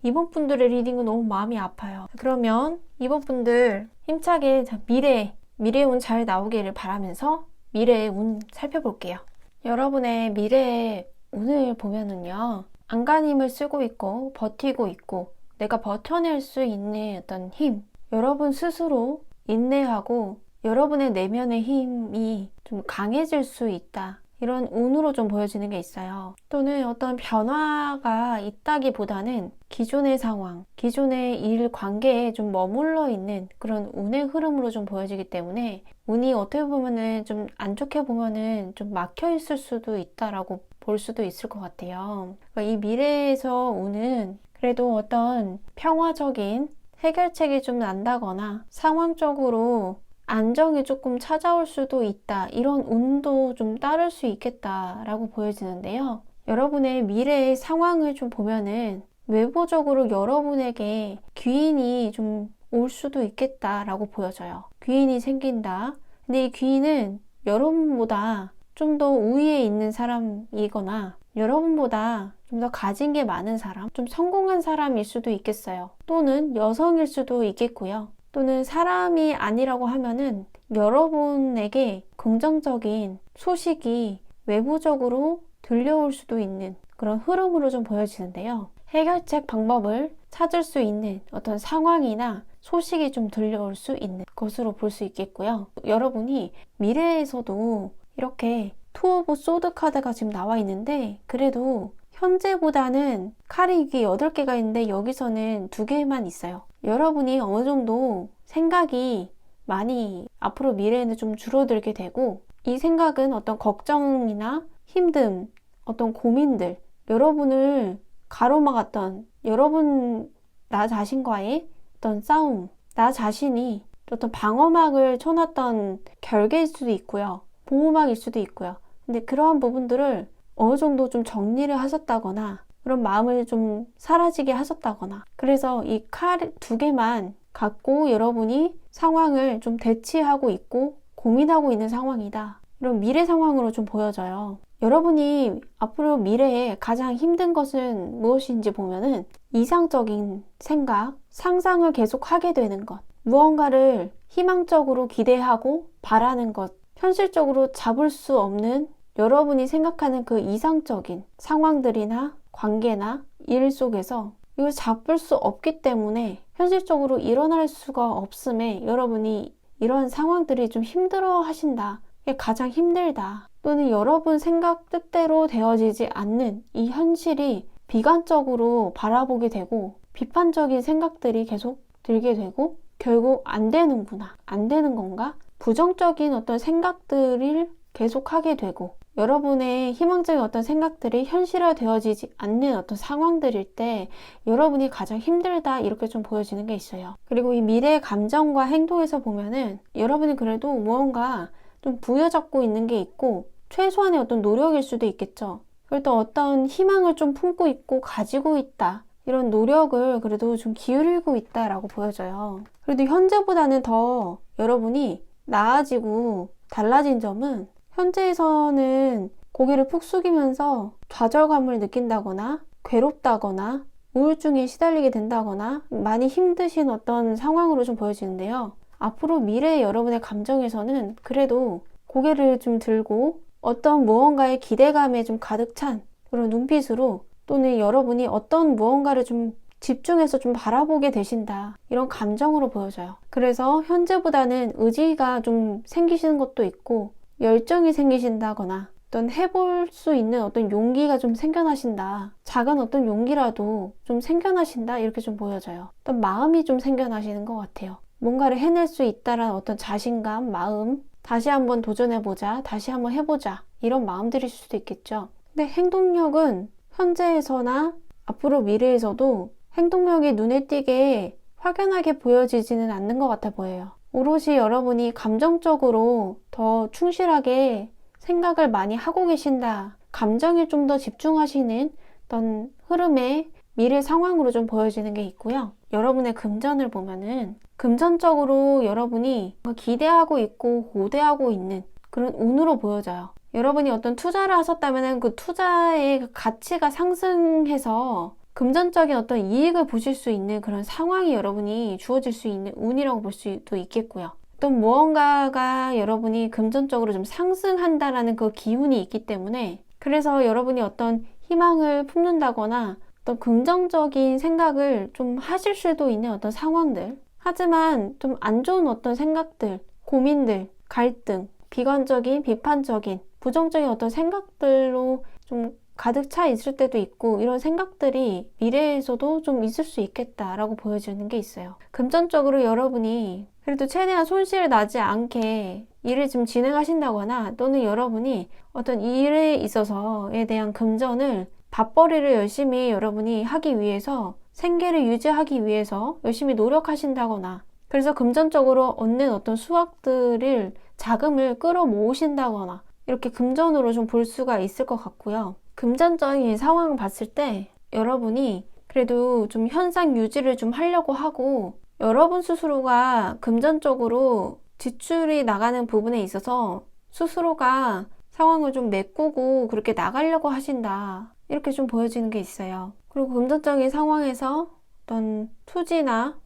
A: 이번 분들의 리딩은 너무 마음이 아파요. 그러면 이번 분들 힘차게 미래의 운 잘 나오기를 바라면서 미래의 운 살펴볼게요. 여러분의 미래의 운을 보면은요, 안간힘을 쓰고 있고 버티고 있고 내가 버텨낼 수 있는 어떤 힘, 여러분 스스로 인내하고 여러분의 내면의 힘이 좀 강해질 수 있다, 이런 운으로 좀 보여지는 게 있어요. 또는 어떤 변화가 있다기보다는 기존의 상황, 기존의 일 관계에 좀 머물러 있는 그런 운의 흐름으로 좀 보여지기 때문에 운이 어떻게 보면은 좀 안 좋게 보면은 좀 막혀 있을 수도 있다라고 볼 수도 있을 것 같아요. 그러니까 이 미래에서 운은 그래도 어떤 평화적인 해결책이 좀 난다거나 상황적으로 안정이 조금 찾아올 수도 있다, 이런 운도 좀 따를 수 있겠다라고 보여지는데요. 여러분의 미래의 상황을 좀 보면은 외부적으로 여러분에게 귀인이 좀 올 수도 있겠다라고 보여져요. 귀인이 생긴다. 근데 이 귀인은 여러분보다 좀 더 우위에 있는 사람이거나 여러분보다 좀 더 가진 게 많은 사람, 좀 성공한 사람일 수도 있겠어요. 또는 여성일 수도 있겠고요. 또는 사람이 아니라고 하면은 여러분에게 긍정적인 소식이 외부적으로 들려올 수도 있는 그런 흐름으로 좀 보여지는데요. 해결책 방법을 찾을 수 있는 어떤 상황이나 소식이 좀 들려올 수 있는 것으로 볼 수 있겠고요. 여러분이 미래에서도 이렇게 투 오브 소드 카드가 지금 나와 있는데, 그래도 현재보다는 칼이 이게 8개가 있는데 여기서는 2개만 있어요. 여러분이 어느 정도 생각이 많이 앞으로 미래에는 좀 줄어들게 되고, 이 생각은 어떤 걱정이나 힘듦, 어떤 고민들, 여러분을 가로막았던 여러분 나 자신과의 어떤 싸움, 나 자신이 어떤 방어막을 쳐놨던 결계일 수도 있고요. 보호막일 수도 있고요. 근데 그러한 부분들을 어느 정도 좀 정리를 하셨다거나 그런 마음을 좀 사라지게 하셨다거나, 그래서 이 칼 2개만 갖고 여러분이 상황을 좀 대치하고 있고 고민하고 있는 상황이다, 이런 미래 상황으로 좀 보여져요. 여러분이 앞으로 미래에 가장 힘든 것은 무엇인지 보면은 이상적인 생각, 상상을 계속 하게 되는 것, 무언가를 희망적으로 기대하고 바라는 것, 현실적으로 잡을 수 없는 여러분이 생각하는 그 이상적인 상황들이나 관계나 일 속에서 이걸 잡을 수 없기 때문에 현실적으로 일어날 수가 없음에 여러분이 이러한 상황들이 좀 힘들어 하신다, 이게 가장 힘들다, 또는 여러분 생각 뜻대로 되어지지 않는 이 현실이 비관적으로 바라보게 되고 비판적인 생각들이 계속 들게 되고 결국 안 되는구나, 안 되는 건가? 부정적인 어떤 생각들을 계속하게 되고 여러분의 희망적인 어떤 생각들이 현실화되어지지 않는 어떤 상황들일 때 여러분이 가장 힘들다 이렇게 좀 보여지는 게 있어요. 그리고 이 미래의 감정과 행동에서 보면은 여러분이 그래도 무언가 좀 부여잡고 있는 게 있고 최소한의 어떤 노력일 수도 있겠죠. 그리고 또 어떤 희망을 좀 품고 있고 가지고 있다. 이런 노력을 그래도 좀 기울이고 있다라고 보여져요. 그래도 현재보다는 더 여러분이 나아지고 달라진 점은 현재에서는 고개를 푹 숙이면서 좌절감을 느낀다거나 괴롭다거나 우울증에 시달리게 된다거나 많이 힘드신 어떤 상황으로 좀 보여지는데요. 앞으로 미래의 여러분의 감정에서는 그래도 고개를 좀 들고 어떤 무언가의 기대감에 좀 가득 찬 그런 눈빛으로 또는 여러분이 어떤 무언가를 좀 집중해서 좀 바라보게 되신다. 이런 감정으로 보여져요. 그래서 현재보다는 의지가 좀 생기시는 것도 있고 열정이 생기신다거나 어떤 해볼 수 있는 어떤 용기가 좀 생겨나신다. 작은 어떤 용기라도 좀 생겨나신다. 이렇게 좀 보여져요. 어떤 마음이 좀 생겨나시는 것 같아요. 뭔가를 해낼 수 있다라는 어떤 자신감, 마음, 다시 한번 도전해보자, 다시 한번 해보자 이런 마음들일 수도 있겠죠. 근데 행동력은 현재에서나 앞으로 미래에서도 행동력이 눈에 띄게 확연하게 보여지지는 않는 것 같아 보여요. 오롯이 여러분이 감정적으로 더 충실하게 생각을 많이 하고 계신다. 감정에 좀 더 집중하시는 어떤 흐름의 미래 상황으로 좀 보여지는 게 있고요. 여러분의 금전을 보면은 금전적으로 여러분이 기대하고 있고 고대하고 있는 그런 운으로 보여져요. 여러분이 어떤 투자를 하셨다면 그 투자의 가치가 상승해서 금전적인 어떤 이익을 보실 수 있는 그런 상황이 여러분이 주어질 수 있는 운이라고 볼 수도 있겠고요. 또 무언가가 여러분이 금전적으로 좀 상승한다라는 그 기운이 있기 때문에 그래서 여러분이 어떤 희망을 품는다거나 어떤 긍정적인 생각을 좀 하실 수도 있는 어떤 상황들 하지만 좀 안 좋은 어떤 생각들, 고민들, 갈등, 비관적인, 비판적인, 부정적인 어떤 생각들로 좀 가득 차 있을 때도 있고 이런 생각들이 미래에서도 좀 있을 수 있겠다라고 보여지는 게 있어요. 금전적으로 여러분이 그래도 최대한 손실 나지 않게 일을 좀 진행하신다거나 또는 여러분이 어떤 일에 있어서에 대한 금전을 밥벌이를 열심히 여러분이 하기 위해서 생계를 유지하기 위해서 열심히 노력하신다거나 그래서 금전적으로 얻는 어떤 수확들을 자금을 끌어모으신다거나 이렇게 금전으로 좀 볼 수가 있을 것 같고요. 금전적인 상황을 봤을 때 여러분이 그래도 좀 현상 유지를 좀 하려고 하고 여러분 스스로가 금전적으로 지출이 나가는 부분에 있어서 스스로가 상황을 좀 메꾸고 그렇게 나가려고 하신다. 이렇게 좀 보여지는 게 있어요. 그리고 금전적인 상황에서 어떤 투지나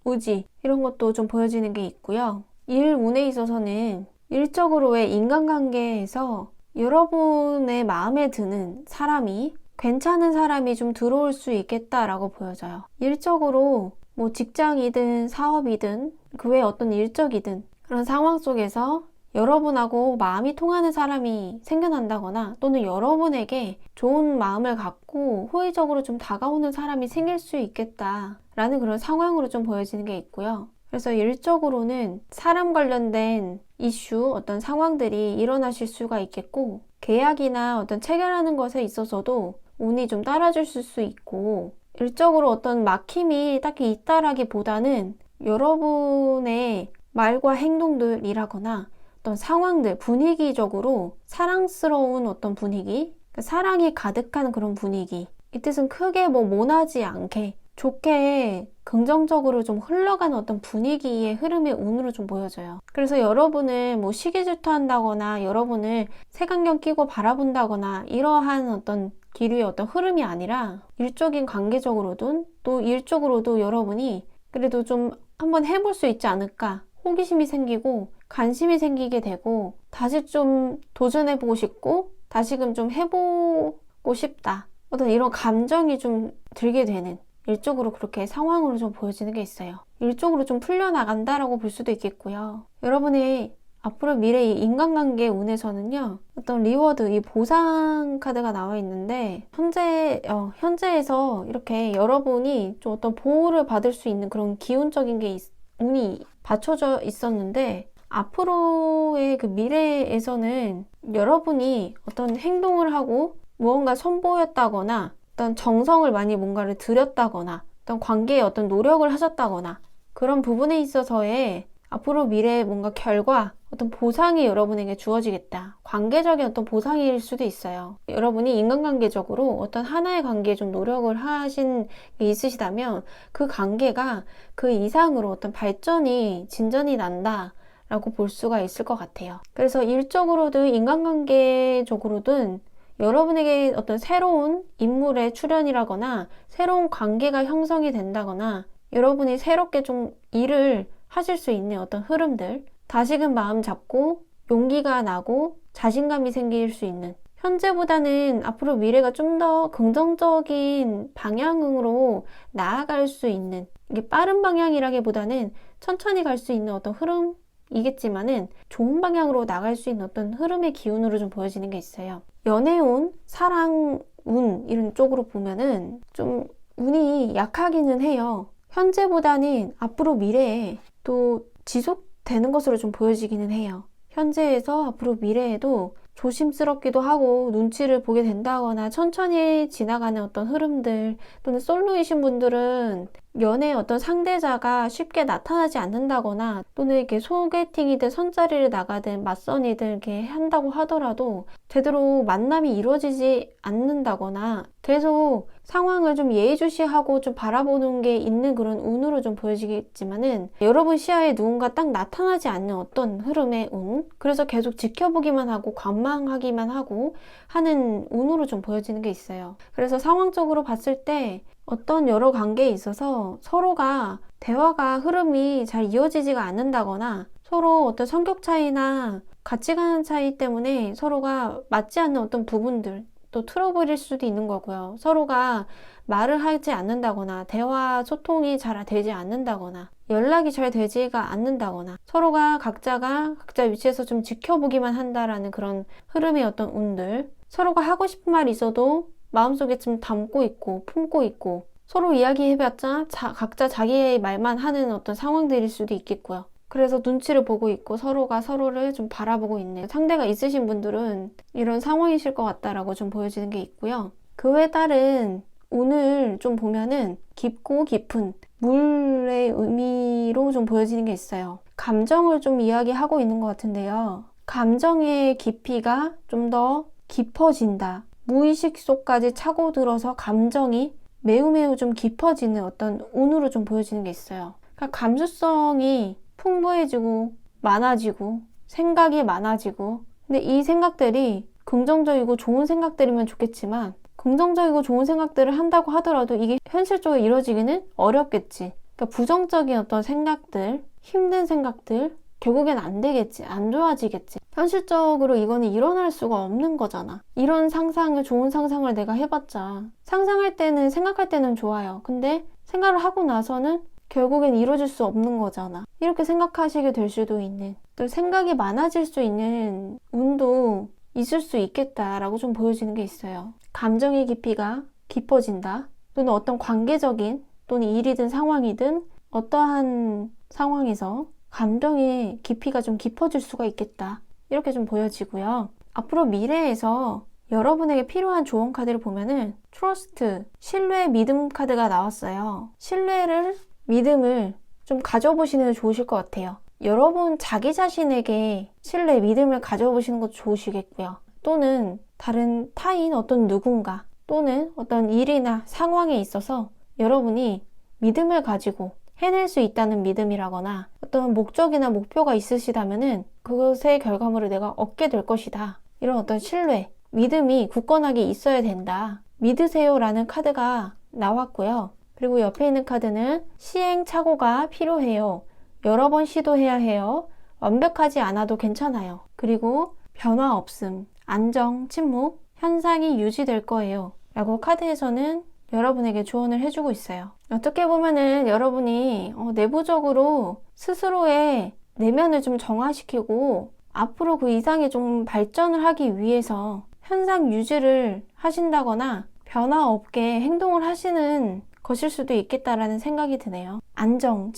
A: 의지 이런 것도 좀 보여지는 게 있고요. 일 운에 있어서는 일적으로의 인간관계에서 여러분의 마음에 드는 사람이 괜찮은 사람이 좀 들어올 수 있겠다라고 보여져요. 일적으로 직장이든 사업이든 그 외에 어떤 일적이든 그런 상황 속에서 여러분하고 마음이 통하는 사람이 생겨난다거나 또는 여러분에게 좋은 마음을 갖고 호의적으로 좀 다가오는 사람이 생길 수 있겠다라는 그런 상황으로 좀 보여지는 게 있고요. 그래서 일적으로는 사람 관련된 이슈, 어떤 상황들이 일어나실 수가 있겠고 계약이나 어떤 체결하는 것에 있어서도 운이 좀 따라주실 수 있고 일적으로 어떤 막힘이 딱히 있다라기보다는 여러분의 말과 행동들이라거나 어떤 상황들, 분위기적으로 사랑스러운 어떤 분위기, 사랑이 가득한 그런 분위기 이 뜻은 크게 모나지 않게 좋게 긍정적으로 좀 흘러가는 어떤 분위기의 흐름의 운으로 좀 보여져요. 그래서 여러분을 시기 질투한다거나 여러분을 색안경 끼고 바라본다거나 이러한 어떤 기류의 어떤 흐름이 아니라 일적인 관계적으로든 또 일적으로도 여러분이 그래도 좀 한번 해볼 수 있지 않을까 호기심이 생기고 관심이 생기게 되고 다시 좀 도전해보고 싶고 다시금 좀 해보고 싶다 어떤 이런 감정이 좀 들게 되는 일적으로 그렇게 상황으로 좀 보여지는 게 있어요. 일적으로 좀 풀려나간다라고 볼 수도 있겠고요. 여러분의 앞으로 미래의 인간관계 운에서는요. 어떤 리워드, 이 보상 카드가 나와 있는데 현재에서 이렇게 여러분이 좀 어떤 보호를 받을 수 있는 그런 기운적인 게 운이 받쳐져 있었는데 앞으로의 그 미래에서는 여러분이 어떤 행동을 하고 무언가 선보였다거나 어떤 정성을 많이 뭔가를 들였다거나 어떤 관계에 어떤 노력을 하셨다거나 그런 부분에 있어서의 앞으로 미래의 뭔가 결과, 어떤 보상이 여러분에게 주어지겠다. 관계적인 어떤 보상일 수도 있어요. 여러분이 인간관계적으로 어떤 하나의 관계에 좀 노력을 하신 게 있으시다면 그 관계가 그 이상으로 어떤 발전이, 진전이 난다. 라고 볼 수가 있을 것 같아요. 그래서 일적으로든 인간관계적으로든 여러분에게 어떤 새로운 인물의 출현이라거나 새로운 관계가 형성이 된다거나 여러분이 새롭게 좀 일을 하실 수 있는 어떤 흐름들, 다시금 마음 잡고 용기가 나고 자신감이 생길 수 있는, 현재보다는 앞으로 미래가 좀 더 긍정적인 방향으로 나아갈 수 있는, 이게 빠른 방향이라기보다는 천천히 갈 수 있는 어떤 흐름이겠지만은 좋은 방향으로 나갈 수 있는 어떤 흐름의 기운으로 좀 보여지는 게 있어요. 연애운, 사랑운 이런 쪽으로 보면은 좀 운이 약하기는 해요. 현재보다는 앞으로 미래에 또 지속되는 것으로 좀 보여지기는 해요. 현재에서 앞으로 미래에도 조심스럽기도 하고 눈치를 보게 된다거나 천천히 지나가는 어떤 흐름들, 또는 솔로이신 분들은 연애의 어떤 상대자가 쉽게 나타나지 않는다거나 또는 이렇게 소개팅이든 선자리를 나가든 맞선이든 이렇게 한다고 하더라도 제대로 만남이 이루어지지 않는다거나 계속 상황을 좀 예의주시하고 좀 바라보는 게 있는 그런 운으로 좀 보여지겠지만은 여러분 시야에 누군가 딱 나타나지 않는 어떤 흐름의 운, 그래서 계속 지켜보기만 하고 관망하기만 하고 하는 운으로 좀 보여지는 게 있어요. 그래서 상황적으로 봤을 때 어떤 여러 관계에 있어서 서로가 대화가 흐름이 잘 이어지지가 않는다거나 서로 어떤 성격 차이나 가치관 차이 때문에 서로가 맞지 않는 어떤 부분들, 또 트러블일 수도 있는 거고요. 서로가 말을 하지 않는다거나 대화 소통이 잘 되지 않는다거나 연락이 잘 되지가 않는다거나 서로가 각자가 각자 위치에서 좀 지켜보기만 한다라는 그런 흐름의 어떤 운들, 서로가 하고 싶은 말이 있어도 마음속에 좀 담고 있고 품고 있고 서로 이야기해봤자 각자 자기의 말만 하는 어떤 상황들일 수도 있겠고요. 그래서 눈치를 보고 있고 서로가 서로를 좀 바라보고 있는 상대가 있으신 분들은 이런 상황이실 것 같다라고 좀 보여지는 게 있고요. 그 외에 다른 운을 좀 보면은 깊고 깊은 물의 의미로 좀 보여지는 게 있어요. 감정을 좀 이야기하고 있는 것 같은데요. 감정의 깊이가 좀 더 깊어진다. 무의식 속까지 차고들어서 감정이 매우 좀 깊어지는 어떤 운으로 좀 보여지는 게 있어요. 그러니까 감수성이 풍부해지고 많아지고 생각이 많아지고, 근데 이 생각들이 긍정적이고 좋은 생각들이면 좋겠지만 긍정적이고 좋은 생각들을 한다고 하더라도 이게 현실적으로 이루어지기는 어렵겠지. 그러니까 부정적인 어떤 생각들, 힘든 생각들 결국엔 안 되겠지, 안 좋아지겠지. 현실적으로 이거는 일어날 수가 없는 거잖아. 이런 상상을, 좋은 상상을 내가 해봤자 상상할 때는, 생각할 때는 좋아요. 근데 생각을 하고 나서는 결국엔 이루어질 수 없는 거잖아. 이렇게 생각하시게 될 수도 있는, 또 생각이 많아질 수 있는 운도 있을 수 있겠다라고 좀 보여지는 게 있어요. 감정의 깊이가 깊어진다. 또는 어떤 관계적인 또는 일이든 상황이든 어떠한 상황에서 감정의 깊이가 좀 깊어질 수가 있겠다. 이렇게 좀 보여지고요. 앞으로 미래에서 여러분에게 필요한 조언 카드를 보면은 트러스트, 신뢰, 믿음 카드가 나왔어요. 신뢰를, 믿음을 좀 가져보시는 게 좋으실 것 같아요. 여러분 자기 자신에게 신뢰, 믿음을 가져보시는 것도 좋으시겠고요. 또는 다른 타인, 어떤 누군가 또는 어떤 일이나 상황에 있어서 여러분이 믿음을 가지고 해낼 수 있다는 믿음이라거나 어떤 목적이나 목표가 있으시다면은 그것의 결과물을 내가 얻게 될 것이다. 이런 어떤 신뢰, 믿음이 굳건하게 있어야 된다. 믿으세요 라는 카드가 나왔고요. 그리고 옆에 있는 카드는 시행착오가 필요해요. 여러 번 시도해야 해요. 완벽하지 않아도 괜찮아요. 그리고 변화 없음, 안정, 침묵, 현상이 유지될 거예요. 라고 카드에서는 여러분에게 조언을 해주고 있어요. 어떻게 보면은 여러분이 내부적으로 스스로의 내면을 좀 정화시키고 앞으로 그 이상의 좀 발전을 하기 위해서 현상 유지를 하신다거나 변화 없게 행동을 하시는 것일 수도 있겠다라는 생각이 드네요. 안정,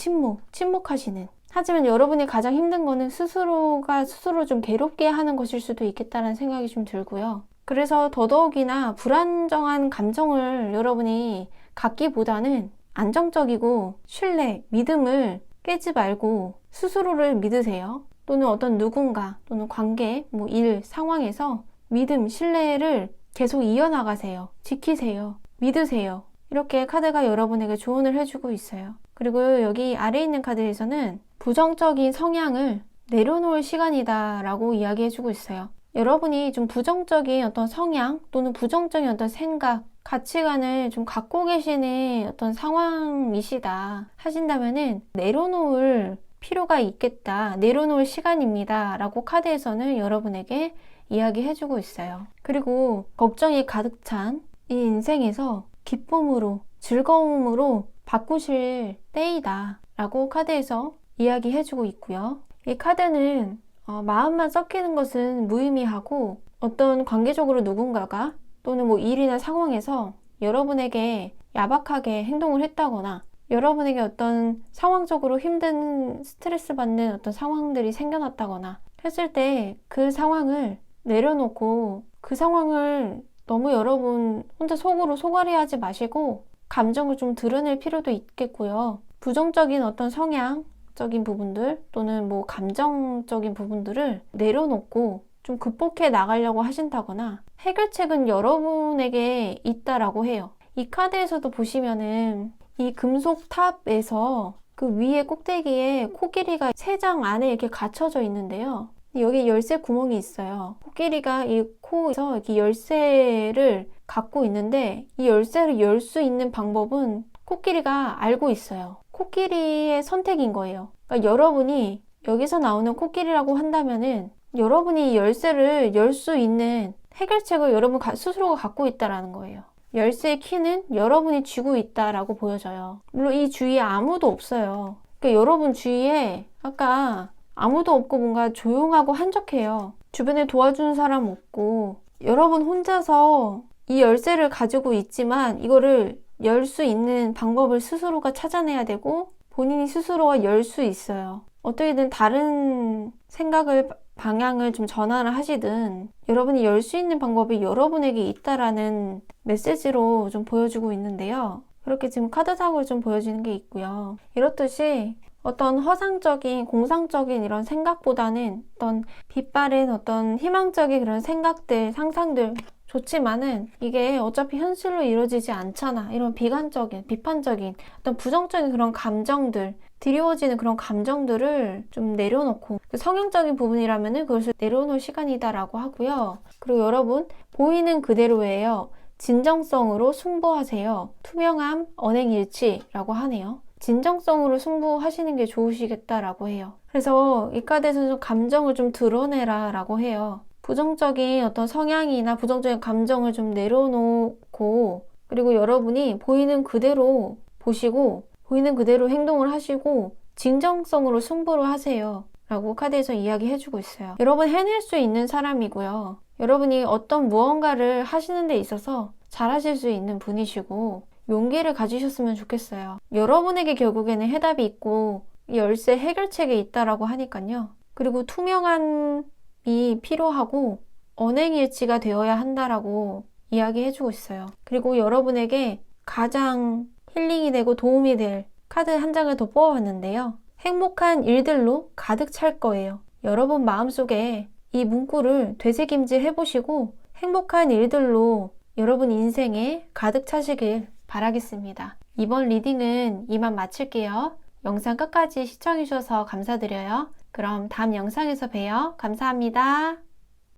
A: 침묵하시는 하지만 여러분이 가장 힘든 거는 스스로가 스스로 좀 괴롭게 하는 것일 수도 있겠다는 생각이 좀 들고요. 그래서 더더욱이나 불안정한 감정을 여러분이 갖기보다는 안정적이고 신뢰, 믿음을 깨지 말고 스스로를 믿으세요. 또는 어떤 누군가 또는 관계, 일, 상황에서 믿음, 신뢰를 계속 이어나가세요. 지키세요. 믿으세요. 이렇게 카드가 여러분에게 조언을 해주고 있어요. 그리고 여기 아래에 있는 카드에서는 부정적인 성향을 내려놓을 시간이다 라고 이야기해주고 있어요. 여러분이 좀 부정적인 어떤 성향 또는 부정적인 어떤 생각, 가치관을 좀 갖고 계시는 어떤 상황이시다 하신다면은 내려놓을 필요가 있겠다. 내려놓을 시간입니다. 라고 카드에서는 여러분에게 이야기해주고 있어요. 그리고 걱정이 가득 찬 이 인생에서 기쁨으로, 즐거움으로 바꾸실 때이다. 라고 카드에서 이야기해주고 있고요. 이 카드는 마음만 섞이는 것은 무의미하고 어떤 관계적으로 누군가가 또는 일이나 상황에서 여러분에게 야박하게 행동을 했다거나 여러분에게 어떤 상황적으로 힘든 스트레스 받는 어떤 상황들이 생겨났다거나 했을 때 그 상황을 내려놓고 그 상황을 너무 여러분 혼자 속으로 속앓이하지 마시고 감정을 좀 드러낼 필요도 있겠고요. 부정적인 어떤 성향적인 부분들 또는 감정적인 부분들을 내려놓고 좀 극복해 나가려고 하신다거나 해결책은 여러분에게 있다라고 해요. 이 카드에서도 보시면은 이 금속 탑에서 그 위에 꼭대기에 코끼리가 3장 안에 이렇게 갇혀져 있는데요. 여기 열쇠 구멍이 있어요. 코끼리가 이 코에서 이렇게 열쇠를 갖고 있는데 이 열쇠를 열 수 있는 방법은 코끼리가 알고 있어요. 코끼리의 선택인 거예요. 그러니까 여러분이 여기서 나오는 코끼리라고 한다면은 여러분이 이 열쇠를 열 수 있는 해결책을 여러분 스스로가 갖고 있다라는 거예요. 열쇠의 키는 여러분이 쥐고 있다라고 보여져요. 물론 이 주위에 아무도 없어요. 그러니까 여러분 주위에 아까 아무도 없고 뭔가 조용하고 한적해요. 주변에 도와주는 사람 없고 여러분 혼자서 이 열쇠를 가지고 있지만 이거를 열 수 있는 방법을 스스로가 찾아내야 되고 본인이 스스로가 열 수 있어요. 어떻게든 다른 생각을 방향을 좀 전환을 하시든 여러분이 열 수 있는 방법이 여러분에게 있다라는 메시지로 좀 보여주고 있는데요. 그렇게 지금 카드상으로 좀 보여지는 게 있고요. 이렇듯이 어떤 허상적인, 공상적인 이런 생각보다는 어떤 빛바랜 어떤 희망적인 그런 생각들, 상상들 좋지만은 이게 어차피 현실로 이루어지지 않잖아. 이런 비관적인, 비판적인 어떤 부정적인 그런 감정들, 드리워지는 그런 감정들을 좀 내려놓고 성향적인 부분이라면은 그것을 내려놓을 시간이다라고 하고요. 그리고 여러분 보이는 그대로예요. 진정성으로 승부하세요. 투명함, 언행일치라고 하네요. 진정성으로 승부하시는 게 좋으시겠다라고 해요. 그래서 이 카드에서는 좀 감정을 좀 드러내라 라고 해요. 부정적인 어떤 성향이나 부정적인 감정을 좀 내려놓고 그리고 여러분이 보이는 그대로 보시고 보이는 그대로 행동을 하시고 진정성으로 승부를 하세요 라고 카드에서 이야기해주고 있어요. 여러분 해낼 수 있는 사람이고요. 여러분이 어떤 무언가를 하시는 데 있어서 잘하실 수 있는 분이시고 용기를 가지셨으면 좋겠어요. 여러분에게 결국에는 해답이 있고 열쇠 해결책이 있다라고 하니까요. 그리고 투명함이 필요하고 언행일치가 되어야 한다라고 이야기해주고 있어요. 그리고 여러분에게 가장 힐링이 되고 도움이 될 카드 한 장을 더 뽑아봤는데요. 행복한 일들로 가득 찰 거예요. 여러분 마음속에 이 문구를 되새김질 해보시고 행복한 일들로 여러분 인생에 가득 차시길 바라겠습니다. 이번 리딩은 이만 마칠게요. 영상 끝까지 시청해주셔서 감사드려요. 그럼 다음 영상에서 봬요. 감사합니다.